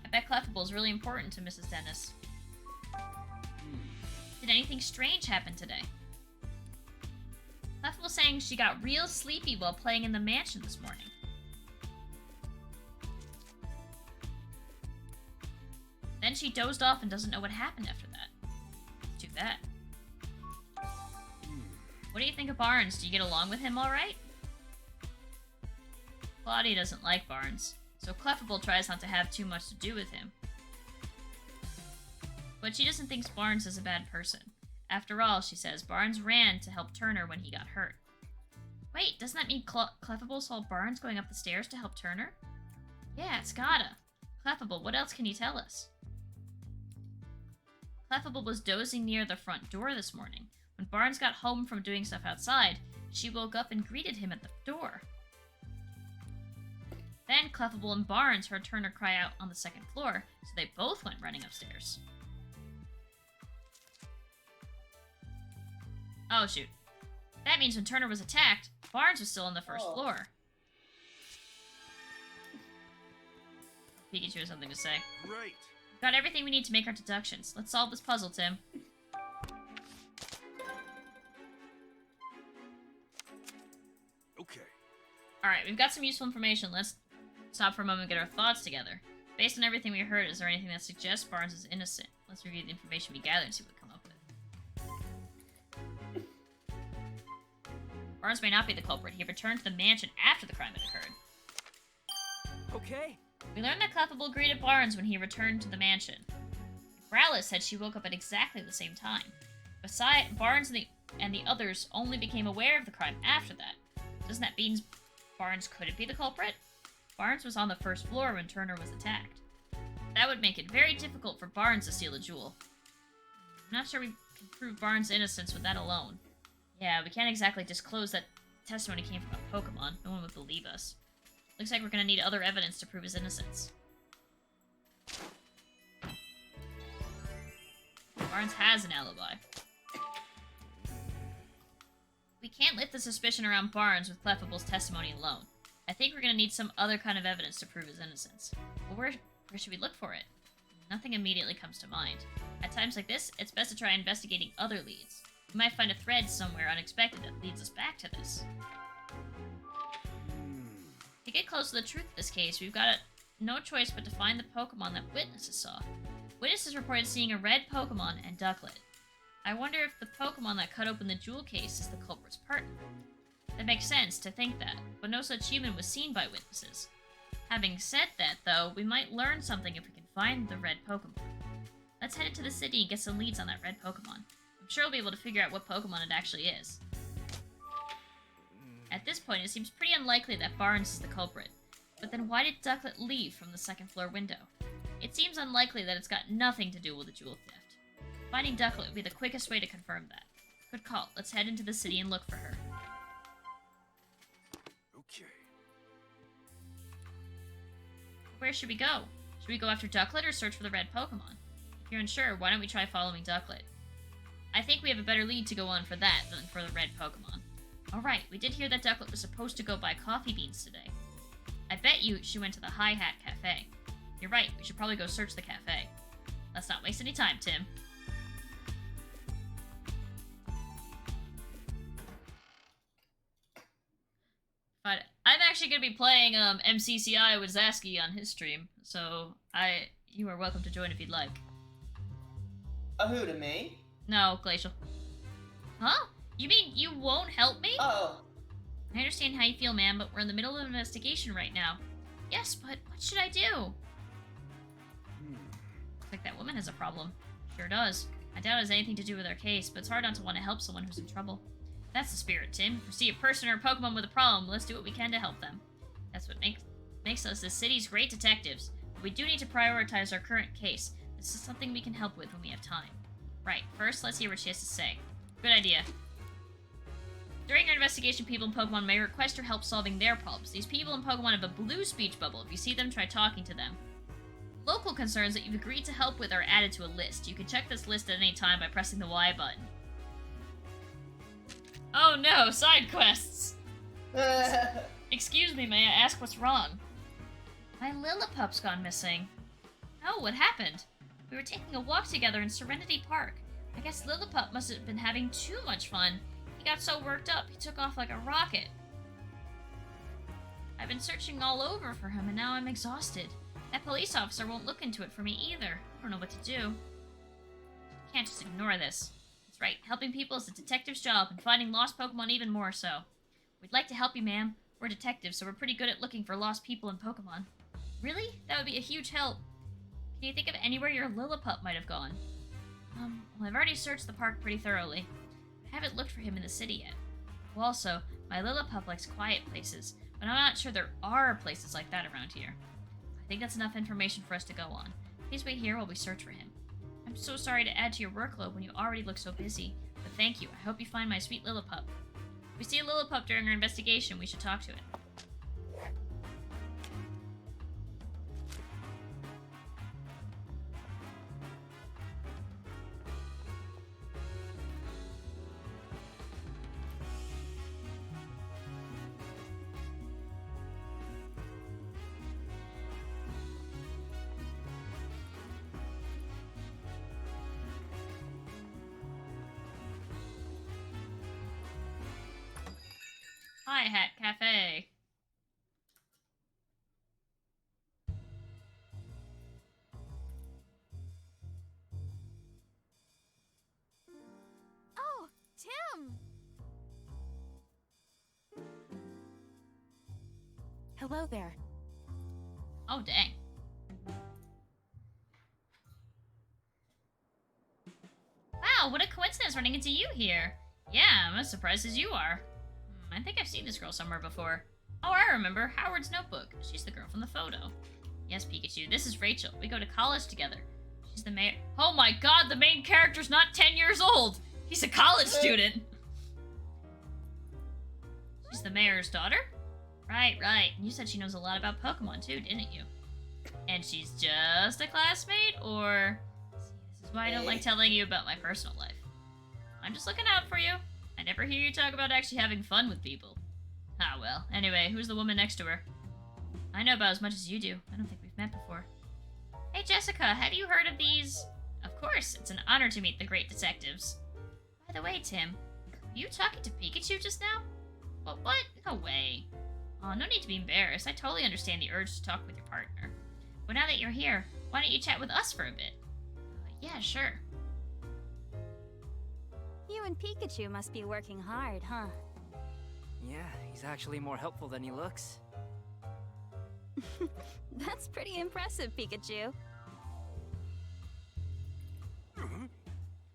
I bet Clefable's really important to Mrs. Dennis. Did anything strange happen today? Clefable's saying she got real sleepy while playing in the mansion this morning. Then she dozed off and doesn't know what happened after that. Too bad. What do you think of Barnes? Do you get along with him alright? Claudia doesn't like Barnes, so Clefable tries not to have too much to do with him. But she doesn't think Barnes is a bad person. After all, she says, Barnes ran to help Turner when he got hurt. Wait, doesn't that mean Clefable saw Barnes going up the stairs to help Turner? Yeah, it's gotta. Clefable, what else can you tell us? Clefable was dozing near the front door this morning. When Barnes got home from doing stuff outside, she woke up and greeted him at the door. Then Clefable and Barnes heard Turner cry out on the second floor, so they both went running upstairs. Oh, shoot. That means when Turner was attacked, Barnes was still on the first floor. Pikachu has something to say. Great. We've got everything we need to make our deductions. Let's solve this puzzle, Tim. Okay. Alright, we've got some useful information. Let's stop for a moment and get our thoughts together. Based on everything we heard, is there anything that suggests Barnes is innocent? Let's review the information we gathered and see what we come up with. Barnes may not be the culprit. He returned to the mansion after the crime had occurred. Okay. We learned that Clefable greeted Barnes when he returned to the mansion. Growlithe said she woke up at exactly the same time. Besides, Barnes and the others only became aware of the crime after that. Doesn't that mean Barnes couldn't be the culprit? Barnes was on the first floor when Turner was attacked. That would make it very difficult for Barnes to steal a jewel. I'm not sure we can prove Barnes' innocence with that alone. Yeah, we can't exactly disclose that testimony came from a Pokemon. No one would believe us. Looks like we're gonna need other evidence to prove his innocence. Barnes has an alibi. We can't lift the suspicion around Barnes with Clefable's testimony alone. I think we're gonna need some other kind of evidence to prove his innocence. But where should we look for it? Nothing immediately comes to mind. At times like this, it's best to try investigating other leads. We might find a thread somewhere unexpected that leads us back to this. To get close to the truth of this case, we've got no choice but to find the Pokemon that witnesses saw. Witnesses reported seeing a red Pokemon and Ducklet. I wonder if the Pokemon that cut open the jewel case is the culprit's partner. That makes sense to think that, but no such human was seen by witnesses. Having said that, though, we might learn something if we can find the red Pokemon. Let's head into the city and get some leads on that red Pokemon. I'm sure we'll be able to figure out what Pokemon it actually is. At this point, it seems pretty unlikely that Barnes is the culprit. But then why did Ducklet leave from the second floor window? It seems unlikely that it's got nothing to do with the jewel theft. Finding Ducklet would be the quickest way to confirm that. Good call. Let's head into the city and look for her. Okay. Where should we go? Should we go after Ducklet or search for the red Pokemon? If you're unsure, why don't we try following Ducklet? I think we have a better lead to go on for that than for the red Pokemon. Alright, we did hear that Ducklet was supposed to go buy coffee beans today. I bet you she went to the Hi-Hat Cafe. You're right, we should probably go search the cafe. Let's not waste any time, Tim. But I'm actually going to be playing MCCI with Zasky on his stream, so you are welcome to join if you'd like. Who, to me? No, Glacial. Huh? You mean you won't help me? Oh. I understand how you feel, man, but we're in the middle of an investigation right now. Yes, but what should I do? Looks like that woman has a problem. Sure does. I doubt it has anything to do with our case, but it's hard not to want to help someone who's in trouble. That's the spirit, Tim. If we see a person or a Pokemon with a problem, let's do what we can to help them. That's what makes us the city's great detectives. But we do need to prioritize our current case. This is something we can help with when we have time. Right, first, let's hear what she has to say. Good idea. During our investigation, people in Pokemon may request your help solving their problems. These people in Pokemon have a blue speech bubble. If you see them, try talking to them. Local concerns that you've agreed to help with are added to a list. You can check this list at any time by pressing the Y button. Oh no, side quests! Excuse me, may I ask what's wrong? My Lillipup's gone missing. Oh, what happened? We were taking a walk together in Serenity Park. I guess Lillipup must have been having too much fun. He got so worked up, he took off like a rocket. I've been searching all over for him, and now I'm exhausted. That police officer won't look into it for me either. I don't know what to do. Can't just ignore this. That's right, helping people is a detective's job, and finding lost Pokemon even more so. We'd like to help you, ma'am. We're detectives, so we're pretty good at looking for lost people and Pokemon. Really? That would be a huge help. Can you think of anywhere your Lillipup might have gone? Well, I've already searched the park pretty thoroughly. I haven't looked for him in the city yet. Well, also, my Lillipup likes quiet places, but I'm not sure there are places like that around here. I think that's enough information for us to go on. Please wait here while we search for him. I'm so sorry to add to your workload when you already look so busy, but thank you. I hope you find my sweet Lillipup. If we see a Lillipup during our investigation, we should talk to it. Hi Hat Cafe. Oh, Tim! Hello there. Oh, dang. Wow, what a coincidence running into you here. Yeah, I'm as surprised as you are. I think I've seen this girl somewhere before. Oh, I remember. Howard's notebook. She's the girl from the photo. Yes, Pikachu. This is Rachel. We go to college together. She's the mayor. Oh my god, the main character's not 10 years old! He's a college student! She's the mayor's daughter? Right, right. And you said she knows a lot about Pokemon too, didn't you? And she's just a classmate, or... See, this is why I don't like telling you about my personal life. I'm just looking out for you. I never hear you talk about actually having fun with people. Ah, well. Anyway, who's the woman next to her? I know about as much as you do. I don't think we've met before. Hey, Jessica, have you heard of these? Of course, it's an honor to meet the great detectives. By the way, Tim, were you talking to Pikachu just now? Well, what? No way. Oh, no need to be embarrassed. I totally understand the urge to talk with your partner. But now that you're here, why don't you chat with us for a bit? Yeah, sure. You and Pikachu must be working hard, huh? Yeah, he's actually more helpful than he looks. That's pretty impressive, Pikachu. Come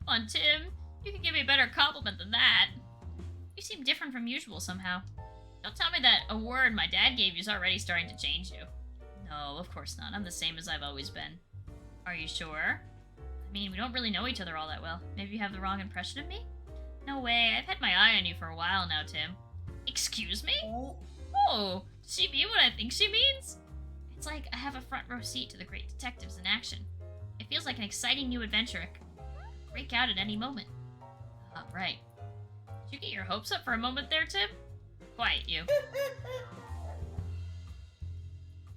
on, Tim. You can give me a better compliment than that. You seem different from usual somehow. Don't tell me that a word my dad gave you is already starting to change you. No, of course not. I'm the same as I've always been. Are you sure? I mean, we don't really know each other all that well. Maybe you have the wrong impression of me? No way. I've had my eye on you for a while now, Tim. Excuse me? Oh, does she mean what I think she means? It's like I have a front row seat to the great detectives in action. It feels like an exciting new adventure. It could break out at any moment. Right. Did you get your hopes up for a moment there, Tim? Quiet, you.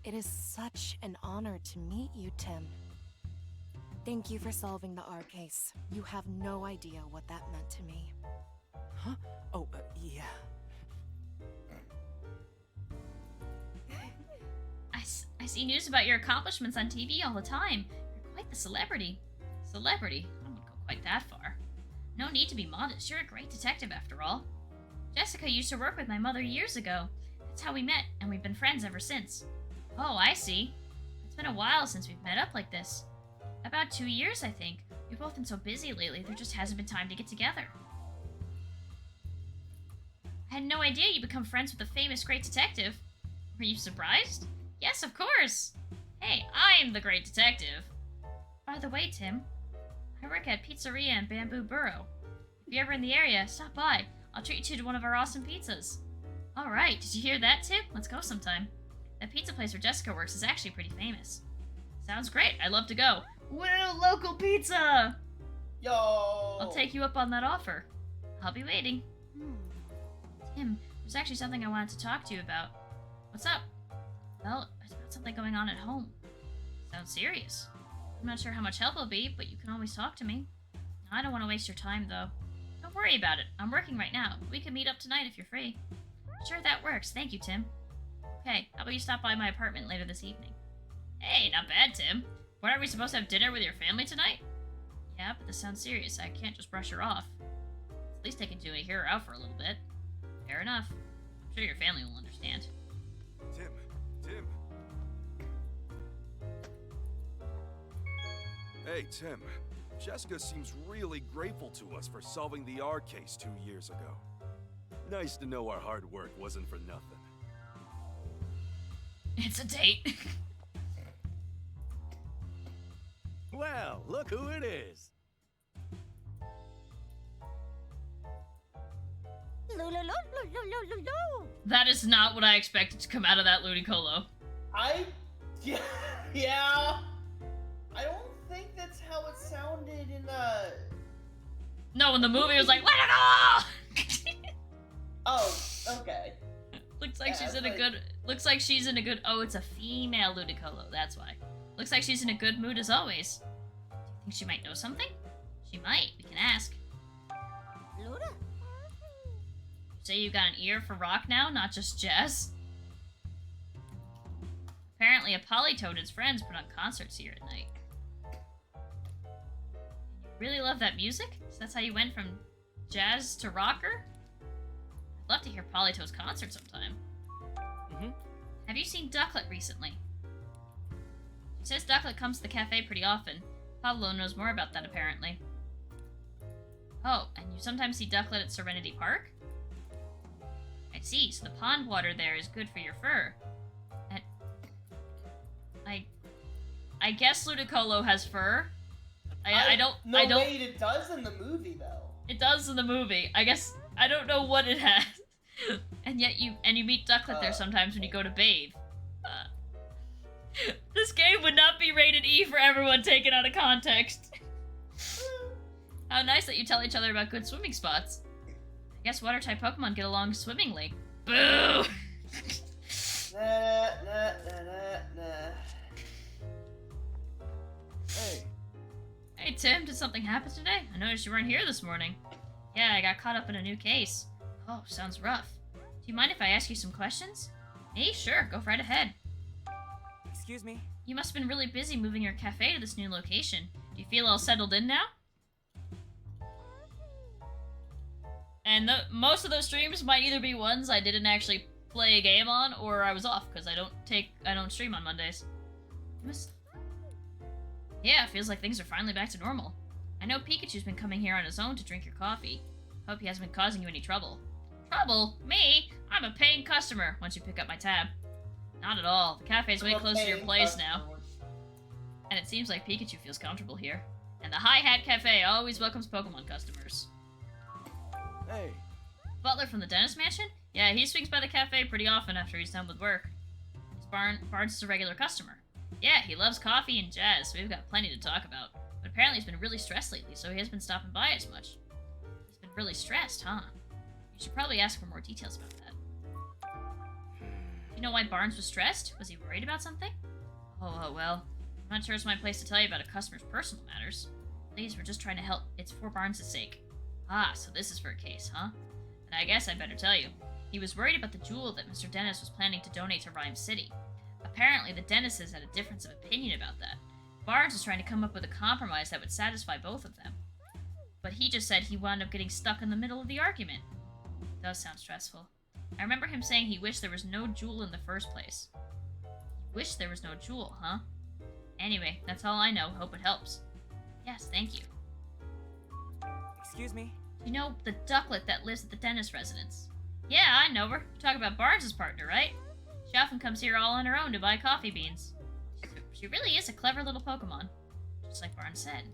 It is such an honor to meet you, Tim. Thank you for solving the R case. You have no idea what that meant to me. Huh? Oh, yeah. I see news about your accomplishments on TV all the time. You're quite the celebrity. Celebrity? I wouldn't go quite that far. No need to be modest. You're a great detective after all. Jessica used to work with my mother years ago. That's how we met, and we've been friends ever since. Oh, I see. It's been a while since we've met up like this. About 2 years, I think. We've both been so busy lately, there just hasn't been time to get together. I had no idea you'd become friends with a famous great detective. Were you surprised? Yes, of course. Hey, I'm the great detective. By the way, Tim, I work at Pizzeria in Bamboo Burrow. If you're ever in the area, stop by. I'll treat you to one of our awesome pizzas. Alright, did you hear that, Tim? Let's go sometime. That pizza place where Jessica works is actually pretty famous. Sounds great. I'd love to go. Woo! Local pizza! Yo! I'll take you up on that offer. I'll be waiting. Tim, there's actually something I wanted to talk to you about. What's up? Well, it's about something going on at home. Sounds serious. I'm not sure how much help it'll be, but you can always talk to me. I don't want to waste your time, though. Don't worry about it. I'm working right now. We can meet up tonight if you're free. Sure, that works. Thank you, Tim. Okay, how about you stop by my apartment later this evening? Hey, not bad, Tim. What, are we supposed to have dinner with your family tonight? Yeah, but this sounds serious. I can't just brush her off. At least I can do a hear her out for a little bit. Fair enough. I'm sure your family will understand. Tim. Hey, Tim. Jessica seems really grateful to us for solving the R case 2 years ago. Nice to know our hard work wasn't for nothing. It's a date. Well, look who it is. That is not what I expected to come out of that Ludicolo. Yeah. I don't think that's how it sounded in the... No, in the movie it was like, let it go! Oh, okay. Looks like she's in a good... Looks like she's in a good... Oh, it's a female Ludicolo, that's why. Looks like she's in a good mood as always. Do you think she might know something? She might. We can ask. Luda? Say you got an ear for rock now, not just jazz? Apparently a Polytoad and his friends put on concerts here at night. You really love that music? So that's how you went from jazz to rocker? I'd love to hear Polytoad's concert sometime. Have you seen Ducklet recently? She says Ducklet comes to the cafe pretty often. Pablo knows more about that, apparently. Oh, and you sometimes see Ducklet at Serenity Park? I see, so the pond water there is good for your fur. And I guess Ludicolo has fur. Wait, it does in the movie, though. It does in the movie. I guess, I don't know what it has. And yet you meet Ducklet there sometimes when you go to bathe. This game would not be rated E for everyone taken out of context. How nice that you tell each other about good swimming spots. I guess water-type Pokemon get along swimmingly. Boo! Nah. Hey Tim, did something happen today? I noticed you weren't here this morning. Yeah, I got caught up in a new case. Oh, sounds rough. Do you mind if I ask you some questions? Hey, sure, go right ahead. Excuse me? You must have been really busy moving your cafe to this new location. Do you feel all settled in now? And most of those streams might either be ones I didn't actually play a game on, or I was off, because I don't stream on Mondays. Yeah, it feels like things are finally back to normal. I know Pikachu's been coming here on his own to drink your coffee. Hope he hasn't been causing you any trouble. Trouble? Me? I'm a paying customer once you pick up my tab. Not at all. The cafe's way closer to your place now. And it seems like Pikachu feels comfortable here. And the Hi-Hat Cafe always welcomes Pokemon customers. Hey. Butler from the Dentist Mansion? Yeah, he swings by the cafe pretty often after he's done with work. Barnes is a regular customer. Yeah, he loves coffee and jazz, so we've got plenty to talk about. But apparently he's been really stressed lately, so he hasn't been stopping by as much. He's been really stressed, huh? You should probably ask for more details about that. You know why Barnes was stressed? Was he worried about something? Oh, well. I'm not sure it's my place to tell you about a customer's personal matters. Please, we're just trying to help. It's for Barnes' sake. Ah, so this is for a case, huh? And I guess I'd better tell you. He was worried about the jewel that Mr. Dennis was planning to donate to Rhyme City. Apparently, the Dennises had a difference of opinion about that. Barnes was trying to come up with a compromise that would satisfy both of them. But he just said he wound up getting stuck in the middle of the argument. It does sound stressful. I remember him saying he wished there was no jewel in the first place. He wished there was no jewel, huh? Anyway, that's all I know. Hope it helps. Yes, thank you. Excuse me? You know the ducklet that lives at the Dennis residence? Yeah, I know her. Talk about Barnes' partner, right? She often comes here all on her own to buy coffee beans. She really is a clever little Pokemon. Just like Barnes said.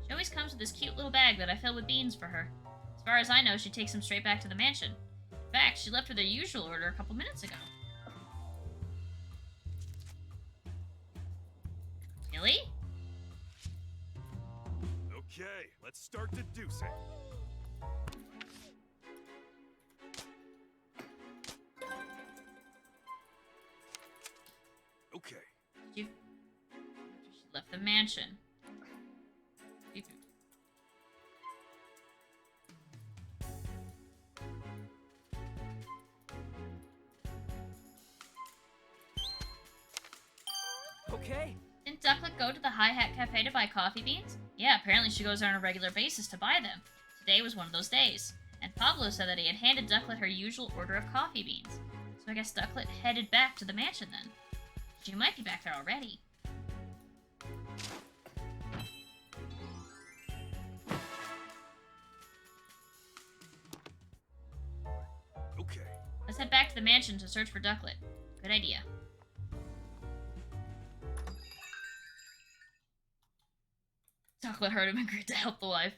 She always comes with this cute little bag that I fill with beans for her. As far as I know, she takes them straight back to the mansion. In fact, she left with her usual order a couple minutes ago. Really? Okay, let's start deducing. Okay. She left the mansion. Okay. Didn't Ducklet go to the High Hat Cafe to buy coffee beans? Yeah, apparently she goes there on a regular basis to buy them. Today was one of those days. And Pablo said that he had handed Ducklet her usual order of coffee beans. So I guess Ducklet headed back to the mansion then. She might be back there already. Okay. Let's head back to the mansion to search for Ducklet. Good idea. Ducklet heard him and agreed to help the wife.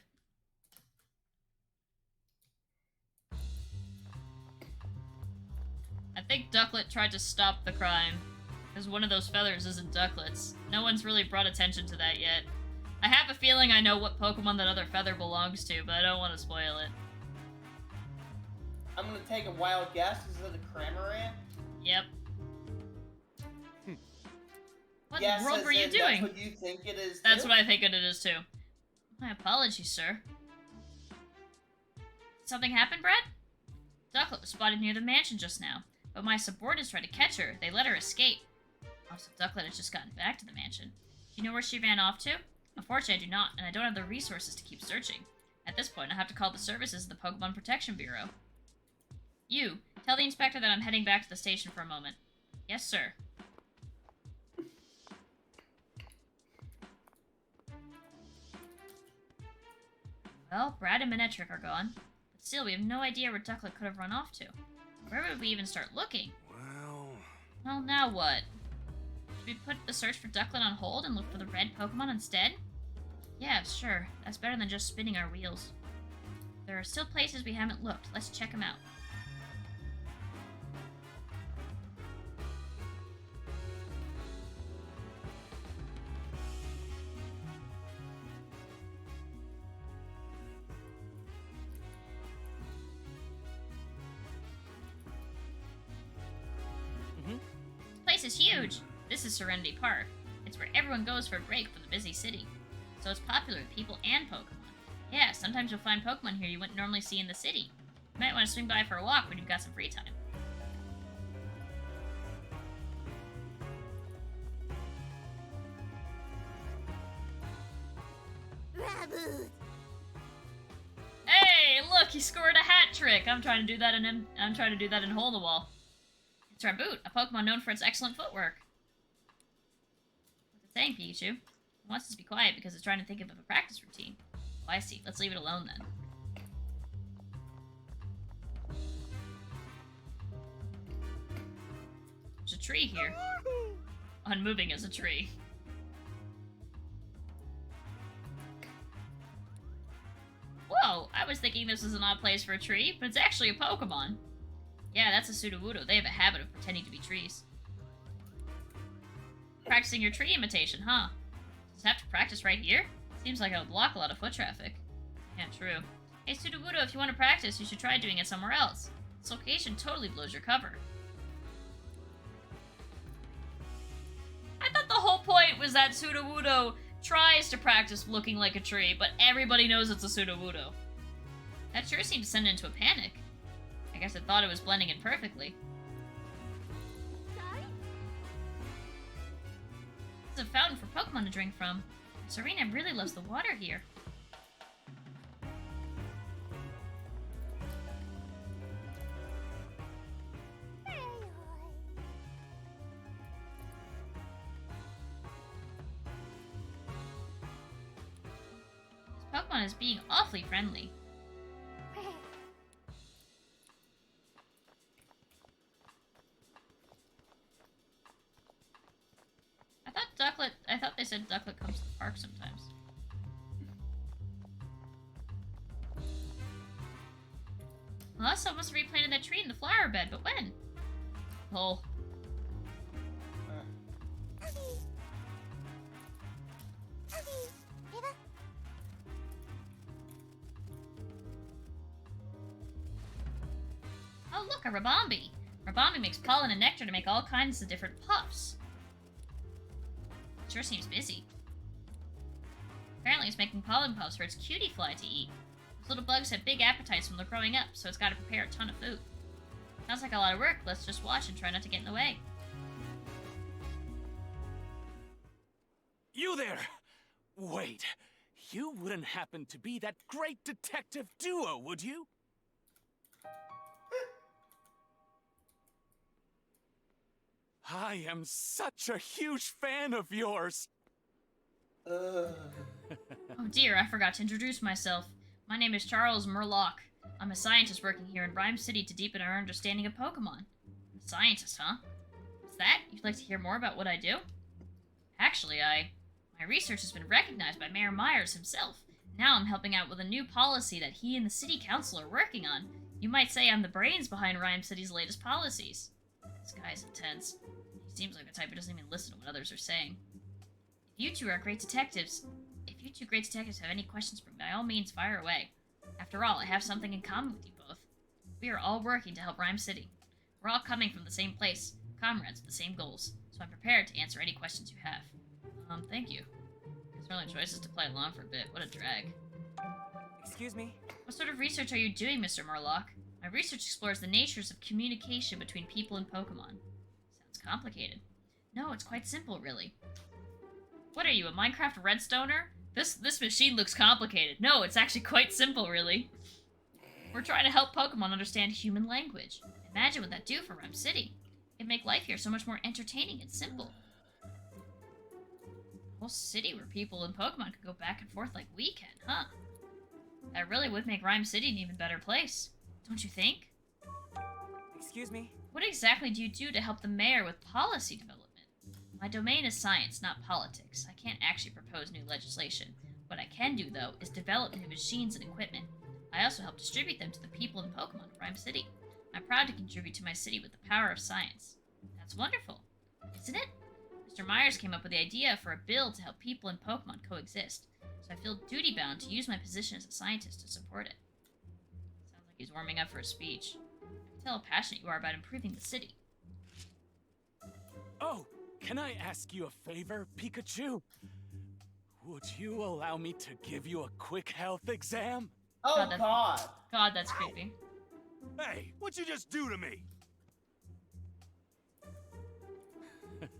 I think Ducklet tried to stop the crime, because one of those feathers isn't Ducklet's. No one's really brought attention to that yet. I have a feeling I know what Pokemon that other feather belongs to, but I don't want to spoil it. I'm gonna take a wild guess. Is it a Cramorant? Yep. What Yes, in the world were you that's doing? what you think it is, That's too? what I think it is too. My apologies, sir. Something happened, Brett? Ducklet was spotted near the mansion just now, but my subordinates tried to catch her. They let her escape. Oh, so Ducklet has just gotten back to the mansion. Do you know where she ran off to? Unfortunately, I do not, and I don't have the resources to keep searching. At this point, I have to call the services of the Pokemon Protection Bureau. You, tell the inspector that I'm heading back to the station for a moment. Yes, sir. Well, Brad and Manectric are gone, but still, we have no idea where Ducklet could have run off to. Where would we even start looking? Well, now what? Should we put the search for Ducklet on hold and look for the red Pokemon instead? Yeah, sure. That's better than just spinning our wheels. There are still places we haven't looked. Let's check them out. This place is huge. This is Serenity Park. It's where everyone goes for a break from the busy city. So it's popular with people and Pokemon. Yeah, sometimes you'll find Pokemon here you wouldn't normally see in the city. You might want to swing by for a walk when you've got some free time. Hey, look, he scored a hat trick. I'm trying to do that in Hole in the Wall. It's Raboot, a Pokemon known for its excellent footwork. What's it saying, Pikachu? It wants us to be quiet because it's trying to think of a practice routine. Oh, I see. Let's leave it alone then. There's a tree here. Unmoving as a tree. Whoa, I was thinking this was an odd place for a tree, but it's actually a Pokemon. Yeah, that's a Sudowoodo. They have a habit of pretending to be trees. Practicing your tree imitation, huh? Does it have to practice right here? Seems like it would block a lot of foot traffic. Yeah, true. Hey, Sudowoodo, if you want to practice, you should try doing it somewhere else. This location totally blows your cover. point was that Sudowoodo tries to practice looking like a tree, but everybody knows it's a Sudowoodo. That sure seemed to send it into a panic. I guess it thought it was blending in perfectly. This is a fountain for Pokemon to drink from. Serena really loves the water here. This Pokemon is being awfully friendly. I thought they said Ducklet comes to the park sometimes. Well, last time must have replanted that tree in the flower bed, but when? Oh. Oh, look, a Rabombi. Rabombi makes pollen and nectar to make all kinds of different puffs. Sure seems busy. Apparently it's making pollen puffs for its cutie fly to eat. Those little bugs have big appetites when they're growing up, so it's got to prepare a ton of food. Sounds like a lot of work. Let's just watch and try not to get in the way. You there! Wait, you wouldn't happen to be that great detective duo, would you? I am such a huge fan of yours! Oh dear, I forgot to introduce myself. My name is Charles Murlock. I'm a scientist working here in Rhyme City to deepen our understanding of Pokemon. A scientist, huh? What's that? You'd like to hear more about what I do? Actually, my research has been recognized by Mayor Myers himself. Now I'm helping out with a new policy that he and the city council are working on. You might say I'm the brains behind Rhyme City's latest policies. This guy's intense. He seems like the type who doesn't even listen to what others are saying. If you two are great detectives, have any questions for me, by all means, fire away. After all, I have something in common with you both. We are all working to help Rhyme City. We're all coming from the same place, comrades with the same goals, so I'm prepared to answer any questions you have. Thank you. Guess our only choice is to play along for a bit. What a drag. Excuse me? What sort of research are you doing, Mr. Murlock? My research explores the natures of communication between people and Pokemon. Sounds complicated. No, it's quite simple, really. What are you, a Minecraft redstoner? This machine looks complicated. No, it's actually quite simple, really. We're trying to help Pokemon understand human language. Imagine what that'd do for Rhyme City. It'd make life here so much more entertaining and simple. A whole city where people and Pokemon could go back and forth like we can, huh? That really would make Rhyme City an even better place. Don't you think? Excuse me? What exactly do you do to help the mayor with policy development? My domain is science, not politics. I can't actually propose new legislation. What I can do, though, is develop new machines and equipment. I also help distribute them to the people and Pokemon of Rhyme City. I'm proud to contribute to my city with the power of science. That's wonderful, isn't it? Mr. Myers came up with the idea for a bill to help people and Pokemon coexist, so I feel duty-bound to use my position as a scientist to support it. Sounds like he's warming up for a speech. I can tell how passionate you are about improving the city. Oh, can I ask you a favor, Pikachu? Would you allow me to give you a quick health exam? Oh, God. God, that's creepy. Hey, what'd you just do to me?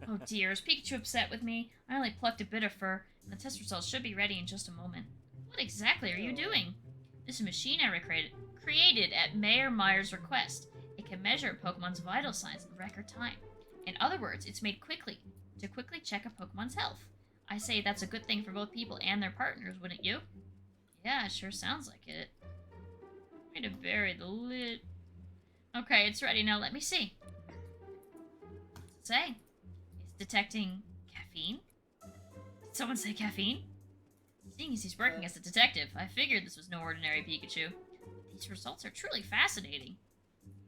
Oh dear, is Pikachu upset with me? I only plucked a bit of fur, and the test results should be ready in just a moment. What exactly are you doing? This is a machine I created at Mayor Myers' request. It can measure a Pokemon's vital signs in record time. In other words, it's made to quickly check a Pokemon's health. I say that's a good thing for both people and their partners, wouldn't you? Yeah, it sure sounds like it. Way to bury the lid. Okay, it's ready now. Let me see. What's it say? It's detecting caffeine? Did someone say caffeine? Seeing as he's working as a detective, I figured this was no ordinary Pikachu. These results are truly fascinating.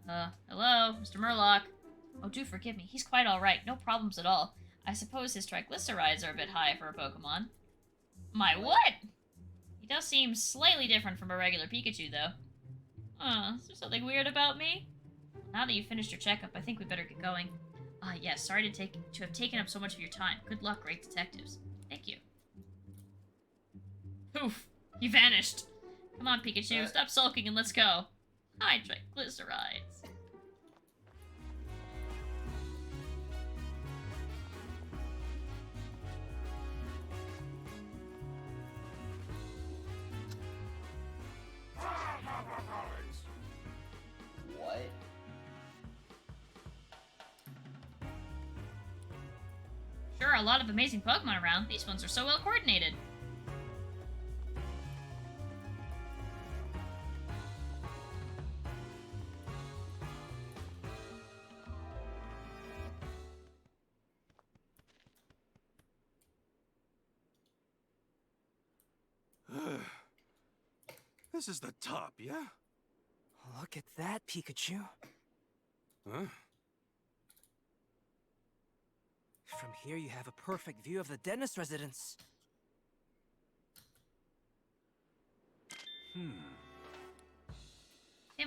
Hello, Mr. Murlock. Oh, do forgive me. He's quite alright. No problems at all. I suppose his triglycerides are a bit high for a Pokemon. My what? He does seem slightly different from a regular Pikachu, though. Is there something weird about me? Now that you've finished your checkup, I think we better get going. Ah, yes, sorry to have taken up so much of your time. Good luck, great detectives. Thank you. Poof! He vanished. Come on, Pikachu, stop sulking and let's go. Hi, triglycerides. What? Sure are a lot of amazing Pokemon around. These ones are so well coordinated. This is the top, yeah? Look at that, Pikachu. Huh? From here, you have a perfect view of the dentist residence. Tim,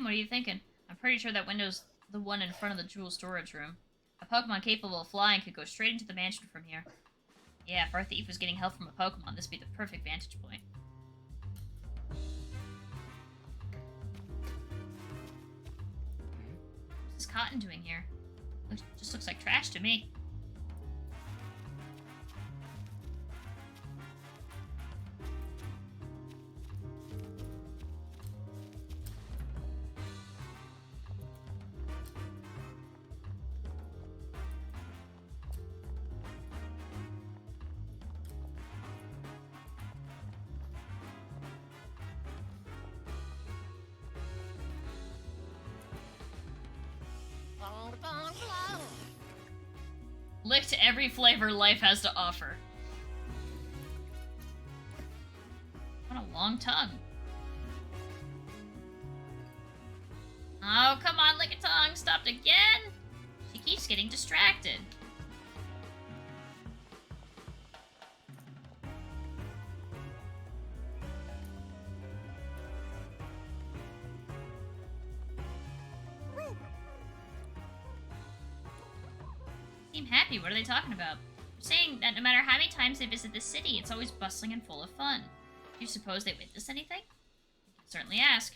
what are you thinking? I'm pretty sure that window's the one in front of the jewel storage room. A Pokemon capable of flying could go straight into the mansion from here. Yeah, if our thief was getting help from a Pokemon, this would be the perfect vantage point. What's this cotton doing here? Just looks like trash to me. Lick to every flavor life has to offer. What a long tongue. Oh, come on, Lickitung, stopped again? She keeps getting distracted. Seem happy. What are they talking about? They're saying that no matter how many times they visit this city, it's always bustling and full of fun. Do you suppose they witnessed anything? You can certainly ask.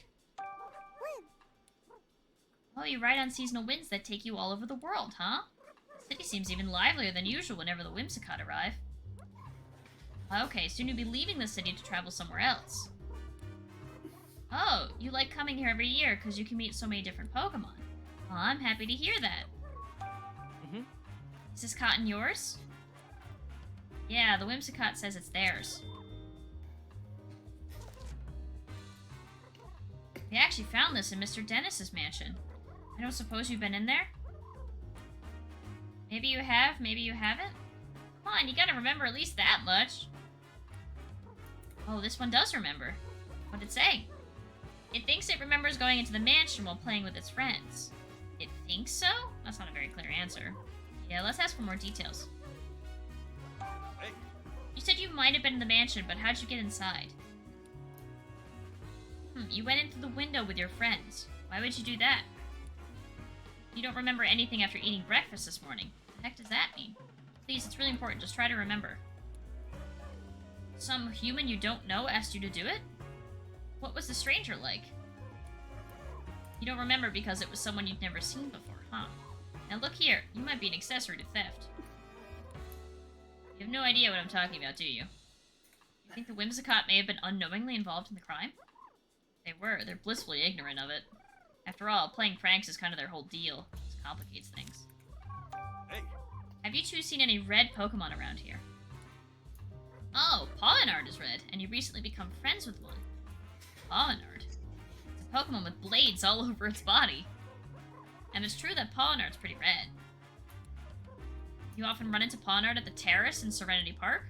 Oh, you ride on seasonal winds that take you all over the world, huh? The city seems even livelier than usual whenever the Whimsicott arrive. Okay, soon you'll be leaving the city to travel somewhere else. Oh, you like coming here every year because you can meet so many different Pokemon. Well, I'm happy to hear that. Is this cotton yours? Yeah, the Whimsicott says it's theirs. We actually found this in Mr. Dennis's mansion. I don't suppose you've been in there? Maybe you have, maybe you haven't? Come on, you gotta remember at least that much. Oh, this one does remember. What'd it say? It thinks it remembers going into the mansion while playing with its friends. It thinks so? That's not a very clear answer. Yeah, let's ask for more details. Hey. You said you might have been in the mansion, but how'd you get inside? You went in through the window with your friends. Why would you do that? You don't remember anything after eating breakfast this morning. What the heck does that mean? Please, it's really important. Just try to remember. Some human you don't know asked you to do it? What was the stranger like? You don't remember because it was someone you'd never seen before, huh? Now look here, you might be an accessory to theft. You have no idea what I'm talking about, do you? You think the Whimsicott may have been unknowingly involved in the crime? They were. They're blissfully ignorant of it. After all, playing pranks is kind of their whole deal. It complicates things. Hey. Have you two seen any red Pokemon around here? Oh, Polynard is red, and you recently become friends with one. Polynard? It's a Pokemon with blades all over its body. And it's true that Polynard's pretty red. You often run into Polynard at the terrace in Serenity Park,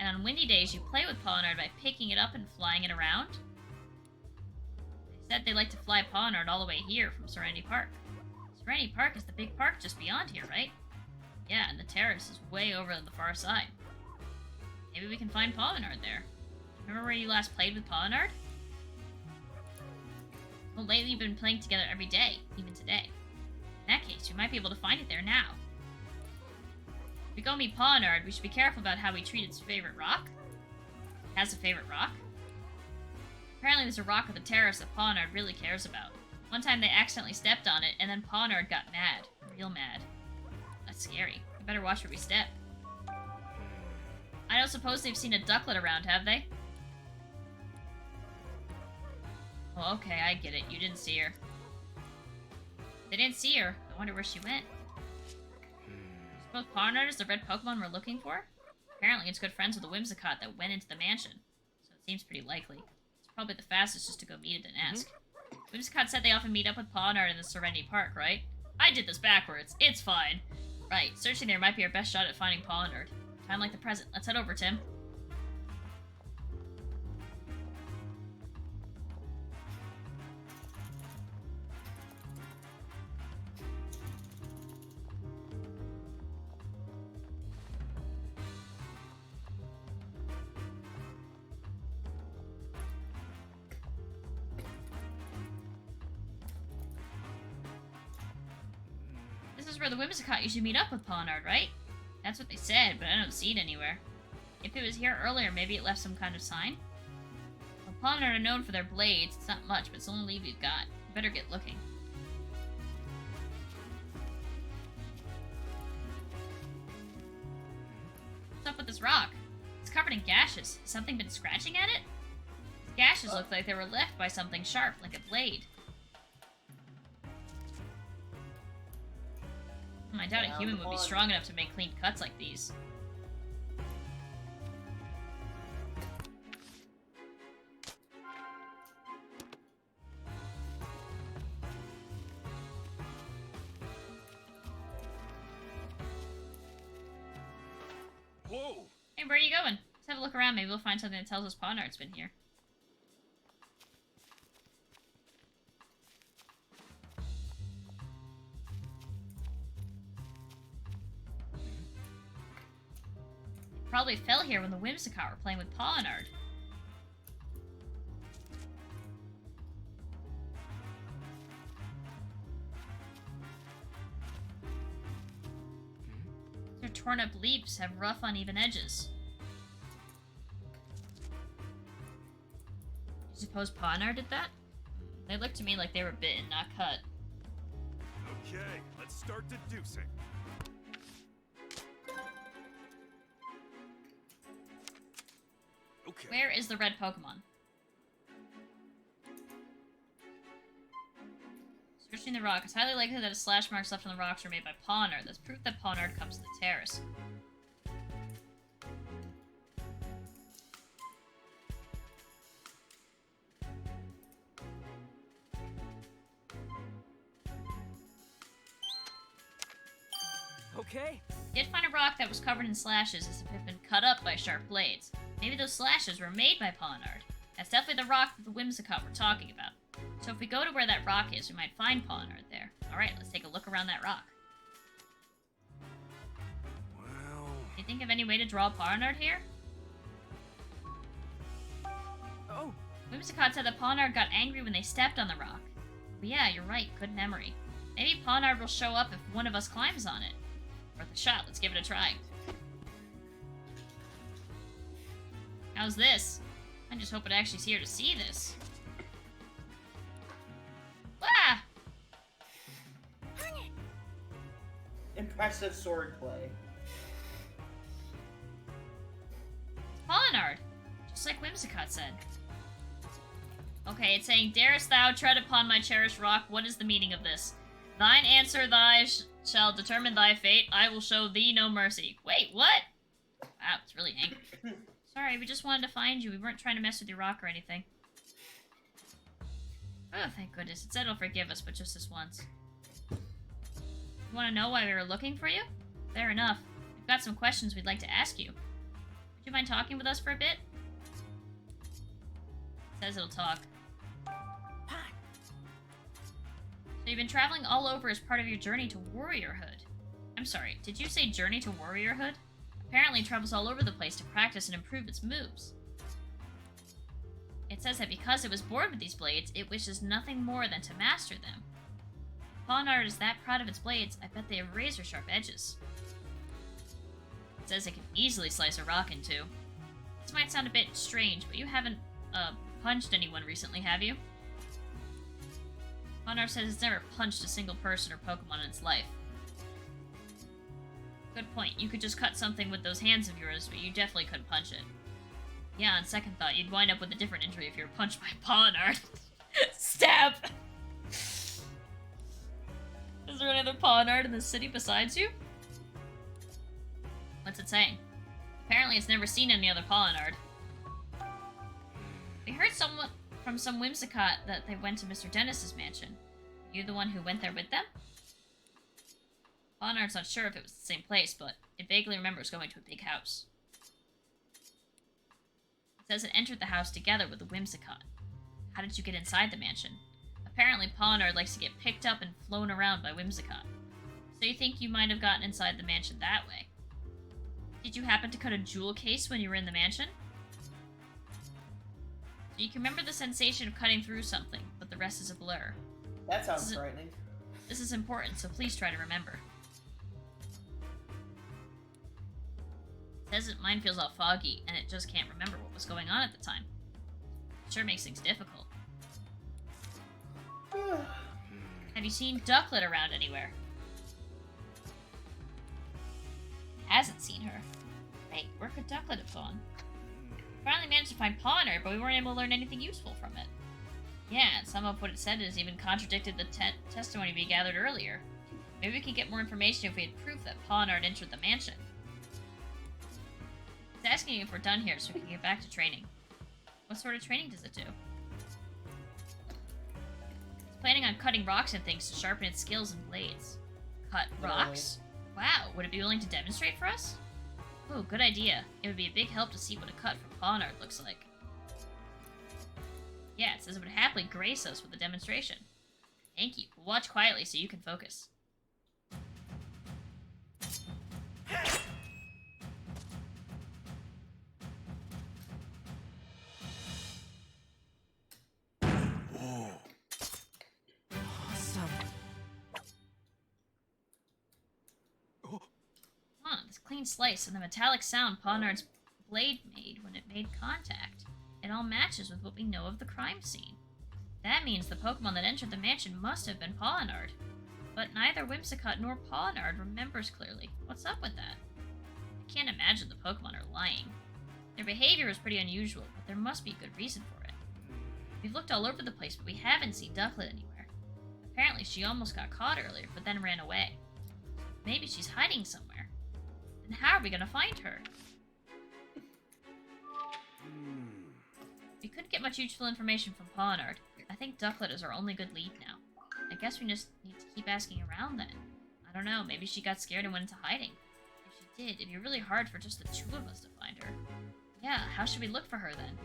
and on windy days you play with Polynard by picking it up and flying it around. They said they like to fly Polynard all the way here from Serenity Park. Serenity Park is the big park just beyond here, right? Yeah, and the terrace is way over on the far side. Maybe we can find Polynard there. Remember where you last played with Polynard? Well, lately you've been playing together every day, even today. In that case, we might be able to find it there now. we go meet Pawnard, we should be careful about how we treat its favorite rock. It has a favorite rock? Apparently there's a rock with a terrace that Pawnard really cares about. One time they accidentally stepped on it, and then Pawnard got mad. Real mad. That's scary. We better watch where we step. I don't suppose they've seen a ducklet around, have they? Oh, okay, I get it. You didn't see her. They didn't see her. I wonder where she went. Suppose Pawnard is the red Pokemon we're looking for? Apparently it's good friends with the Whimsicott that went into the mansion. So it seems pretty likely. It's probably the fastest just to go meet it and ask. Whimsicott said they often meet up with Pawnard in the Serenity Park, right? I did this backwards. It's fine. Right, searching there might be our best shot at finding Pawnard. Time like the present. Let's head over, Tim. This is where the Whimsicott usually meet up with Pawnard, right? That's what they said, but I don't see it anywhere. If it was here earlier, maybe it left some kind of sign? Well, Pawnard are known for their blades. It's not much, but it's the only lead we've got. We better get looking. What's up with this rock? It's covered in gashes. Has something been scratching at it? These gashes look like they were left by something sharp, like a blade. I doubt a human would be strong enough to make clean cuts like these. Whoa! Hey, where are you going? Let's have a look around. Maybe we'll find something that tells us Pawnard's been here. Probably fell here when the Whimsicott were playing with Pawnard. Their torn up leaves have rough, uneven edges. You suppose Pawnard did that? They looked to me like they were bitten, not cut. Okay, let's start deducing. Okay. Where is the red Pokemon? Searching the rock. It's highly likely that a slash marks left on the rocks were made by Pawnard. That's proof that Pawnard comes to the terrace. Okay. Did find a rock that was covered in slashes as if it had been cut up by sharp blades. Maybe those slashes were made by Pawnard. That's definitely the rock that the Whimsicott we're talking about. So if we go to where that rock is, we might find Pawnard there. Alright, let's take a look around that rock. Well... Do you think of any way to draw Pawnard here? Oh! Whimsicott said that Pawnard got angry when they stepped on the rock. But yeah, you're right, good memory. Maybe Pawnard will show up if one of us climbs on it. Worth a shot, let's give it a try. How's this? I just hope it actually's here to see this. Ah! Impressive swordplay. Pawnard! Just like Whimsicott said. Okay, it's saying, Darest thou tread upon my cherished rock? What is the meaning of this? Thine answer shall determine thy fate. I will show thee no mercy. Wait, what? Wow, it's really angry. Sorry, we just wanted to find you. We weren't trying to mess with your rock or anything. Oh, thank goodness. It said it'll forgive us, but just this once. You want to know why we were looking for you? Fair enough. We've got some questions we'd like to ask you. Would you mind talking with us for a bit? It says it'll talk. So you've been traveling all over as part of your journey to warriorhood. I'm sorry, did you say journey to warriorhood? Apparently it travels all over the place to practice and improve its moves. It says that because it was born with these blades, it wishes nothing more than to master them. If Pawnard is that proud of its blades, I bet they have razor-sharp edges. It says it can easily slice a rock in two. This might sound a bit strange, but you haven't, punched anyone recently, have you? Ponar says it's never punched a single person or Pokemon in its life. Good point. You could just cut something with those hands of yours, but you definitely couldn't punch it. Yeah, on second thought, you'd wind up with a different injury if you were punched by Ponar. Stab! Is there any other Ponar in the city besides you? What's it saying? Apparently it's never seen any other Pollinard. We heard somewhat from some Whimsicott that they went to Mr. Dennis's mansion. You the one who went there with them? Pollinard's not sure if it was the same place, but it vaguely remembers going to a big house. It says it entered the house together with the Whimsicott. How did you get inside the mansion? Apparently Pollinard likes to get picked up and flown around by Whimsicott. So you think you might have gotten inside the mansion that way? Did you happen to cut a jewel case when you were in the mansion? So you can remember the sensation of cutting through something, but the rest is a blur. That sounds frightening. This is important, so please try to remember. It says that mine feels all foggy, and it just can't remember what was going on at the time. It sure makes things difficult. Have you seen Ducklet around anywhere? Hasn't seen her. Wait, where could Ducklet have gone? Finally managed to find Pawner, but we weren't able to learn anything useful from it. Yeah, and some of what it said has even contradicted the testimony we gathered earlier. Maybe we could get more information if we had proof that Pawner entered the mansion. It's asking if we're done here so we can get back to training. What sort of training does it do? It's planning on cutting rocks and things to sharpen its skills and blades. Cut rocks? Wow, would it be willing to demonstrate for us? Oh, good idea. It would be a big help to see what a cut from Pawnard looks like. Yeah, it says it would happily grace us with a demonstration. Thank you. We'll watch quietly so you can focus. This clean slice and the metallic sound Pawnard's blade made when it made contact. It all matches with what we know of the crime scene. That means the Pokemon that entered the mansion must have been Pawnard. But neither Whimsicott nor Pawnard remembers clearly. What's up with that? I can't imagine the Pokemon are lying. Their behavior is pretty unusual, but there must be a good reason for it. We've looked all over the place, but we haven't seen Ducklet anywhere. Apparently she almost got caught earlier, but then ran away. Maybe she's hiding somewhere. Then how are we gonna find her? We couldn't get much useful information from Pawnard. I think Ducklet is our only good lead now. I guess we just need to keep asking around then. I don't know, maybe she got scared and went into hiding. If she did, it'd be really hard for just the two of us to find her. Yeah, how should we look for her then?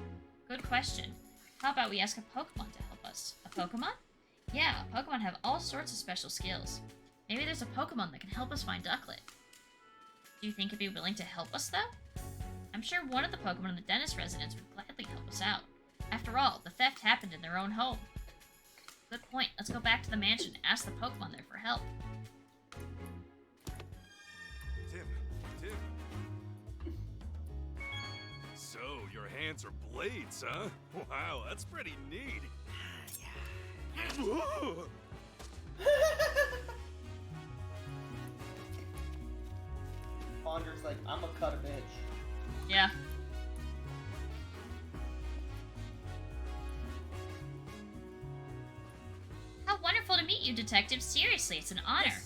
Good question. How about we ask a Pokemon to help us? A Pokemon? Yeah, Pokemon have all sorts of special skills. Maybe there's a Pokemon that can help us find Ducklet. Do you think it'd be willing to help us, though? I'm sure one of the Pokemon in the Dennis residence would gladly help us out. After all, the theft happened in their own home. Good point. Let's go back to the mansion and ask the Pokemon there for help. Tim. So, your hands are blades, huh? Wow, that's pretty neat. Whoa. Ponder's like, I'm gonna cut a bitch. Yeah. How wonderful to meet you, Detective. Seriously, it's an honor.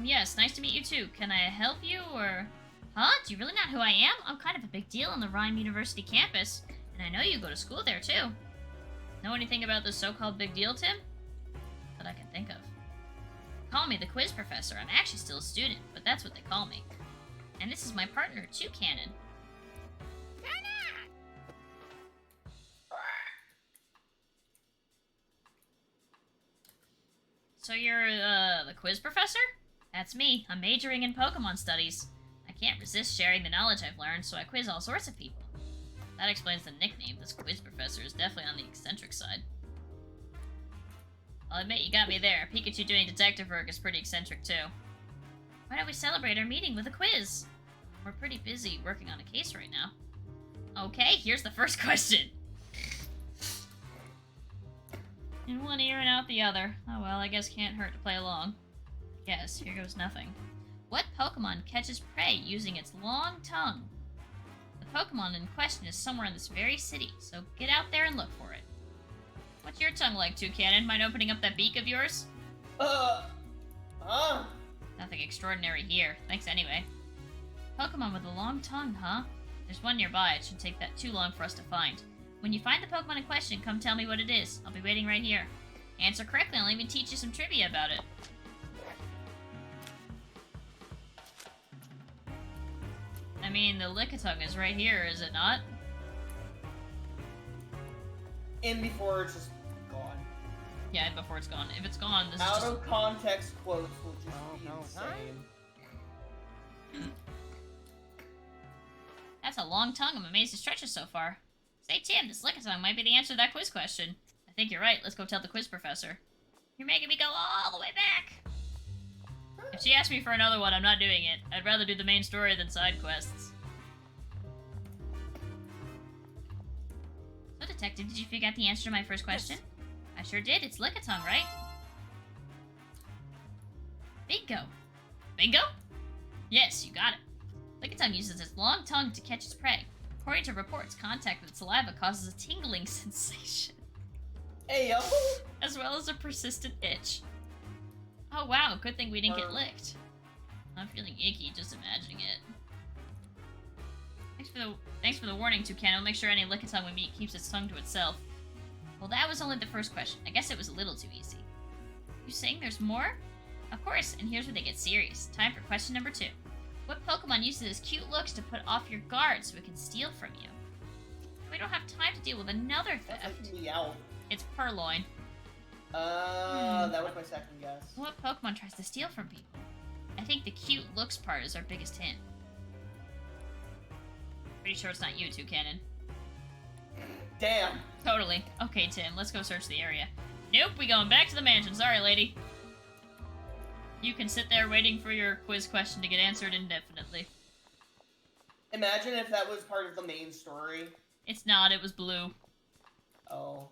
Yes, nice to meet you too. Can I help you, or... Huh? Do you really not know who I am? I'm kind of a big deal on the Rhyme University campus, and I know you go to school there too. Know anything about this so-called big deal, Tim? That I can think of. Call me the quiz professor. I'm actually still a student, but that's what they call me. And this is my partner, Toucannon. So you're, the quiz professor? That's me. I'm majoring in Pokemon studies. I can't resist sharing the knowledge I've learned, so I quiz all sorts of people. That explains the nickname. This quiz professor is definitely on the eccentric side. I'll admit you got me there. Pikachu doing detective work is pretty eccentric, too. Why don't we celebrate our meeting with a quiz? we're pretty busy working on a case right now. Okay, here's the first question. In one ear and out the other. Oh well, I guess can't hurt to play along. Yes, here goes nothing. What Pokemon catches prey using its long tongue? The Pokemon in question is somewhere in this very city, so get out there and look for it. What's your tongue like, Toucannon? Mind opening up that beak of yours? Nothing extraordinary here. Thanks anyway. Pokemon with a long tongue, huh? There's one nearby. It shouldn't take that too long for us to find. When you find the Pokemon in question, come tell me what it is. I'll be waiting right here. Answer correctly, I'll even teach you some trivia about it. I mean, the Lickitung is right here, is it not? In before it's just gone. Yeah, before it's gone. If it's gone, this is Out just... of context quotes will just be insane. That's a long tongue. I'm amazed it stretches so far. Say, Tim, this Lickitung might be the answer to that quiz question. I think you're right. Let's go tell the quiz professor. You're making me go all the way back. If she asks me for another one, I'm not doing it. I'd rather do the main story than side quests. So, Detective, did you figure out the answer to my first question? Yes. I sure did. It's Lickitung, right? Bingo. Bingo? Yes, you got it. Lickitung uses its long tongue to catch its prey. According to reports, contact with saliva causes a tingling sensation. Hey, yo! As well as a persistent itch. Oh wow, good thing we didn't get licked. I'm feeling icky just imagining it. Thanks for the warning, Toucan. I'll make sure any Lickitung we meet keeps its tongue to itself. Well, that was only the first question. I guess it was a little too easy. You saying there's more? Of course, and here's where they get serious. Time for question number 2. What Pokemon uses its cute looks to put off your guard so it can steal from you? We don't have time to deal with another theft. That's like Meowth. It's Purloin. That was my second guess. What Pokemon tries to steal from people? I think the cute looks part is our biggest hint. Pretty sure it's not you, Toucannon. Damn. Totally. Okay, Tim, let's go search the area. Nope, we going back to the mansion. Sorry, lady. You can sit there waiting for your quiz question to get answered indefinitely. Imagine if that was part of the main story. It's not, it was blue. Oh.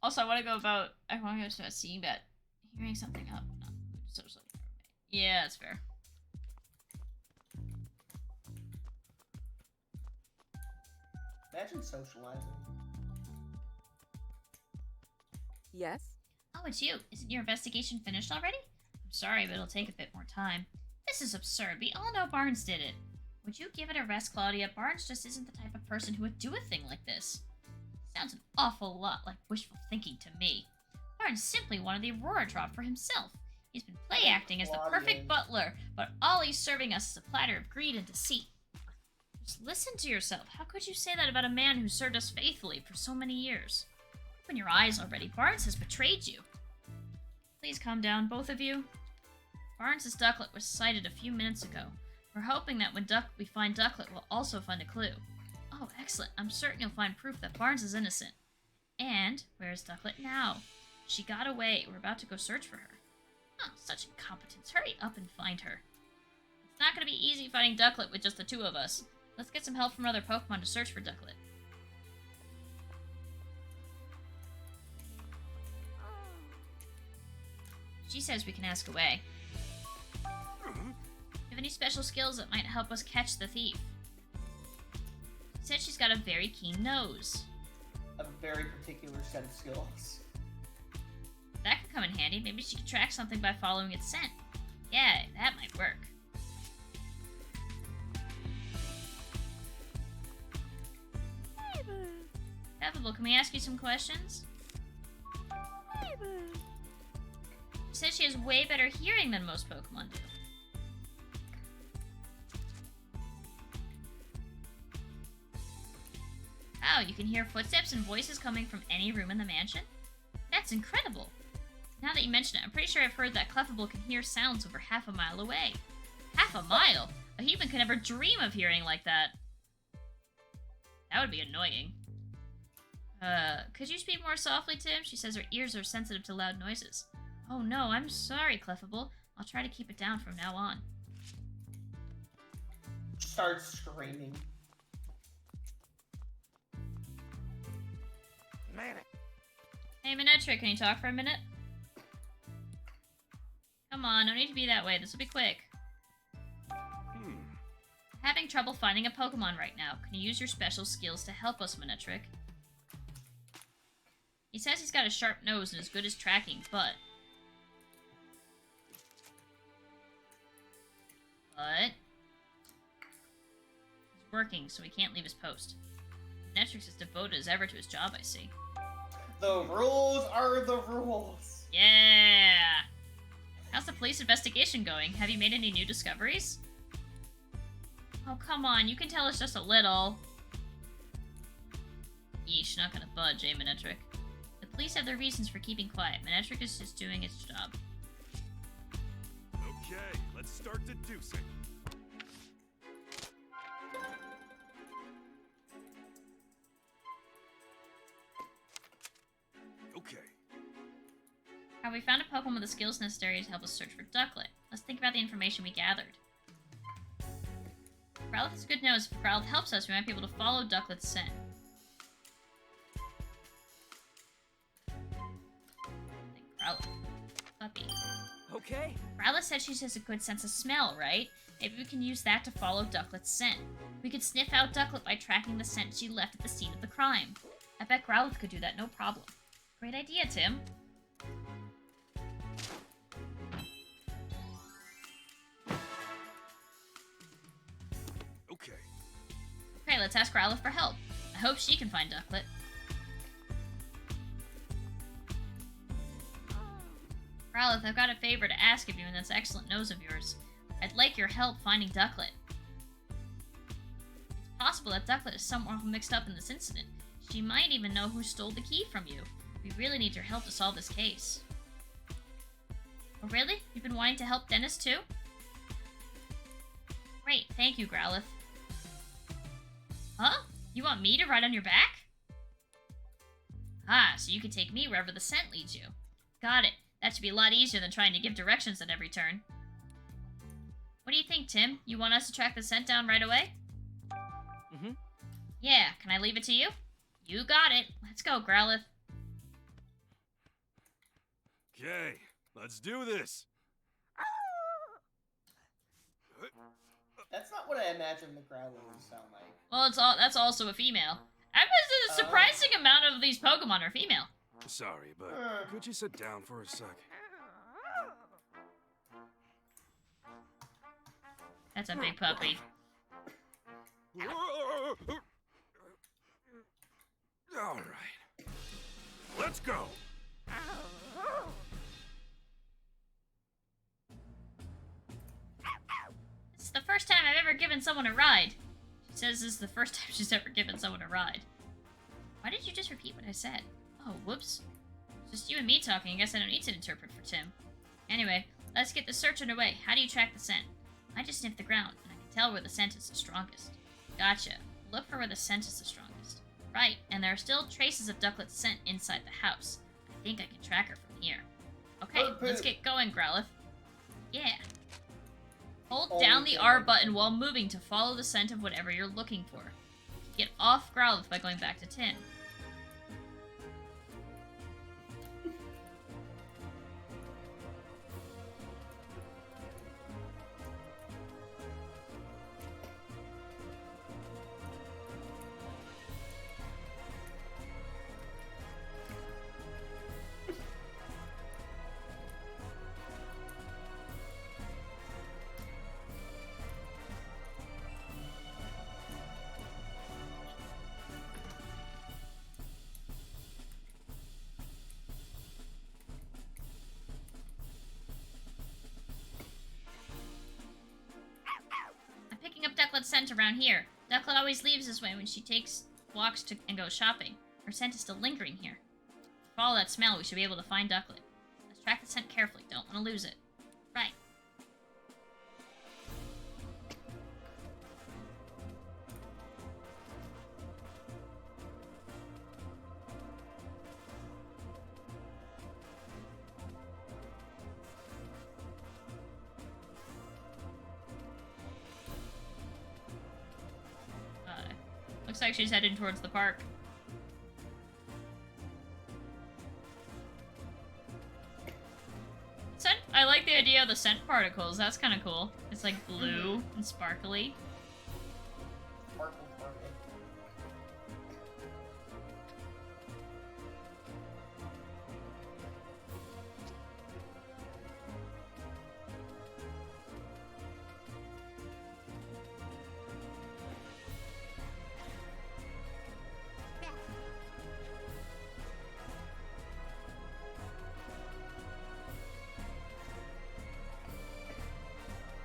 Also, I want to go about seeing that, hearing something up. No, socially. Yeah, that's fair. Imagine socializing. Yes? Oh, it's you. Isn't your investigation finished already? I'm sorry, but it'll take a bit more time. This is absurd. We all know Barnes did it. Would you give it a rest, Claudia? Barnes just isn't the type of person who would do a thing like this. Sounds an awful lot like wishful thinking to me. Barnes simply wanted the Aurora drop for himself. He's been play acting as the perfect butler, but all he's serving us is a platter of greed and deceit. Just listen to yourself. How could you say that about a man who served us faithfully for so many years? Open your eyes already. Barnes has betrayed you. Please calm down, both of you. Barnes' Ducklet was sighted a few minutes ago. We're hoping that when we find Ducklet, we'll also find a clue. Oh, excellent. I'm certain you'll find proof that Barnes is innocent. And, where's Ducklet now? She got away. We're about to go search for her. Oh, such incompetence. Hurry up and find her. It's not going to be easy finding Ducklet with just the two of us. Let's get some help from other Pokemon to search for Ducklet. She says we can ask away. Do you have any special skills that might help us catch the thief? She said she's got a very keen nose. A very particular set of skills. That could come in handy. Maybe she could track something by following its scent. Yeah, that might work. Affable, can we ask you some questions? She says she has way better hearing than most Pokemon do. Oh, you can hear footsteps and voices coming from any room in the mansion? That's incredible. Now that you mention it, I'm pretty sure I've heard that Clefable can hear sounds over half a mile away. Half a mile? A human could never dream of hearing like that. That would be annoying. Could you speak more softly, Tim? She says her ears are sensitive to loud noises. Oh no, I'm sorry, Clefable. I'll try to keep it down from now on. Starts screaming. Hey, Manetra, can you talk for a minute? Come on, no need to be that way. This will be quick. Having trouble finding a Pokemon right now. Can you use your special skills to help us, Manetric? He says he's got a sharp nose and is good as tracking, but... He's working, so he can't leave his post. Manetrix is devoted as ever to his job, I see. The rules are the rules. Yeah! How's the police investigation going? Have you made any new discoveries? Oh, come on, you can tell us just a little. Yeesh, not gonna budge, eh, Manetric? The police have their reasons for keeping quiet. Manetric is just doing its job. Okay, let's start deducing. Okay. Have we found a Pokemon with the skills necessary to help us search for Ducklet? Let's think about the information we gathered. Growlithe has good nose. If Growlithe helps us, we might be able to follow Ducklet's scent. Growlithe. Puppy. Okay. Growlithe said she has a good sense of smell, right? Maybe we can use that to follow Ducklet's scent. We could sniff out Ducklet by tracking the scent she left at the scene of the crime. I bet Growlithe could do that no problem. Great idea, Tim. Okay, let's ask Growlithe for help. I hope she can find Ducklet. Growlithe, I've got a favor to ask of you in this excellent nose of yours. I'd like your help finding Ducklet. It's possible that Ducklet is somewhere mixed up in this incident. She might even know who stole the key from you. We really need your help to solve this case. Oh, really? You've been wanting to help Dennis too? Great, thank you, Growlithe. Huh? You want me to ride on your back? Ah, so you can take me wherever the scent leads you. Got it. That should be a lot easier than trying to give directions at every turn. What do you think, Tim? You want us to track the scent down right away? Mm-hmm. Yeah, can I leave it to you? You got it. Let's go, Growlithe. Okay, let's do this. That's not what I imagined the Growlithe would sound like. Well, that's also a female. I bet a surprising amount of these Pokemon are female. Sorry, but could you sit down for a sec? That's a big puppy. All right. Let's go. This is the first time I've ever given someone a ride. She says this is the first time she's ever given someone a ride. Why did you just repeat what I said? Oh, whoops. Just you and me talking. I guess I don't need to interpret for Tim. Anyway, let's get the search underway. How do you track the scent? I just sniff the ground, and I can tell where the scent is the strongest. Gotcha. Look for where the scent is the strongest. Right, and there are still traces of Ducklet's scent inside the house. I think I can track her from here. Okay, let's get going, Growlithe. Yeah. Hold down the R button while moving to follow the scent of whatever you're looking for. Get off Growlithe by going back to Tim. Ducklet's scent around here. Ducklet always leaves this way when she takes walks and goes shopping. Her scent is still lingering here. Follow that smell, we should be able to find Ducklet. Let's track the scent carefully, don't want to lose it. Right. Looks like she's heading towards the park. Scent, I like the idea of the scent particles. That's kind of cool. It's like blue and sparkly. Sparkle.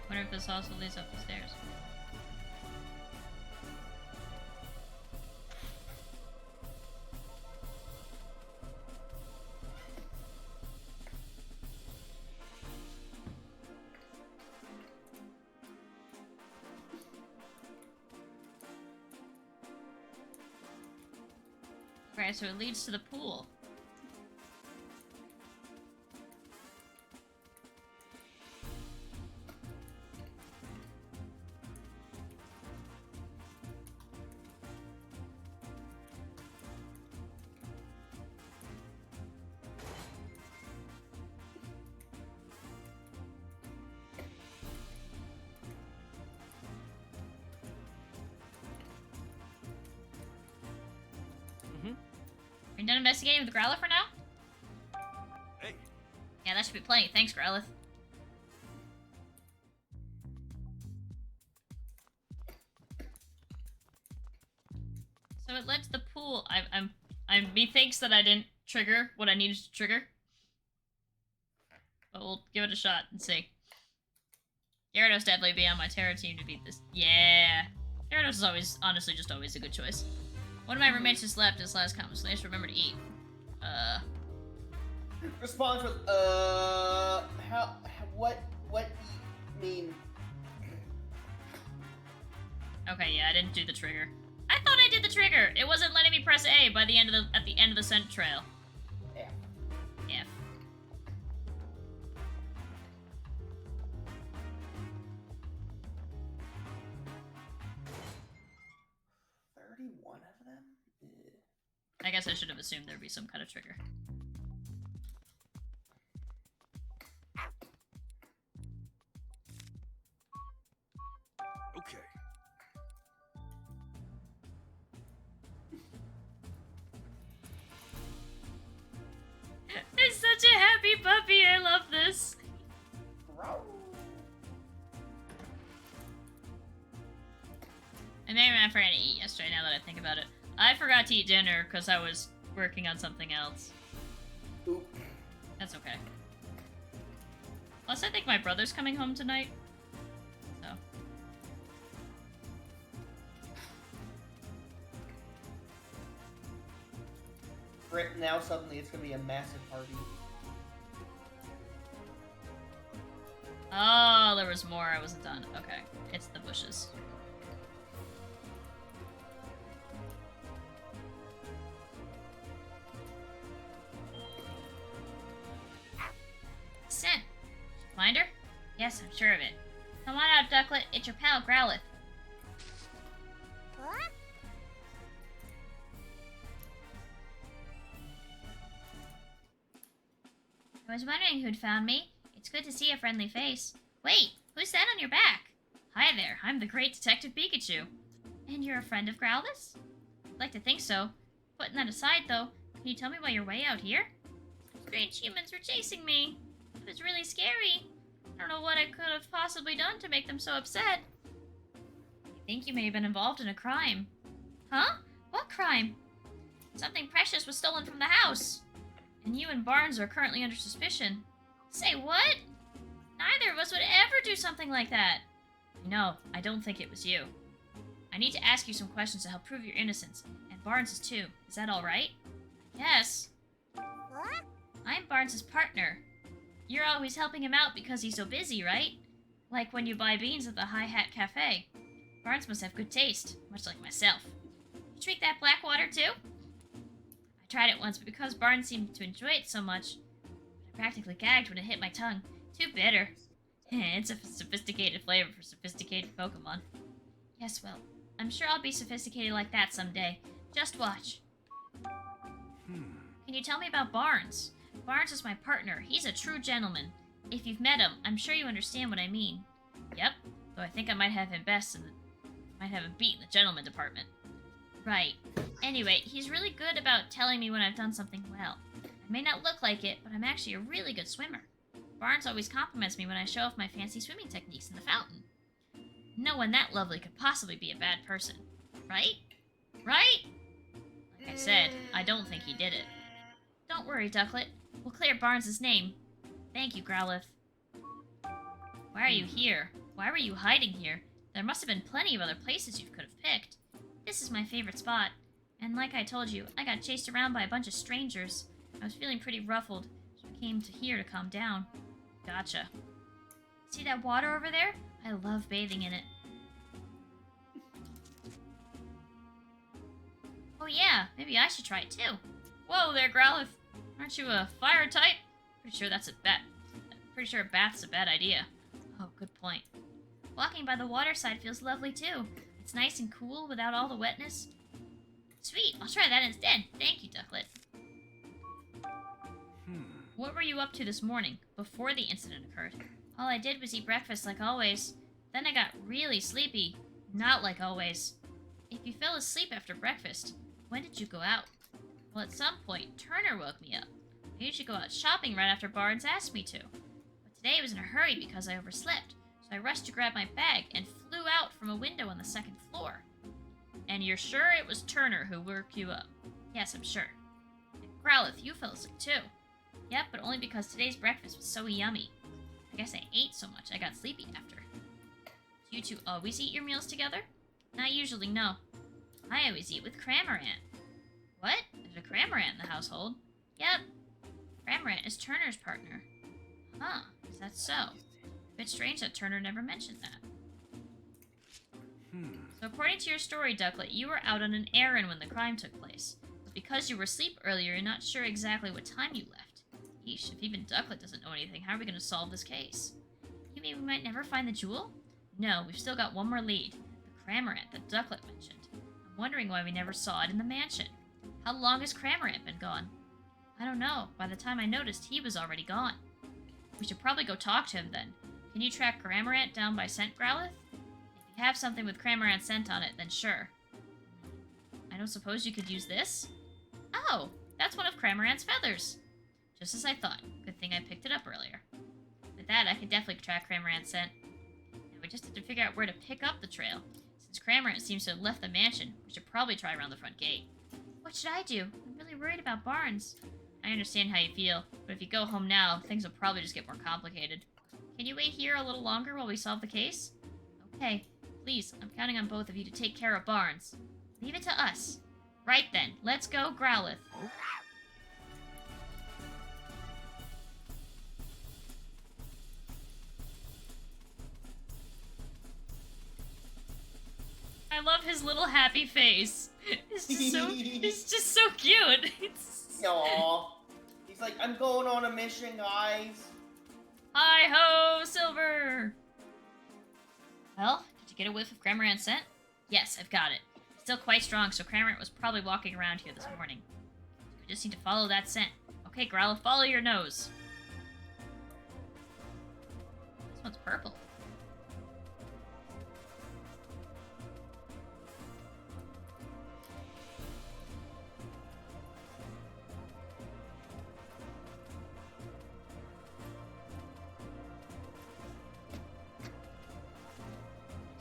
Wonder if this also leads up the stairs. Right, so it leads to the pool. Are you done investigating with Growlithe for now? Hey. Yeah, that should be plenty. Thanks, Growlithe. So it led to the pool. Methinks that I didn't trigger what I needed to trigger. But we'll give it a shot and see. Gyarados definitely be on my Terra team to beat this. Yeah. Gyarados is always, honestly, just always a good choice. One of my roommates just left his last comment, so I just remember to eat. Response with, what mean? Okay, yeah, I didn't do the trigger. I thought I did the trigger! It wasn't letting me press A by the end of at the end of the scent trail. Yeah. F. 31 of them? I guess I should have assumed there'd be some kind of trigger. Okay. It's such a happy puppy, I love this. I may have forgot to eat yesterday now that I think about it. I forgot to eat dinner because I was working on something else. Oop. That's okay. Plus, I think my brother's coming home tonight. So. Now suddenly it's gonna be a massive party. Oh, there was more. I wasn't done. Okay. It's the bushes. Scent. Find her? Yes, I'm sure of it. Come on out, Ducklet. It's your pal, Growlithe. What? I was wondering who'd found me. It's good to see a friendly face. Wait, who's that on your back? Hi there, I'm the great Detective Pikachu. And you're a friend of Growlithe's? I'd like to think so. Putting that aside, though, can you tell me why you're way out here? Strange humans were chasing me. It was really scary. I don't know what I could have possibly done to make them so upset. I think you may have been involved in a crime. Huh? What crime? Something precious was stolen from the house. And you and Barnes are currently under suspicion. Say what? Neither of us would ever do something like that. No, I don't think it was you. I need to ask you some questions to help prove your innocence, and Barnes's too. Is that alright? Yes. What? I'm Barnes's partner. You're always helping him out because he's so busy, right? Like when you buy beans at the High Hat Cafe. Barnes must have good taste, much like myself. You drink that black water too? I tried it once, but because Barnes seemed to enjoy it so much, I practically gagged when it hit my tongue. Too bitter. It's a sophisticated flavor for sophisticated Pokemon. Yes, well, I'm sure I'll be sophisticated like that someday. Just watch. Can you tell me about Barnes? Barnes is my partner. He's a true gentleman. If you've met him, I'm sure you understand what I mean. Yep, though I think I might have him beat in the gentleman department. Right. Anyway, he's really good about telling me when I've done something well. I may not look like it, but I'm actually a really good swimmer. Barnes always compliments me when I show off my fancy swimming techniques in the fountain. No one that lovely could possibly be a bad person. Right? Right? Like I said, I don't think he did it. Don't worry, Ducklet. We'll clear Barnes' name. Thank you, Growlithe. Why are you here? Why were you hiding here? There must have been plenty of other places you could have picked. This is my favorite spot. And like I told you, I got chased around by a bunch of strangers. I was feeling pretty ruffled, so I came to here to calm down. Gotcha. See that water over there? I love bathing in it. Oh yeah, maybe I should try it too. Whoa there, Growlithe. Aren't you a fire type? Pretty sure a bath's a bad idea. Oh, good point. Walking by the waterside feels lovely too. It's nice and cool without all the wetness. Sweet, I'll try that instead. Thank you, Ducklet. What were you up to this morning, before the incident occurred? All I did was eat breakfast like always. Then I got really sleepy. Not like always. If you fell asleep after breakfast, when did you go out? Well, at some point, Turner woke me up. I usually go out shopping right after Barnes asked me to. But today I was in a hurry because I overslept, so I rushed to grab my bag and flew out from a window on the second floor. And you're sure it was Turner who woke you up? Yes, I'm sure. And Growlithe, you fell asleep too. Yep, but only because today's breakfast was so yummy. I guess I ate so much I got sleepy after. Do you two always eat your meals together? Not usually, no. I always eat with Cramorant. What? There's a Cramorant in the household? Yep. Cramorant is Turner's partner. Huh, is that so? Bit strange that Turner never mentioned that. So according to your story, Ducklet, you were out on an errand when the crime took place. But because you were asleep earlier, you're not sure exactly what time you left. Yeesh, if even Ducklet doesn't know anything, how are we going to solve this case? You mean we might never find the jewel? No, we've still got one more lead. The Cramorant that Ducklet mentioned. I'm wondering why we never saw it in the mansion. How long has Cramorant been gone? I don't know. By the time I noticed, he was already gone. We should probably go talk to him then. Can you track Cramorant down by scent, Growlithe? If you have something with Cramorant scent on it, then sure. I don't suppose you could use this? Oh, that's one of Cramorant's feathers. Just as I thought. Good thing I picked it up earlier. With that, I can definitely track Cramorant's scent. Now we just have to figure out where to pick up the trail. Since Cramorant seems to have left the mansion, we should probably try around the front gate. What should I do? I'm really worried about Barnes. I understand how you feel, but if you go home now, things will probably just get more complicated. Can you wait here a little longer while we solve the case? Okay. Please, I'm counting on both of you to take care of Barnes. Leave it to us. Right then, let's go, Growlithe. I love his little happy face. It's just so cute. Aww. He's like, I'm going on a mission, guys. Hi-ho, Silver! Well, did you get a whiff of Cramorant's scent? Yes, I've got it. It's still quite strong, so Cramorant was probably walking around here this morning. We just need to follow that scent. Okay, Growlithe, follow your nose. This one's purple.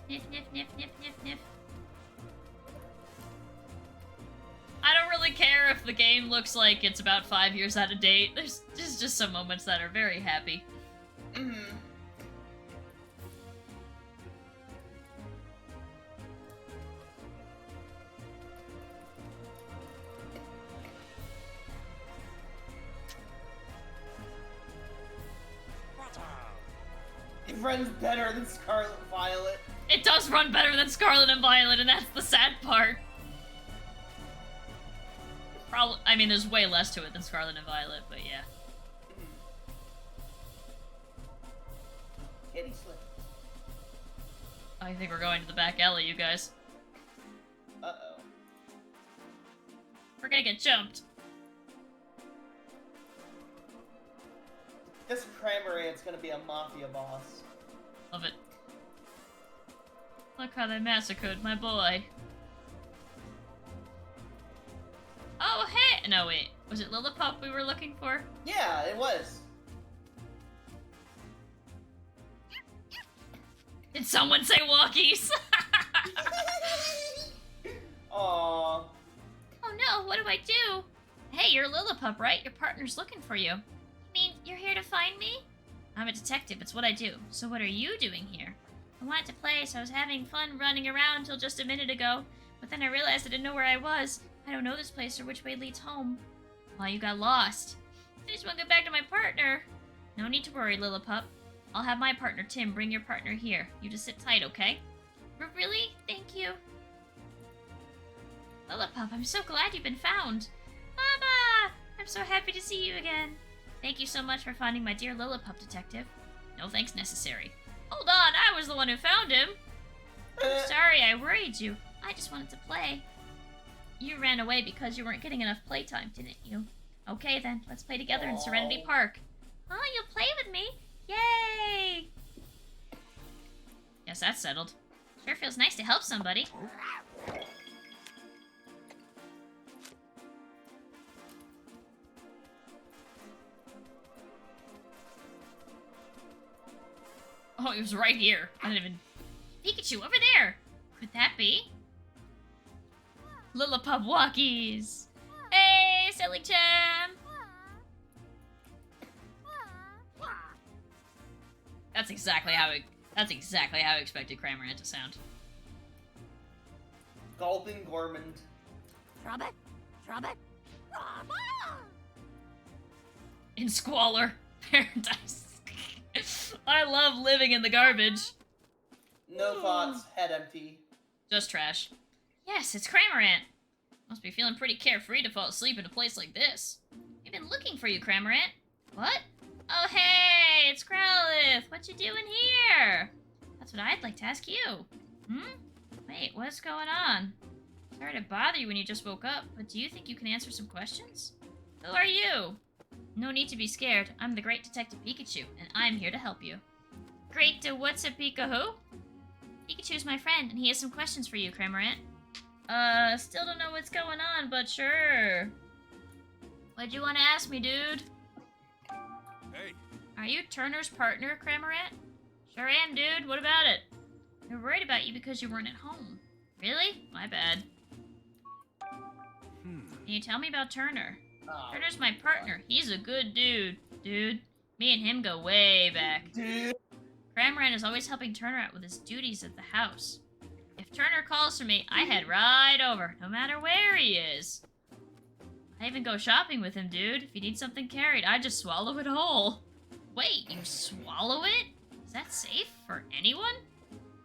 Sniff, sniff, sniff, sniff, sniff, sniff. I don't really care if the game looks like it's about 5 years out of date. There's just some moments that are very happy. It runs better than Scarlet Violet. It does run better than Scarlet and Violet, and that's the sad part. Probably, I mean, there's way less to it than Scarlet and Violet, but yeah. Kitty slip. I think we're going to the back alley, you guys. We're gonna get jumped. This Cramorant's gonna be a mafia boss. Love it. Look how they massacred my boy. Oh, hey! No, wait. Was it Lillipop we were looking for? Yeah, it was. Did someone say walkies? Aww. Oh no, what do I do? Hey, you're Lillipop, right? Your partner's looking for you. You mean you're here to find me? I'm a detective, it's what I do. So what are you doing here? I wanted to play, so I was having fun running around until just a minute ago. But then I realized I didn't know where I was. I don't know this place or which way leads home. Well, you got lost. I just want to get back to my partner. No need to worry, Lillipop. I'll have my partner, Tim, bring your partner here. You just sit tight, okay? Really? Thank you. Lillipop, I'm so glad you've been found. Mama! I'm so happy to see you again. Thank you so much for finding my dear Lillipop, detective. No thanks necessary. Hold on, I was the one who found him. I'm sorry I worried you. I just wanted to play. You ran away because you weren't getting enough playtime, didn't you? Okay then, let's play together in Serenity Park. Oh, you'll play with me? Yay! Yes, that's settled. Sure feels nice to help somebody. Oh, it was right here. I didn't even... Pikachu, over there! Could that be? Lillipop walkies! Hey, silly Tim! That's exactly how I expected Cramorant to sound. Gulping Gormand. Drop it! Drop it! Drop it! In Squalor Paradise. I love living in the garbage. No thoughts, head empty. Just trash. Yes, it's Cramorant. Must be feeling pretty carefree to fall asleep in a place like this. We've been looking for you, Cramorant. What? Oh, hey, it's Growlithe. What you doing here? That's what I'd like to ask you. Wait, what's going on? Sorry to bother you when you just woke up, but do you think you can answer some questions? Who are you? No need to be scared. I'm the great Detective Pikachu, and I'm here to help you. Great what's a Pika-who? Pikachu's my friend, and he has some questions for you, Cramorant. Still don't know what's going on, but sure. What'd you want to ask me, dude? Hey. Are you Turner's partner, Cramorant? Sure am, dude. What about it? We were worried about you because you weren't at home. Really? My bad. Can you tell me about Turner? Turner's my partner. He's a good dude. Dude. Me and him go way back. Dude. Cramorant is always helping Turner out with his duties at the house. If Turner calls for me, I head right over, no matter where he is. I even go shopping with him, dude. If you need something carried, I just swallow it whole. Wait, you swallow it? Is that safe for anyone?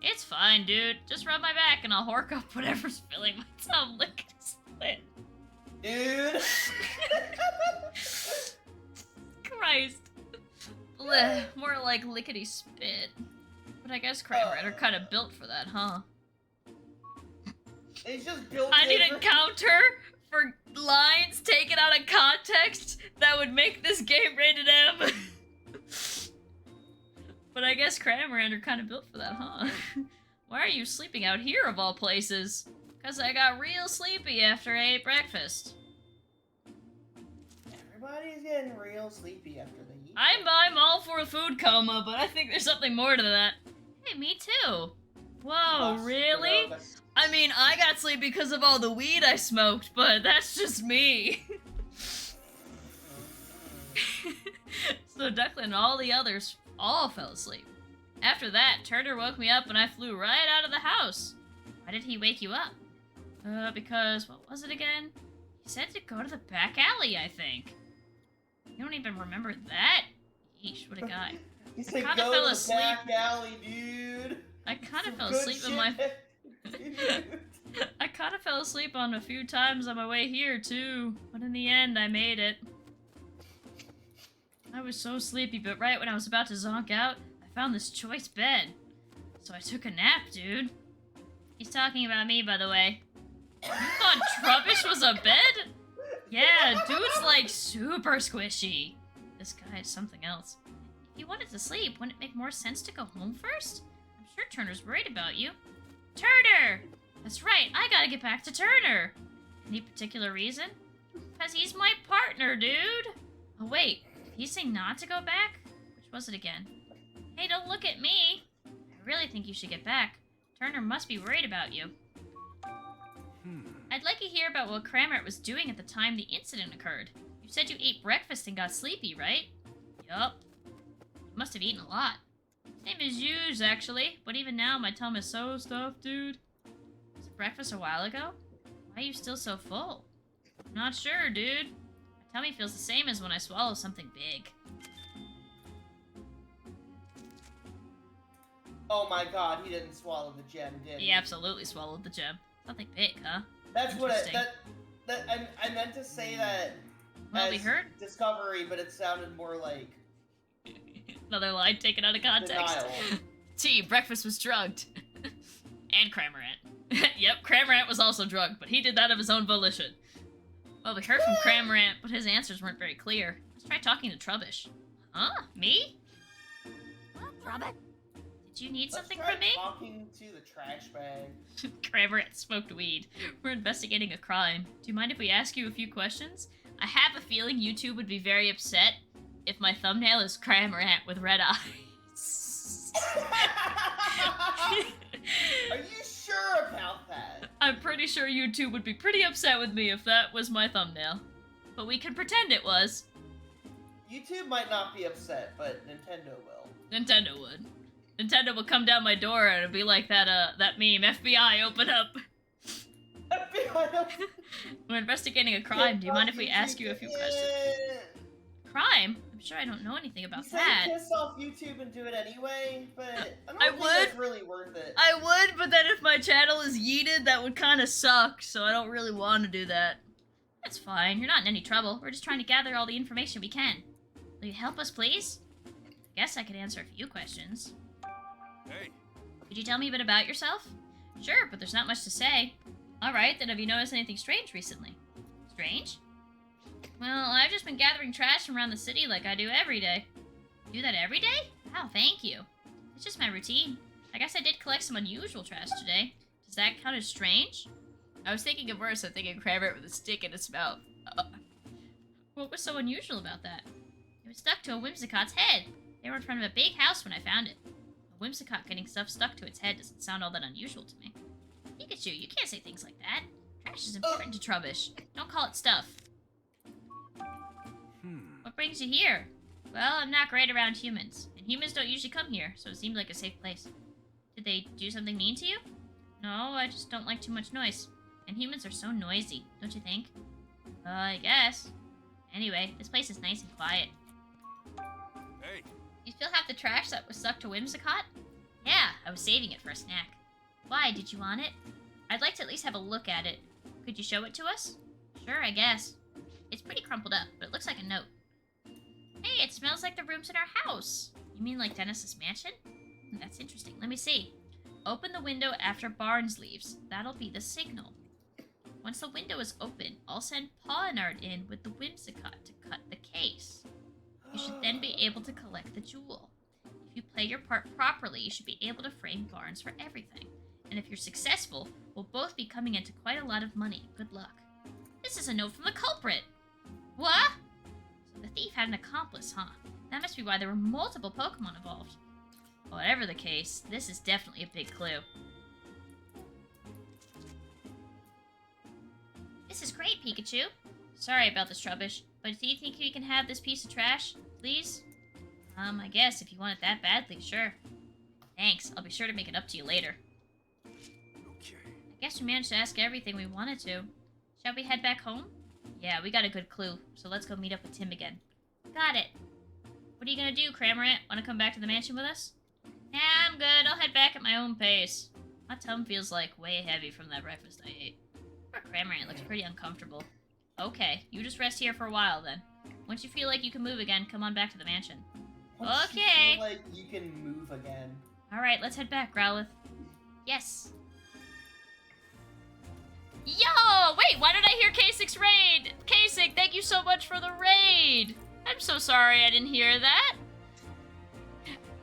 It's fine, dude. Just rub my back and I'll hork up whatever's filling my tongue lickety-split. Dude. Christ. Blech, more like lickety-spit. But I guess Cramorant are kind of built for that, huh? It's just built I need a counter for lines taken out of context that would make this game rated M. But I guess Cramorant are kind of built for that, huh? Why are you sleeping out here of all places? Because I got real sleepy after I ate breakfast. Everybody's getting real sleepy after they eat. I'm all for a food coma, but I think there's something more to that. Hey, me too. Whoa, really? I mean, I got sleepy because of all the weed I smoked, but that's just me. So Declan and all the others all fell asleep. After that, Turner woke me up and I flew right out of the house. Why did he wake you up? Because, what was it again? He said to go to the back alley, I think. You don't even remember that? Yeesh, what a guy. He said go to the back alley, dude. I kind of fell asleep in my... I kind of fell asleep on a few times on my way here, too. But in the end, I made it. I was so sleepy, but right when I was about to zonk out, I found this choice bed. So I took a nap, dude. He's talking about me, by the way. You thought Trubbish was a bed? Yeah, dude's like super squishy. This guy is something else. If you wanted to sleep, wouldn't it make more sense to go home first? I'm sure Turner's worried about you. Turner! That's right, I gotta get back to Turner. Any particular reason? Because he's my partner, dude. Oh wait, did he say not to go back? Which was it again? Hey, don't look at me. I really think you should get back. Turner must be worried about you. I'd like to hear about what Cramorant was doing at the time the incident occurred. You said you ate breakfast and got sleepy, right? Yup. You must have eaten a lot. Same as yours, actually. But even now, my tummy is so stuffed, dude. Was it breakfast a while ago? Why are you still so full? I'm not sure, dude. My tummy feels the same as when I swallow something big. Oh my god, he didn't swallow the gem, did he? He absolutely swallowed the gem. Something big, huh? That's what I meant to say that Well, as we heard? Discovery, but it sounded more like Another line taken out of context. denial. T, breakfast was drugged. And Cramorant. Yep, Cramorant was also drugged, but he did that of his own volition. Well, we heard from Cramorant, but his answers weren't very clear. Let's try talking to Trubbish. Huh? Me? Robert? Did you need something Let's from me? try talking to the trash bag. Cramorant smoked weed. We're investigating a crime. Do you mind if we ask you a few questions? I have a feeling you two would be very upset if my thumbnail is Cramorant with red eyes. Are you sure about that? I'm pretty sure you two would be pretty upset with me if that was my thumbnail. But we can pretend it was. YouTube might not be upset, but Nintendo will. Nintendo would. Nintendo would come down my door and it'd be like that meme, FBI, open up. FBI, We're investigating a crime. Do you mind if we ask you a few questions? Crime? I'm sure I don't know anything about You say that. piss off YouTube and do it anyway, but I don't I think would. that's really worth it. I would, but then if my channel is yeeted, that would kind of suck, so I don't really want to do that. That's fine. You're not in any trouble. We're just trying to gather all the information we can. Will you help us, please? I guess I could answer a few questions. Hey. Could you tell me a bit about yourself? Sure, but there's not much to say. Alright, then have you noticed anything strange recently? Strange? Well, I've just been gathering trash from around the city like I do every day. You do that every day? Wow, thank you. It's just my routine. I guess I did collect some unusual trash today. Does that count as strange? I was thinking of worse, I'm thinking Cramorant with a stick in its mouth. What was so unusual about that? It was stuck to a Whimsicott's head. They were in front of a big house when I found it. A Whimsicott getting stuff stuck to its head doesn't sound all that unusual to me. Pikachu, you can't say things like that. Trash is important to Trubbish. Don't call it stuff. What brings you here? Well, I'm not great around humans. And humans don't usually come here, so it seemed like a safe place. Did they do something mean to you? No, I just don't like too much noise. And humans are so noisy, don't you think? I guess. Anyway, this place is nice and quiet. Hey. You still have the trash that was stuck to Whimsicott? Yeah, I was saving it for a snack. Why, did you want it? I'd like to at least have a look at it. Could you show it to us? Sure, I guess. It's pretty crumpled up, but it looks like a note. Hey, it smells like the rooms in our house. You mean like Dennis's mansion? That's interesting. Let me see. Open the window after Barnes leaves. That'll be the signal. Once the window is open, I'll send Pawnard in with the Whimsicott to cut the case. You should then be able to collect the jewel. If you play your part properly, you should be able to frame Barnes for everything. And if you're successful, we'll both be coming into quite a lot of money. Good luck. This is a note from the culprit. What? So the thief had an accomplice, huh? That must be why there were multiple Pokemon involved. Whatever the case, this is definitely a big clue. This is great, Pikachu. Sorry about this Trubbish, but do you think we can have this piece of trash, please? I guess if you want it that badly, sure. Thanks, I'll be sure to make it up to you later. Okay. I guess we managed to ask everything we wanted to. Shall we head back home? Yeah, we got a good clue, so let's go meet up with Tim again. Got it. What are you gonna do, Cramorant? Wanna come back to the mansion with us? Nah, I'm good. I'll head back at my own pace. My tum feels like way heavy from that breakfast I ate. Poor Cramorant looks pretty uncomfortable. Okay, you just rest here for a while then. Once you feel like you can move again, come on back to the mansion. Once you Okay. feel like you can move again. Alright, let's head back, Growlithe. Yes. Yo! Wait, why did I hear K6 raid? K6, you so much for the raid. I'm so sorry I didn't hear that.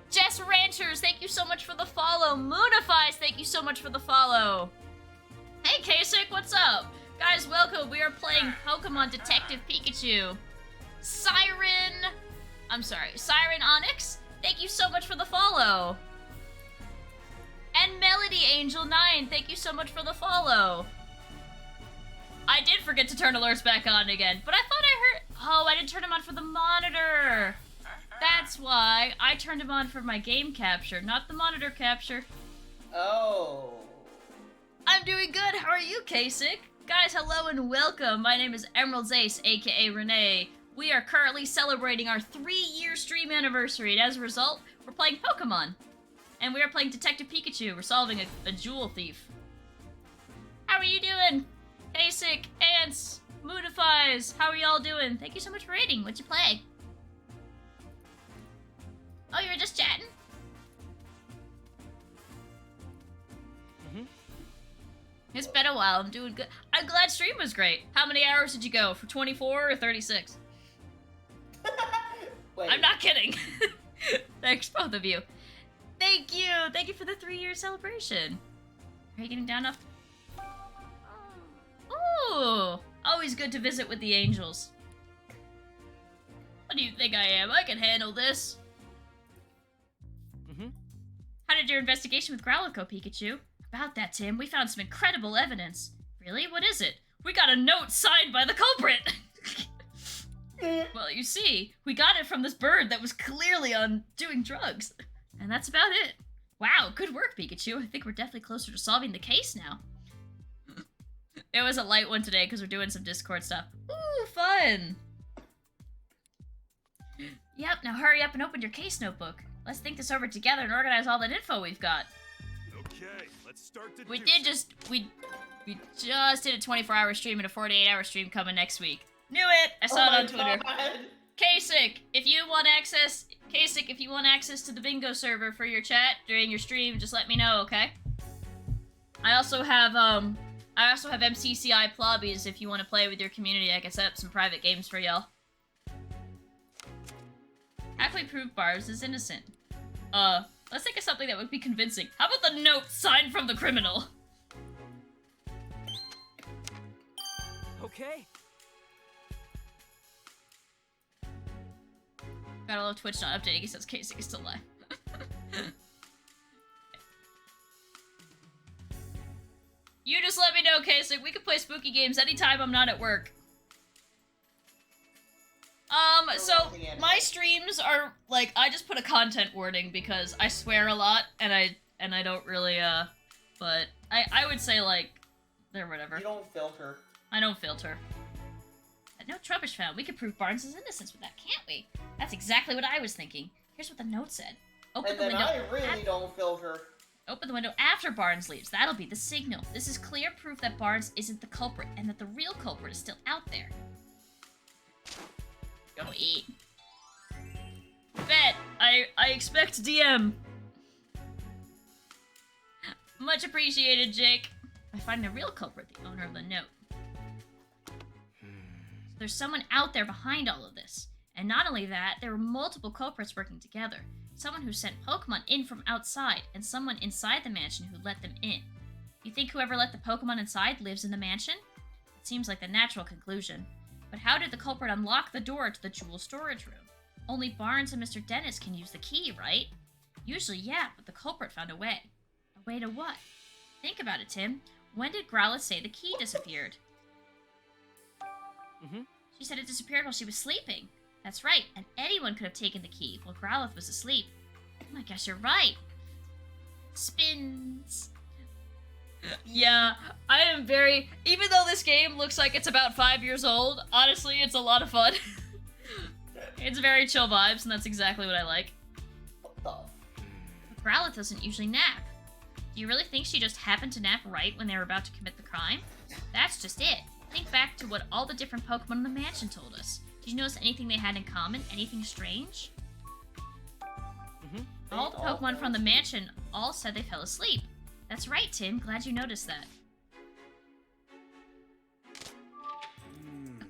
Jess Ranchers, thank you so much for the follow. Moonifies, thank you so much for the follow. Hey, Kasich, what's up? Guys, welcome. We are playing Pokemon Detective Pikachu. Siren Onyx, thank you so much for the follow. And Melody Angel 9, thank you so much for the follow. I did forget to turn alerts back on again, but I thought I heard... Oh, I didn't turn them on for the monitor. That's why. I turned them on for my game capture, not the monitor capture. Oh. I'm doing good. How are you, Kasich? Guys, hello and welcome. My name is Emerald's Ace, aka Renee. We are currently celebrating our 3-year stream anniversary, and as a result, we're playing Pokemon. And we are playing Detective Pikachu. We're solving a jewel thief. How are you doing? Kasich, Ants, Moodifies, how are y'all doing? Thank you so much for raiding. What'd you play? Oh, you were just chatting? It's been a while. I'm doing good. I'm glad stream was great. How many hours did you go? For 24 or 36? I'm not kidding. Thanks, both of you. Thank you. Thank you for the 3-year celebration. Are you getting down enough? Ooh. Always good to visit with the angels. What do you think I am? I can handle this. How did your investigation with Growlithe go, Pikachu? About that, Tim, we found some incredible evidence. Really? What is it? We got a note signed by the culprit! Well, you see, we got it from this bird that was clearly on doing drugs. And that's about it. Wow, good work, Pikachu. I think we're definitely closer to solving the case now. It was a light one today because we're doing some Discord stuff. Ooh, fun! Yep, now hurry up and open your case notebook. Let's think this over together and organize all that info we've got. Okay, let's start the We just did a 24-hour stream and a 48-hour stream coming next week. Knew it! I saw it on Twitter. Kasich, if you want access to the bingo server for your chat during your stream, just let me know, okay? I also have MCCI plobbies if you want to play with your community. I can set up some private games for y'all. How can we prove Barbs is innocent? Let's think of something that would be convincing. How about the note signed from the criminal? Okay. Gotta love Twitch not updating. He says Kasich is still alive. You just let me know, Kasich. We can play spooky games anytime I'm not at work. So my streams are like, I just put a content warning because I swear a lot and I don't really but I would say like they're whatever. You don't filter. I don't filter. No Trubbish found. We could prove Barnes' innocence with that, can't we? That's exactly what I was thinking. Here's what the note said. Open the window. I really don't filter. Open the window after Barnes leaves. That'll be the signal. This is clear proof that Barnes isn't the culprit and that the real culprit is still out there. Go eat. Bet. I expect DM. Much appreciated, Jake. By finding the real culprit, the owner of the note. There's someone out there behind all of this. And not only that, there were multiple culprits working together. Someone who sent Pokemon in from outside, and someone inside the mansion who let them in. You think whoever let the Pokemon inside lives in the mansion? It seems like the natural conclusion. But how did the culprit unlock the door to the jewel storage room? Only Barnes and Mr. Dennis can use the key, right? Usually, yeah, but the culprit found a way. A way to what? Think about it, Tim. When did Growlithe say the key disappeared? She said it disappeared while she was sleeping. That's right, and anyone could have taken the key while Growlithe was asleep. Oh, I guess you're right. Spins. Yeah, I am very... Even though this game looks like it's about 5 years old, honestly, it's a lot of fun. It's very chill vibes, and that's exactly what I like. Growlithe doesn't usually nap. Do you really think she just happened to nap right when they were about to commit the crime? That's just it. Think back to what all the different Pokemon in the mansion told us. Did you notice anything they had in common? Anything strange? All the Pokemon from the mansion all said they fell asleep. That's right, Tim. Glad you noticed that.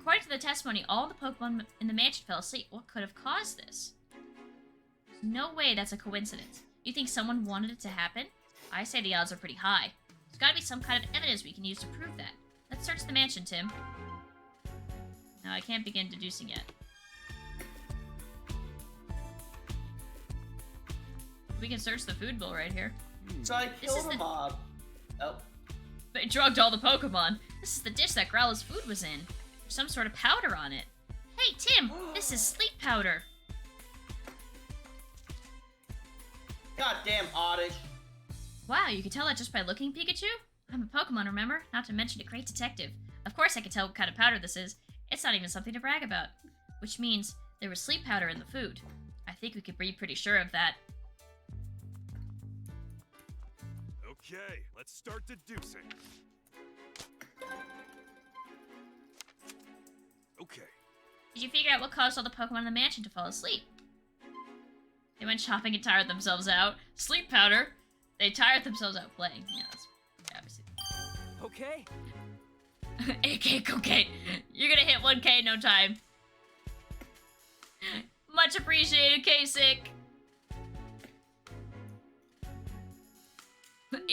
According to the testimony, all the Pokemon in the mansion fell asleep. What could have caused this? There's no way that's a coincidence. You think someone wanted it to happen? I say the odds are pretty high. There's gotta be some kind of evidence we can use to prove that. Let's search the mansion, Tim. No, I can't begin deducing yet. We can search the food bowl right here. So I killed a mob. Oh. They drugged all the Pokemon. This is the dish that Growlithe's food was in. There's some sort of powder on it. Hey, Tim! This is sleep powder. Goddamn Oddish. Wow, you can tell that just by looking, Pikachu? I'm a Pokemon, remember? Not to mention a great detective. Of course I can tell what kind of powder this is. It's not even something to brag about. Which means there was sleep powder in the food. I think we could be pretty sure of that. Okay, let's start deducing. Okay. Did you figure out what caused all the Pokemon in the mansion to fall asleep? They went shopping and tired themselves out. Sleep powder. They tired themselves out playing. Yeah, that's obviously. Okay. AK cocaine. You're gonna hit 1K in no time. Much appreciated, K-Sick.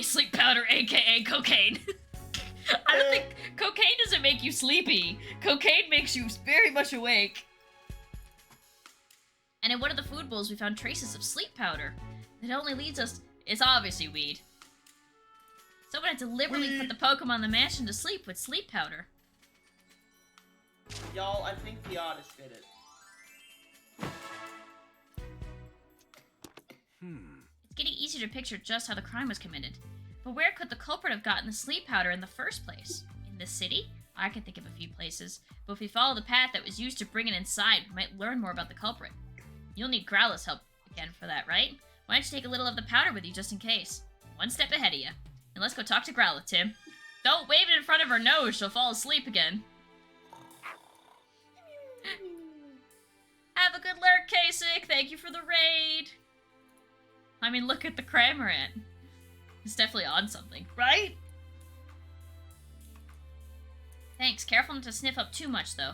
Sleep powder, aka cocaine. I don't think cocaine doesn't make you sleepy. Cocaine makes you very much awake. And in one of the food bowls, we found traces of sleep powder. It only leads us. It's obviously weed. Someone had deliberately put the Pokemon in the mansion to sleep with sleep powder. Y'all, I think the Oddish did it. It's getting easier to picture just how the crime was committed. But where could the culprit have gotten the sleep powder in the first place? In the city? I can think of a few places, but if we follow the path that was used to bring it inside, we might learn more about the culprit. You'll need Growlithe's help again for that, right? Why don't you take a little of the powder with you just in case? One step ahead of you. And let's go talk to Growlithe, Tim. Don't wave it in front of her nose, she'll fall asleep again. Have a good lurk, Kasich. Thank you for the raid. I mean, look at the Cramorant. He's definitely on something, right? Thanks. Careful not to sniff up too much, though.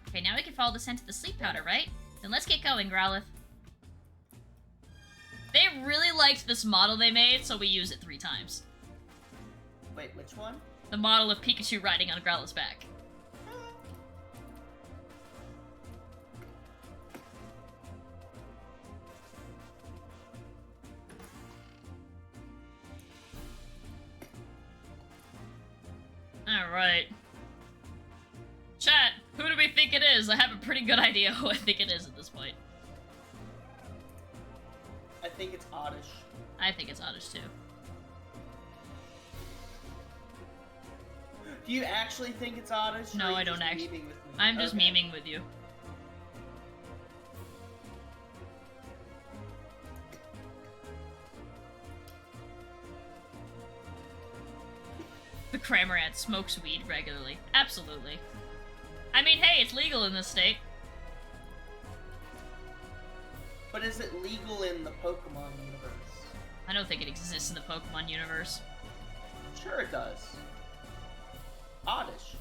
Okay, now we can follow the scent of the sleep powder, right? Then let's get going, Growlithe. They really liked this model they made, so we use it 3 times. Wait, which one? The model of Pikachu riding on Growlithe's back. Alright. Chat, who do we think it is? I have a pretty good idea who I think it is at this point. I think it's Oddish. I think it's Oddish too. Do you actually think it's Oddish? No, I don't actually. I'm just memeing with you. The Cramorant smokes weed regularly. Absolutely. I mean, hey, it's legal in this state. But is it legal in the Pokemon universe? I don't think it exists in the Pokemon universe. Sure it does. Oddish.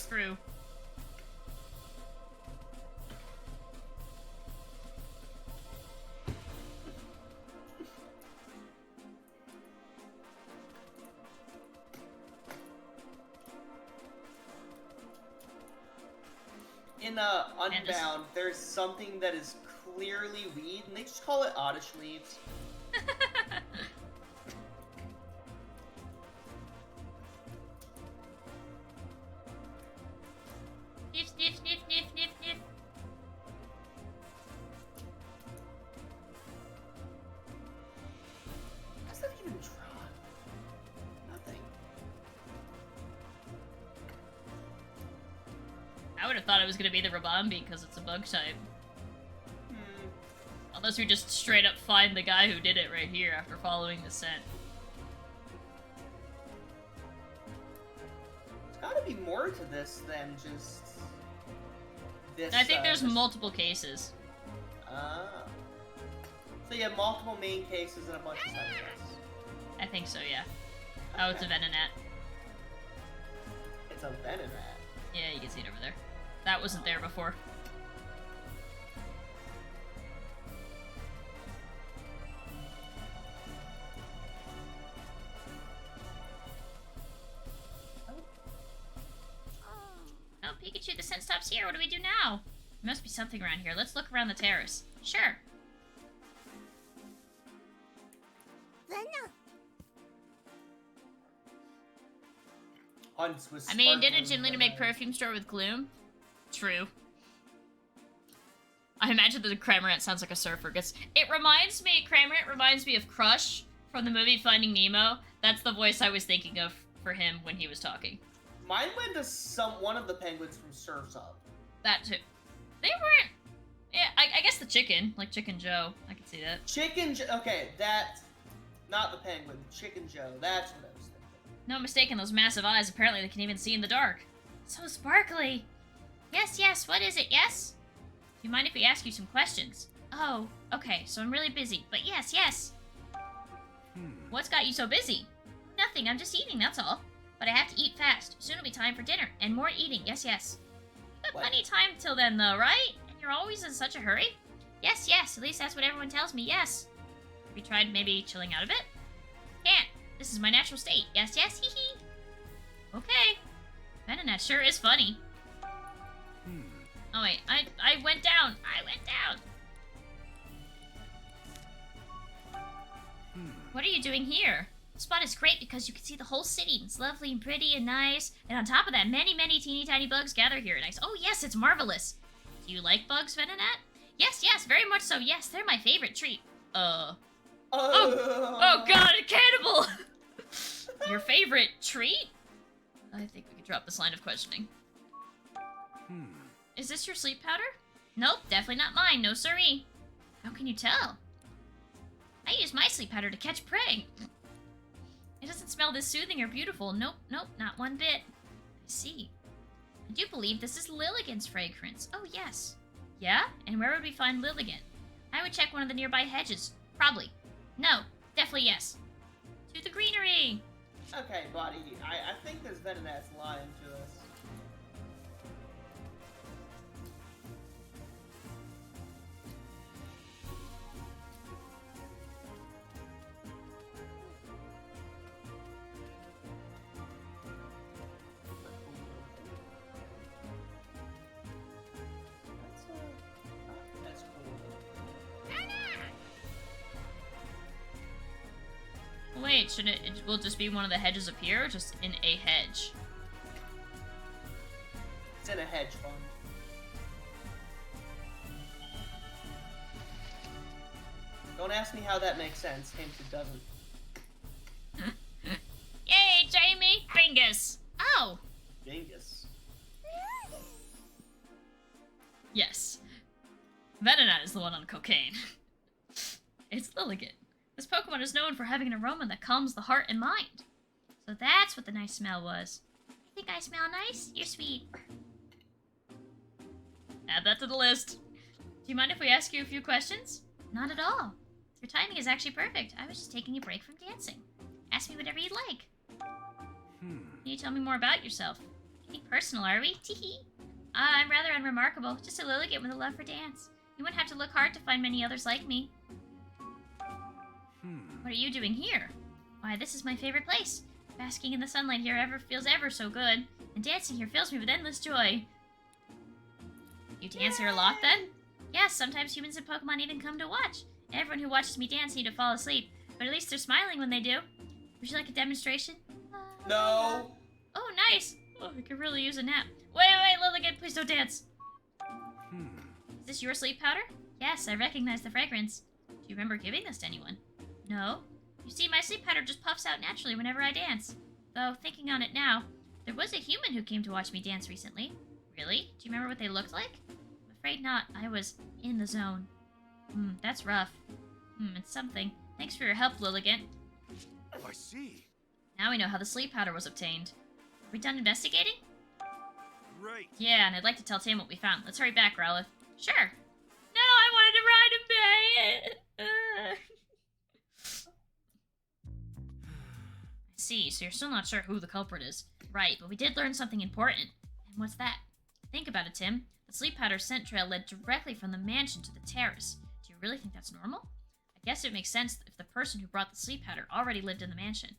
True. In Unbound, there's something that is clearly weed, and they just call it Oddish leaves. Sniff, sniff, sniff, sniff, sniff, sniff. How's that even drawn? Nothing. I would have thought it was gonna be the Rabambi because it's a bug type. Unless we just straight up find the guy who did it right here after following the scent. There's gotta be more to this than just this. I think there's multiple cases. Ah. So you have multiple main cases and a bunch of side quests. I think so, yeah. Oh, it's a Venonat. it's a Venonat. Yeah, you can see it over there. That wasn't there before. Oh, Pikachu, the scent stops here. What do we do now? There must be something around here. Let's look around the terrace. Sure. Hunts with I mean, didn't sparkling Jim Leader make perfume store with Gloom? True. I imagine that the Cramorant sounds like a surfer. Cramorant reminds me of Crush from the movie Finding Nemo. That's the voice I was thinking of for him when he was talking. Mine went to one of the penguins from Surf's Up. That too. They weren't... Yeah, I guess the chicken. Like Chicken Joe. I can see that. Chicken Joe... Okay, that... Not the penguin. Chicken Joe. That's what I was thinking. No mistake in those massive eyes. Apparently they can even see in the dark. So sparkly. Yes, yes. What is it? Yes? Do you mind if we ask you some questions? Oh, okay. So I'm really busy. But yes, yes. What's got you so busy? Nothing. I'm just eating. That's all. But I have to eat fast. Soon it'll be time for dinner. And more eating. Yes, yes. You got plenty of time till then, though, right? And you're always in such a hurry? Yes, yes. At least that's what everyone tells me. Yes. Have you tried maybe chilling out a bit? Can't. This is my natural state. Yes, yes. Hee hee. Okay. Venonat sure is funny. Oh, wait. I went down. I went down. What are you doing here? The spot is great because you can see the whole city. It's lovely and pretty and nice. And on top of that, many, many teeny tiny bugs gather here. Nice. Oh, yes, it's marvelous. Do you like bugs, Venonat? Yes, yes, very much so. Yes, they're my favorite treat. Oh God, a cannibal! Your favorite treat? I think we could drop this line of questioning. Is this your sleep powder? Nope, definitely not mine. No siree. How can you tell? I use my sleep powder to catch prey. It doesn't smell this soothing or beautiful. Nope, nope, not one bit. I see. I do believe this is Lilligant's fragrance. Oh, yes. Yeah? And where would we find Lilligant? I would check one of the nearby hedges. Probably. No, definitely yes. To the greenery! Okay, buddy. I think this Venonat's lying to us. That's cool. Wait, should it will just be one of the hedges up here, or just in a hedge? It's in a hedge fund. Don't ask me how that makes sense. Hint, it doesn't. Yay, Jamie! Bingus! Oh! Bingus. Yes. Venonat is the one on cocaine. It's Lilligant. This Pokemon is known for having an aroma that calms the heart and mind. So that's what the nice smell was. You think I smell nice? You're sweet. Add that to the list. Do you mind if we ask you a few questions? Not at all. Your timing is actually perfect. I was just taking a break from dancing. Ask me whatever you'd like. Can you tell me more about yourself? Getting personal, are we? Teehee. I'm rather unremarkable. Just a Lilligant with a love for dance. You wouldn't have to look hard to find many others like me. What are you doing here? Why, this is my favorite place. Basking in the sunlight here feels ever so good, and dancing here fills me with endless joy. You dance here a lot, then? Yes, sometimes humans and Pokemon even come to watch. Everyone who watches me dance need to fall asleep, but at least they're smiling when they do. Would you like a demonstration? No. Oh, nice. Oh, I could really use a nap. Wait, Lilligant, please don't dance. Is this your sleep powder? Yes, I recognize the fragrance. Do you remember giving this to anyone? No. You see, my sleep powder just puffs out naturally whenever I dance. Though, thinking on it now, there was a human who came to watch me dance recently. Really? Do you remember what they looked like? I'm afraid not. I was in the zone. That's rough. It's something. Thanks for your help, Lilligant. Oh, I see. Now we know how the sleep powder was obtained. Are we done investigating? Right. Yeah, and I'd like to tell Tim what we found. Let's hurry back, Rowlith. Sure. No, I wanted to ride a bay. I See, so you're still not sure who the culprit is. Right, but we did learn something important. And what's that? Think about it, Tim. The sleep powder scent trail led directly from the mansion to the terrace. Do you really think that's normal? I guess it makes sense if the person who brought the sleep powder already lived in the mansion.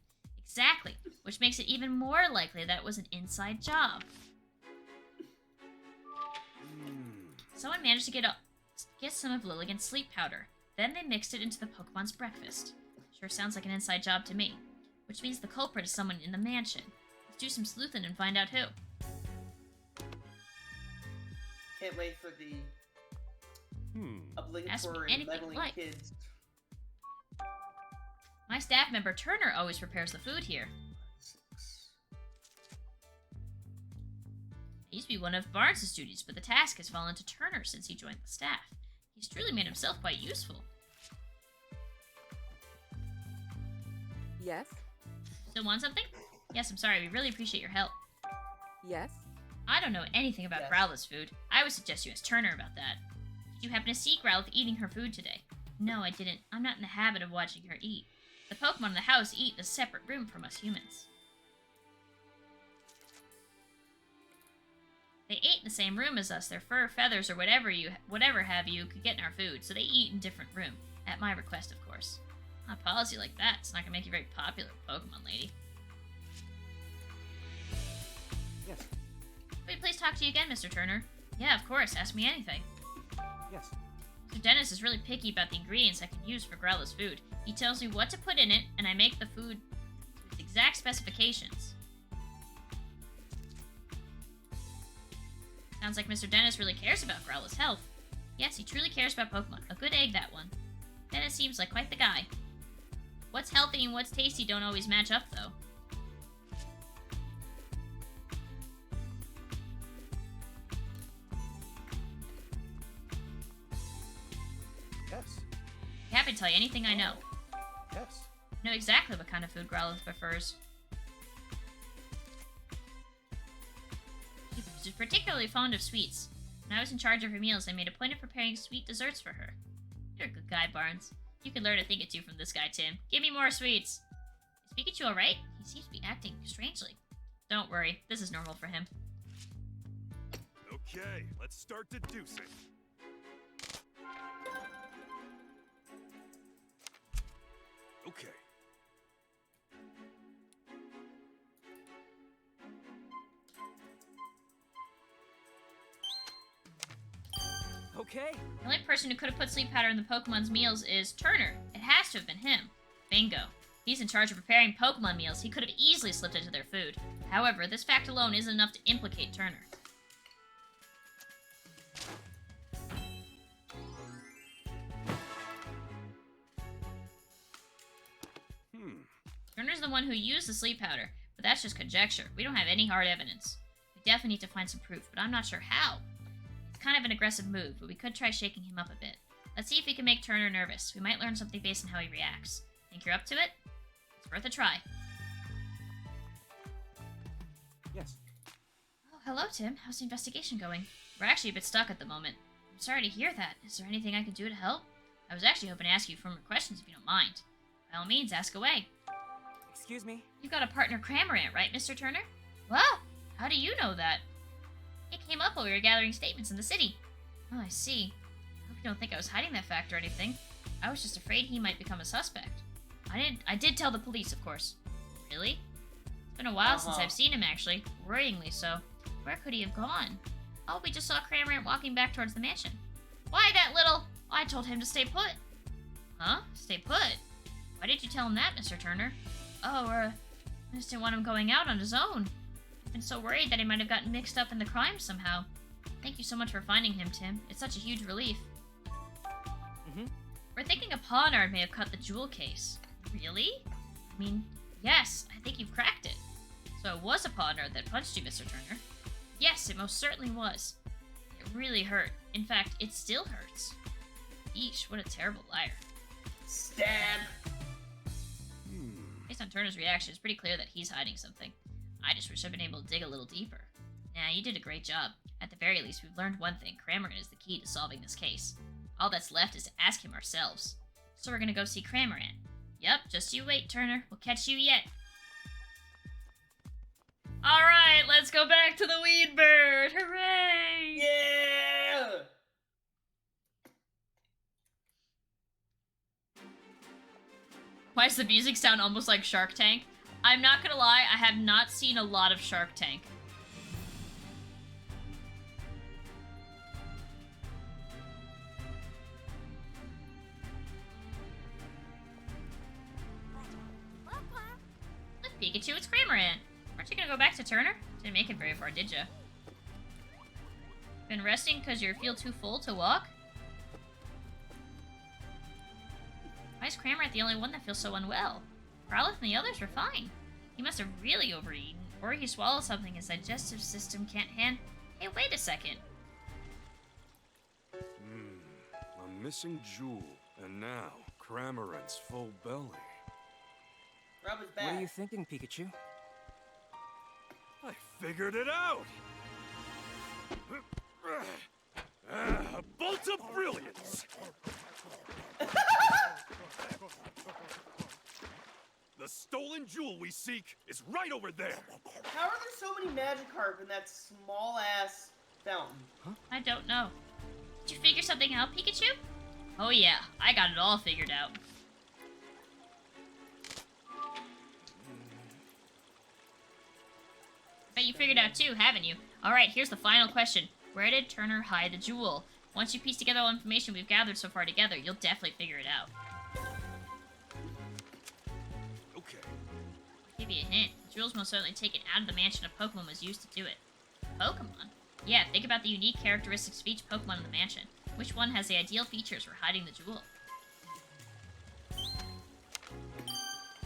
Exactly, which makes it even more likely that it was an inside job. Someone managed to get some of Lilligant's sleep powder. Then they mixed it into the Pokemon's breakfast. Sure sounds like an inside job to me. Which means the culprit is someone in the mansion. Let's do some sleuthing and find out who. Can't wait for the obligatory anything meddling like. kids. My staff member Turner always prepares the food here. It used to be one of Barnes' duties, but the task has fallen to Turner since he joined the staff. He's truly made himself quite useful. Yes? Still want something? Yes, I'm sorry. We really appreciate your help. Yes? I don't know anything about Growlithe's food. I would suggest you ask Turner about that. Did you happen to see Growlithe eating her food today? No, I didn't. I'm not in the habit of watching her eat. The Pokemon in the house eat in a separate room from us humans. They ate in the same room as us. Their fur, feathers, or whatever have you could get in our food, so they eat in a different room. At my request, of course. A policy like that, it's not gonna make you very popular, Pokemon lady. Yes. Could we please talk to you again, Mr. Turner? Yeah, of course. Ask me anything. Yes. Mr. Dennis is really picky about the ingredients I can use for Growlithe's food. He tells me what to put in it, and I make the food with exact specifications. Sounds like Mr. Dennis really cares about Growlithe's health. Yes, he truly cares about Pokemon. A good egg, that one. Dennis seems like quite the guy. What's healthy and what's tasty don't always match up, though. Yes. I'm happy to tell you anything I know. Yes. I know exactly what kind of food Growlithe prefers. She's particularly fond of sweets. When I was in charge of her meals, I made a point of preparing sweet desserts for her. You're a good guy, Barnes. You can learn a thing or two from this guy, Tim. Give me more sweets. Is Pikachu alright? He seems to be acting strangely. Don't worry, this is normal for him. Okay, let's start deducing. Okay. Okay. The only person who could have put sleep powder in the Pokemon's meals is Turner. It has to have been him. Bingo. He's in charge of preparing Pokemon meals. He could have easily slipped into their food. However, this fact alone isn't enough to implicate Turner. Turner's the one who used the sleep powder, but that's just conjecture. We don't have any hard evidence. We definitely need to find some proof, but I'm not sure how. It's kind of an aggressive move, but we could try shaking him up a bit. Let's see if we can make Turner nervous. We might learn something based on how he reacts. Think you're up to it? It's worth a try. Yes. Oh, hello, Tim. How's the investigation going? We're actually a bit stuck at the moment. I'm sorry to hear that. Is there anything I can do to help? I was actually hoping to ask you more questions if you don't mind. By all means, ask away. Excuse me? You've got a partner Cramorant, right, Mr. Turner? Well, how do you know that? It came up while we were gathering statements in the city. Oh, I see. I hope you don't think I was hiding that fact or anything. I was just afraid he might become a suspect. I did tell the police, of course. Really? It's been a while since I've seen him, actually. Worryingly so. Where could he have gone? Oh, we just saw Cramorant walking back towards the mansion. Why that little... I told him to stay put. Huh? Stay put? Why did you tell him that, Mr. Turner? Oh, I just didn't want him going out on his own. I've been so worried that he might have gotten mixed up in the crime somehow. Thank you so much for finding him, Tim. It's such a huge relief. We're thinking a pawnard may have cut the jewel case. Really? I mean, yes, I think you've cracked it. So it was a pawnard that punched you, Mr. Turner. Yes, it most certainly was. It really hurt. In fact, it still hurts. Eesh, what a terrible liar. Stab! Based on Turner's reaction, it's pretty clear that he's hiding something. I just wish I'd been able to dig a little deeper. Nah, you did a great job. At the very least, we've learned one thing. Cramorant is the key to solving this case. All that's left is to ask him ourselves. So we're gonna go see Cramorant. Yep, just you wait, Turner. We'll catch you yet. Let's go back to the weed bird! Hooray! Yeah! Why does the music sound almost like Shark Tank? I'm not gonna lie, I have not seen a lot of Shark Tank. Look, Pikachu, it's Cramorant. Aren't you gonna go back to Turner? Didn't make it very far, did ya? Been resting because you feel too full to walk? Why is Cramorant the only one that feels so unwell? Growlithe and the others were fine. He must have really overeaten, or he swallowed something his digestive system can't handle. Hey, wait a second. A missing jewel, and now Cramorant's full belly. Rub is back. What are you thinking, Pikachu? I figured it out! A bolt of brilliance! The stolen jewel we seek is right over there! How are there so many Magikarp in that small-ass fountain? Huh? I don't know. Did you figure something out, Pikachu? Oh yeah, I got it all figured out. Bet you figured out too, haven't you? Alright, here's the final question. Where did Turner hide the jewel? Once you piece together all the information we've gathered so far together, you'll definitely figure it out. Okay. Give you a hint. The jewel's most certainly taken out of the mansion a Pokemon was used to do it. Pokemon? Yeah, think about the unique characteristics of each Pokemon in the mansion. Which one has the ideal features for hiding the jewel?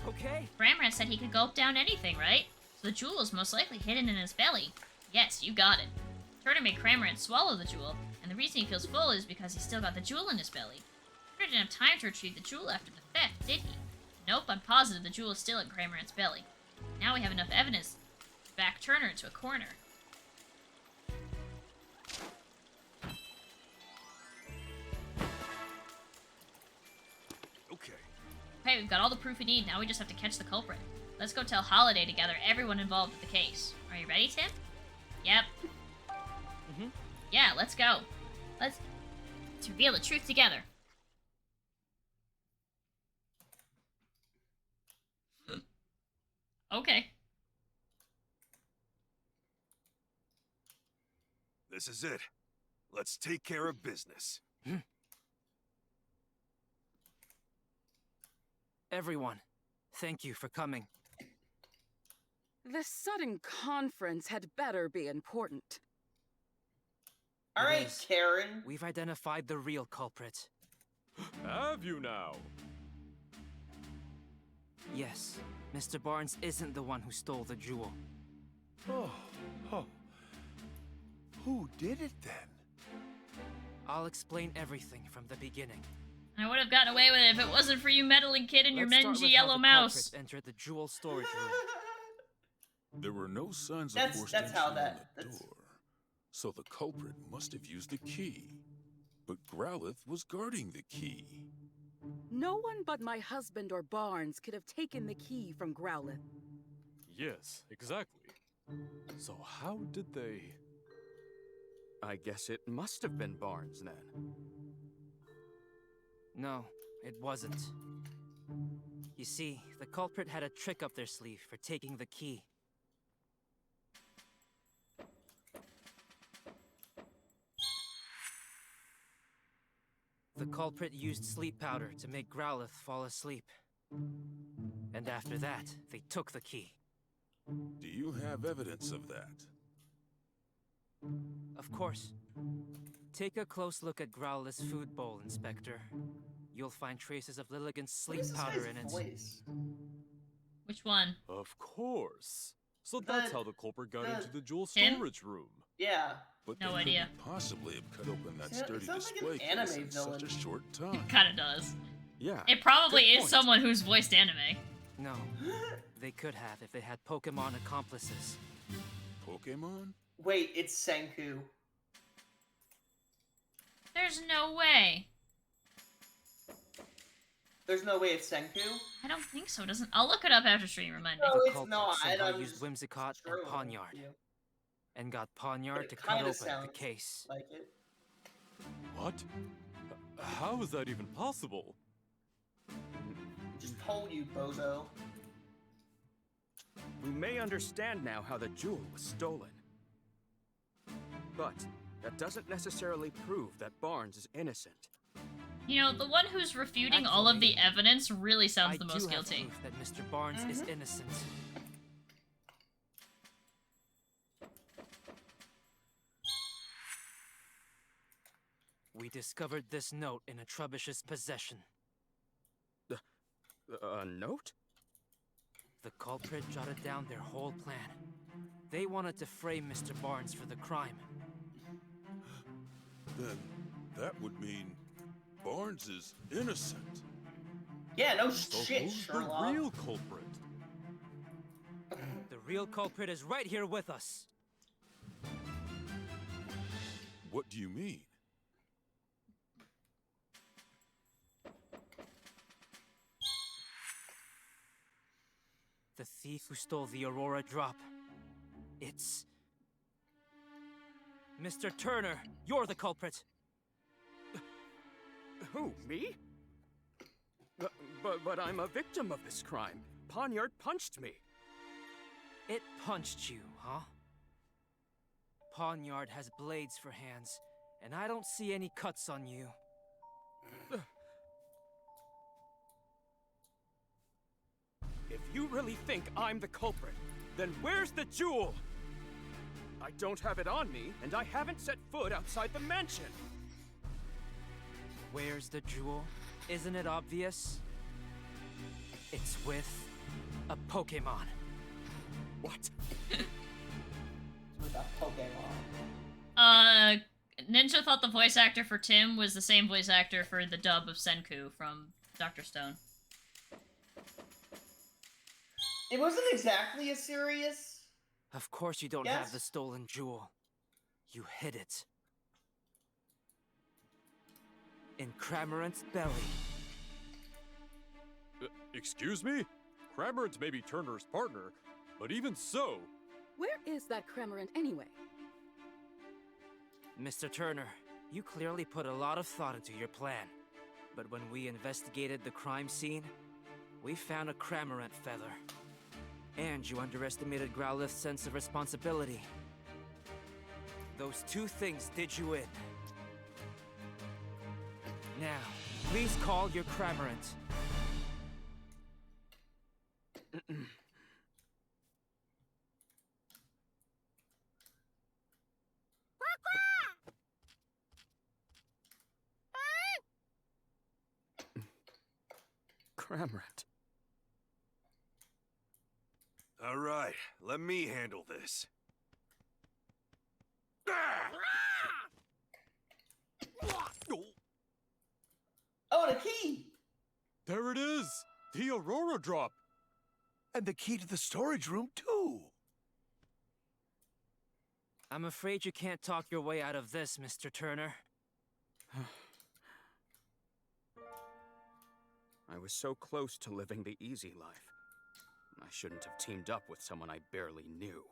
Okay. Cramorant said he could gulp down anything, right? So the jewel is most likely hidden in his belly. Yes, you got it. Turner made Cramorant swallow the jewel, and the reason he feels full is because he's still got the jewel in his belly. Turner didn't have time to retrieve the jewel after the theft, did he? Nope, I'm positive the jewel is still in Cramorant's belly. Now we have enough evidence to back Turner into a corner. Okay. Okay, we've got all the proof we need, now we just have to catch the culprit. Let's go tell Holiday to gather everyone involved with the case. Are you ready, Tim? Yep. Yeah, let's go. Let's reveal the truth together. Okay. This is it. Let's take care of business. Everyone, thank you for coming. This sudden conference had better be important. All It right, is. Karen. We've identified the real culprit. Have you now? Yes, Mr. Barnes isn't the one who stole the jewel. Oh. Who did it then? I'll explain everything from the beginning. I would have gotten away with it if it wasn't for you meddling kid and your Let's start mangy with yellow how the mouse. culprit entered the jewel storage room. There were no signs of That's- forced that's entry how on that- the that's- door. So the culprit must have used the key. But Growlithe was guarding the key. No one but my husband or Barnes could have taken the key from Growlithe. Yes, exactly. So how did they... I guess it must have been Barnes then. No, it wasn't. You see, the culprit had a trick up their sleeve for taking the key. The culprit used sleep powder to make Growlithe fall asleep. And after that, they took the key. Do you have evidence of that? Of course. Take a close look at Growlithe's food bowl, Inspector. You'll find traces of Lilligant's sleep powder in it. Voice? Which one? Of course. So that's how the culprit got into the jewel Him? storage room. Yeah. But No they idea. couldn't possibly have cut open that It sturdy sounds like an display anime case in villain. such a short time. It kinda does. Yeah. It probably good is point. someone who's voiced anime. No, they could have if they had Pokemon accomplices. Pokemon? Wait, it's Senku. There's no way. There's no way it's Senku. I don't think so. It doesn't. I'll look it up after stream. Remind me. No, The it's culprit not. somehow I'm used just Whimsicott and screwing with Pawniard. you. and got Ponyard to cut Kinda open the sounds case. like it. What? How is that even possible? Just told you, bozo. We may understand now how the jewel was stolen. But that doesn't necessarily prove that Barnes is innocent. You know, the one who's refuting all of the evidence really sounds the most guilty. I do have proof that Mr. Barnes is innocent. We discovered this note in a Trebuch's possession. A note? The culprit jotted down their whole plan. They wanted to frame Mr. Barnes for the crime. Then that would mean Barnes is innocent. Yeah, no So shit, who's Sherlock. the real culprit? The real culprit is right here with us. What do you mean? The thief who stole the Aurora drop. It's... Mr. Turner, you're the culprit. Who, me? But I'm a victim of this crime. Ponyard punched me. It punched you, huh? Ponyard has blades for hands, and I don't see any cuts on you. If you really think I'm the culprit, then where's the jewel? I don't have it on me, and I haven't set foot outside the mansion. Where's the jewel? Isn't it obvious? It's with a Pokemon. What? With a Pokemon. Ninja thought the voice actor for Tim was the same voice actor for the dub of Senku from Dr. Stone. It wasn't exactly as serious. Of course you don't have the stolen jewel. You hid it. In Cramorant's belly. Excuse me? Cramorant may be Turner's partner, but even so... Where is that Cramorant anyway? Mr. Turner, you clearly put a lot of thought into your plan. But when we investigated the crime scene, we found a Cramorant feather. And you underestimated Growlith's sense of responsibility. Those two things did you in. Now, please call your Cramorant. Cramorant. All right, let me handle this. Oh, and a key! There it is! The Aurora drop! And the key to the storage room, too. I'm afraid you can't talk your way out of this, Mr. Turner. I was so close to living the easy life. I shouldn't have teamed up with someone I barely knew.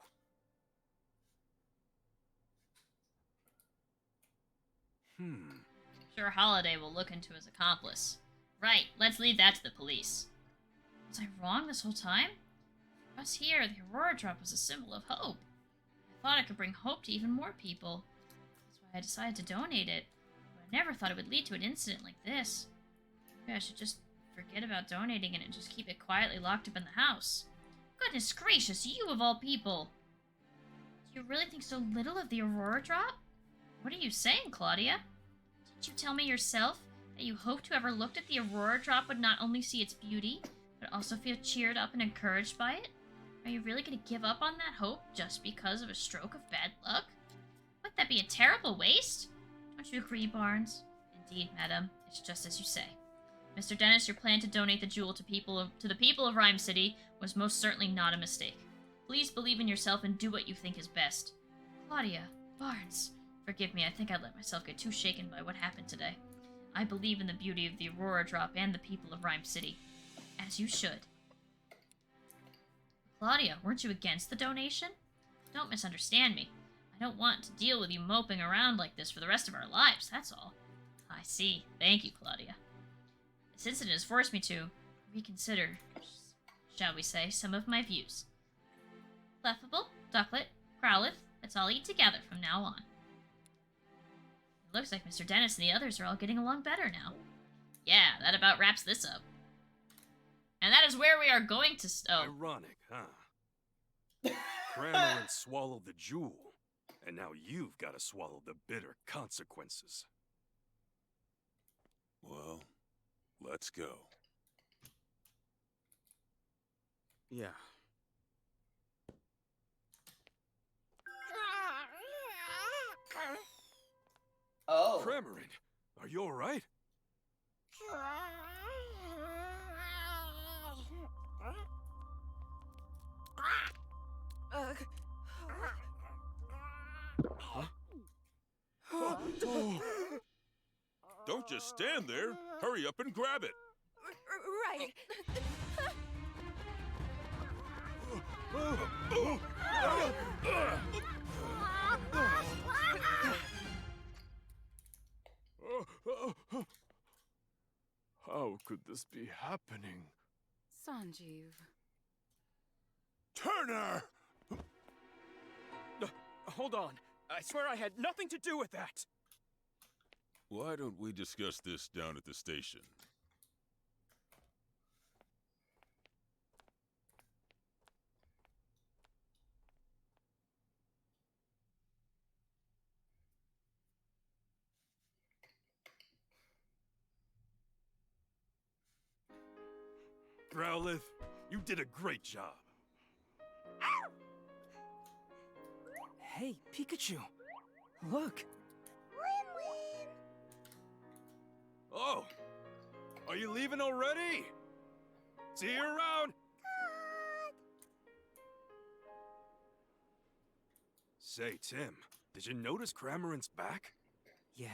Sure, Holiday will look into his accomplice. Right, let's leave that to the police. Was I wrong this whole time? For us here, the Aurora Drop was a symbol of hope. I thought it could bring hope to even more people. That's why I decided to donate it. But I never thought it would lead to an incident like this. Maybe I should just forget about donating it and just keep it quietly locked up in the house. Goodness gracious, you of all people! Do you really think so little of the Aurora Drop? What are you saying, Claudia? Didn't you tell me yourself that you hoped whoever looked at the Aurora Drop would not only see its beauty, but also feel cheered up and encouraged by it? Are you really going to give up on that hope just because of a stroke of bad luck? Wouldn't that be a terrible waste? Don't you agree, Barnes? Indeed, madam. It's just as you say. Mr. Dennis, your plan to donate the jewel to the people of Rhyme City was most certainly not a mistake. Please believe in yourself and do what you think is best. Claudia, Barnes, forgive me, I think I let myself get too shaken by what happened today. I believe in the beauty of the Aurora Drop and the people of Rhyme City. As you should. Claudia, weren't you against the donation? Don't misunderstand me. I don't want to deal with you moping around like this for the rest of our lives, that's all. I see. Thank you, Claudia. This incident has forced me to reconsider, shall we say, some of my views. Clefable, Ducklet, Growlithe, let's all eat together from now on. It looks like Mr. Dennis and the others are all getting along better now. Yeah, that about wraps this up. And that is where we are going to... Ironic, huh? Cramorant swallowed the jewel, and now you've got to swallow the bitter consequences. Well, let's go. Yeah. Oh. Cramorant, are you alright? Huh? Oh. Don't just stand there. Hurry up and grab it. Right. How could this be happening? Sanjeev. Turner! Hold on. I swear I had nothing to do with that. Why don't we discuss this down at the station? Growlithe, you did a great job. Hey, Pikachu! Look! Oh! Are you leaving already? See you around! Say, Tim, did you notice Cramorant's back? Yeah,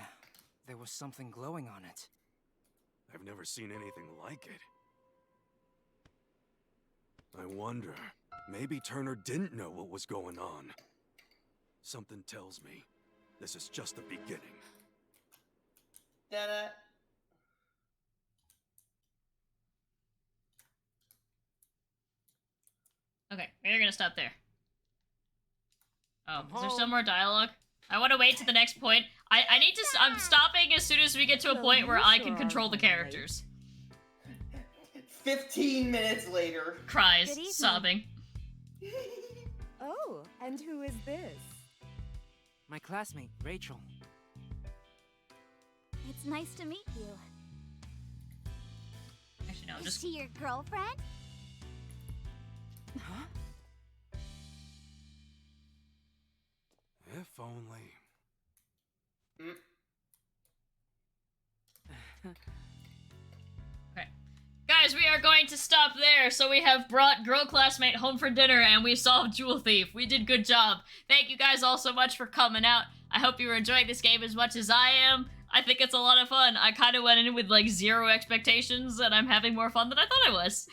there was something glowing on it. I've never seen anything like it. I wonder, maybe Turner didn't know what was going on. Something tells me this is just the beginning. Da-da. Okay, we're gonna stop there. Oh, is there still more dialogue? I want to wait to the next point. I need to... I'm stopping as soon as we get to a point where I can control the characters. 15 minutes later. Cries, sobbing. Oh, and who is this? My classmate, Rachel. It's nice to meet you. Actually, no, Is just... she your girlfriend? Huh? If only. Okay. Guys, we are going to stop there. So we have brought girl classmate home for dinner and we solved Jewel Thief. We did good job. Thank you guys all so much for coming out. I hope you are enjoying this game as much as I am. I think it's a lot of fun. I kind of went in with like 0 expectations and I'm having more fun than I thought I was.